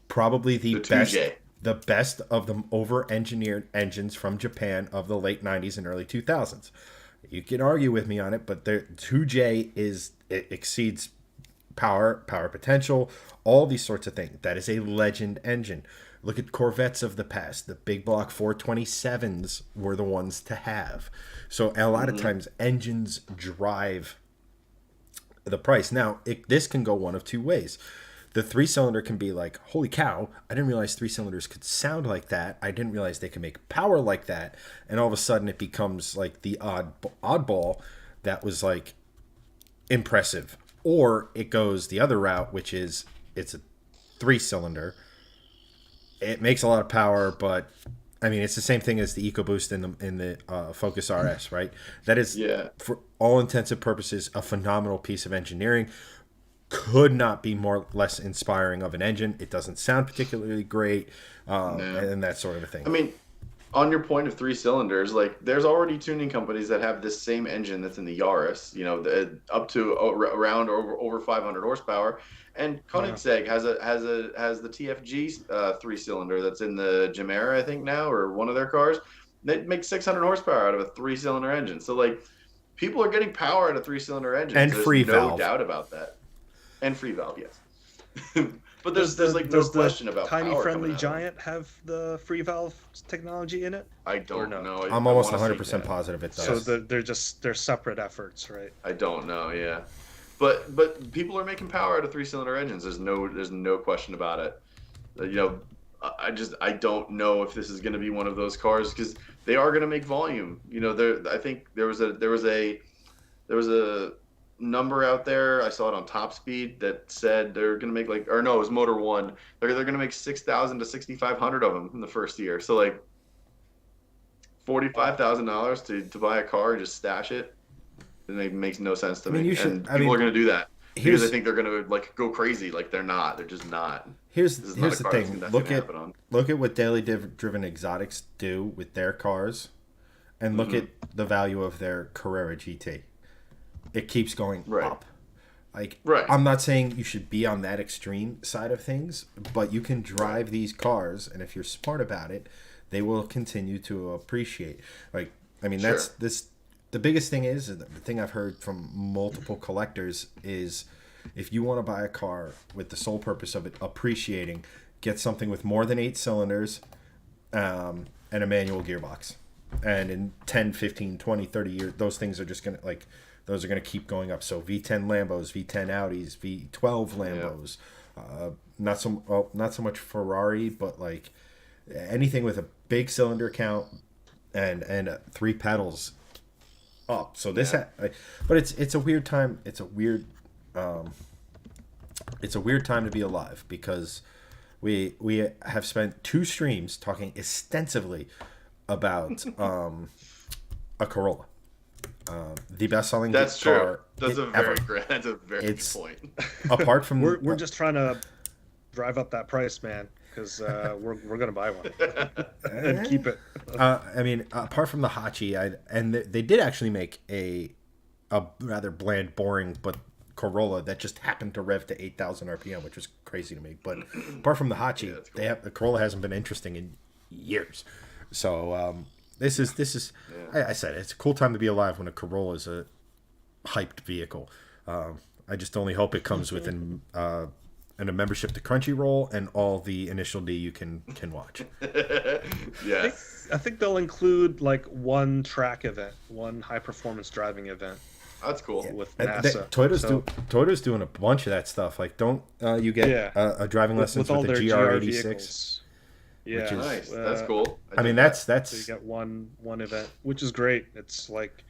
Probably the best 2J. The best of the over-engineered engines from Japan of the late 90s and early 2000s. You can argue with me on it, but the 2J exceeds power potential, all these sorts of things. That is a legend engine. Look at Corvettes of the past. The big block 427s were the ones to have. So a lot of times engines drive the price. Now, this can go one of two ways. The 3-cylinder can be like, holy cow, I didn't realize 3-cylinders could sound like that. I didn't realize they could make power like that. And all of a sudden it becomes like the oddball that was like impressive. Or it goes the other route, which is it's a 3-cylinder. It makes a lot of power, but I mean it's the same thing as the EcoBoost in the Focus RS, right? That is, for all intents and purposes, a phenomenal piece of engineering. Could not be less inspiring of an engine. It doesn't sound particularly great, and that sort of a thing. I mean, on your point of three cylinders, like there's already tuning companies that have this same engine that's in the Yaris, up to around over 500 horsepower, and Yeah. Koenigsegg has the TFG three cylinder that's in the Gemera, I think now, or one of their cars. They make 600 horsepower out of a three cylinder engine. So like people are getting power out of three cylinder engines. And There's free no valve. doubt about that. And free valve, yes. But Does there's the like no does the question about tiny power friendly coming out of them. giant have the free valve technology in it? I Or don't no? know. I'm I almost wanna say 100% yes. positive it does. So Yes. they're separate efforts, right? I don't know, yeah. But people are making power out of three cylinder engines. There's no question about it. I don't know if this is going to be one of those cars because they are going to make volume. I think there was a number out there. I saw it on Top Speed that said they're going to make or no, it was Motor One. They're going to make 6,000 to 6,500 of them in the first year. So like $45,000 to buy a car and just stash it. It makes no sense to I mean, me. you should. And I people mean, are going to do that because here's they think they're going to like go crazy. Like they're not. They're just not. here's This is here's not a the car thing. that's Look gonna at happen on. look at what daily driven exotics do with their cars, and look at the value of their Carrera GT. It keeps going Right. up. Like, Right. I'm not saying you should be on that extreme side of things, but you can drive these cars, and if you're smart about it, they will continue to appreciate. Like, I mean, that's Sure. this. The biggest thing is the thing I've heard from multiple collectors is if you want to buy a car with the sole purpose of it appreciating, get something with more than 8 cylinders and a manual gearbox. And in 10, 15, 20, 30 years, those things are just going to, like, those are going to keep going up. So V10 Lambos, V10 Audis, V12 Lambos, not so much Ferrari, but like anything with a big cylinder count and three pedals up. So this, but it's a weird time. It's a weird time to be alive because we have spent 2 streams talking extensively about a Corolla, the best-selling That's car true. ever. That's a very good point. Apart from We're just trying to drive up that price, man, because we're gonna buy one and keep it. I mean, apart from the Hachi, and they did actually make a rather bland, boring, but Corolla that just happened to rev to 8,000 RPM, which was crazy to me. But apart from the Hachi, cool. the Corolla hasn't been interesting in years. So this is I said it's a cool time to be alive when a Corolla is a hyped vehicle. I just only hope it comes with and a membership to Crunchyroll and all the Initial D you can watch. Yeah. I think they'll include like one track event, one high performance driving event That's cool. with And NASA. Toyota's doing a bunch of that stuff. Like, don't you get a driving lessons with, all the their GR86? vehicles. Yeah, Which is- Nice. That's cool. I mean, dig that's So you get one event, which is great. It's like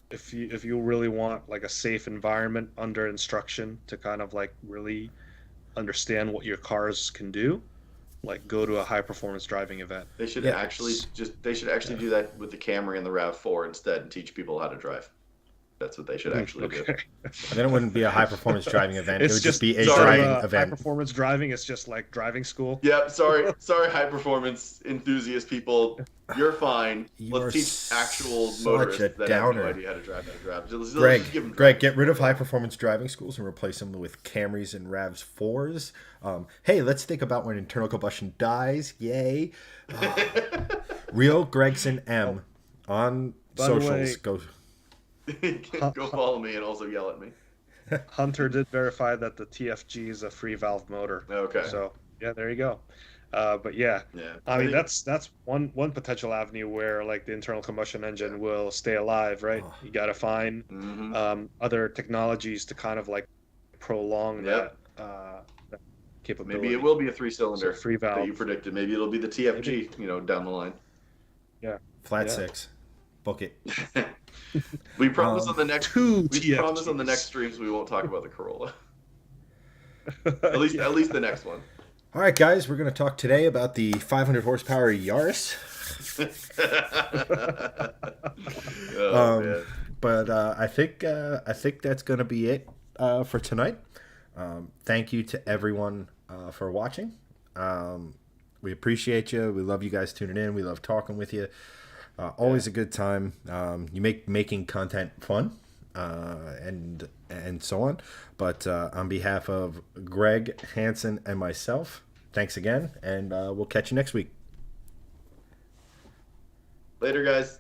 if you really want like a safe environment under instruction to kind of like really understand what your cars can do, like go to a high performance driving event. They should Yeah. actually do that with the Camry and the RAV4 instead and teach people how to drive. That's what they should actually do. Okay. Then it wouldn't be a high performance driving event. It's it would just be a sorry, driving high event. performance driving. It's just like driving school. Yep, sorry, high performance enthusiast people. You're fine. You're Let's teach actual such motorists a that have downer. no idea how to drive. Just give them Greg, get rid of high performance driving schools and replace them with Camrys and Ravs 4s. Hey, let's think about when internal combustion dies. Yay. Real Gregson M on By the socials. way- Go. Go follow me and also yell at me. Hunter did verify that the TFG is a free valve motor. Okay. So yeah, there you go. But yeah, Yeah. I mean think- that's one potential avenue where like the internal combustion engine will stay alive, right? You got to find Mhm. other technologies to kind of like prolong Yep. that capability. Maybe it will be a 3-cylinder So free that valve. you predicted. Maybe it'll be the TFG, down the line. Flat Yeah. 6. Book it. We promise on the next Two we promise on the TFGs. next streams we won't talk about the Corolla. At least the next one. All right, guys, we're going to talk today about the 500 horsepower Yaris. Oh, man. But I think that's going to be it for tonight. Thank you to everyone for watching. We appreciate you. We love you guys tuning in. We love talking with you. Always a good time. You make making content fun, and so on. But on behalf of Greg, Hanson, and myself, thanks again, and we'll catch you next week. Later, guys.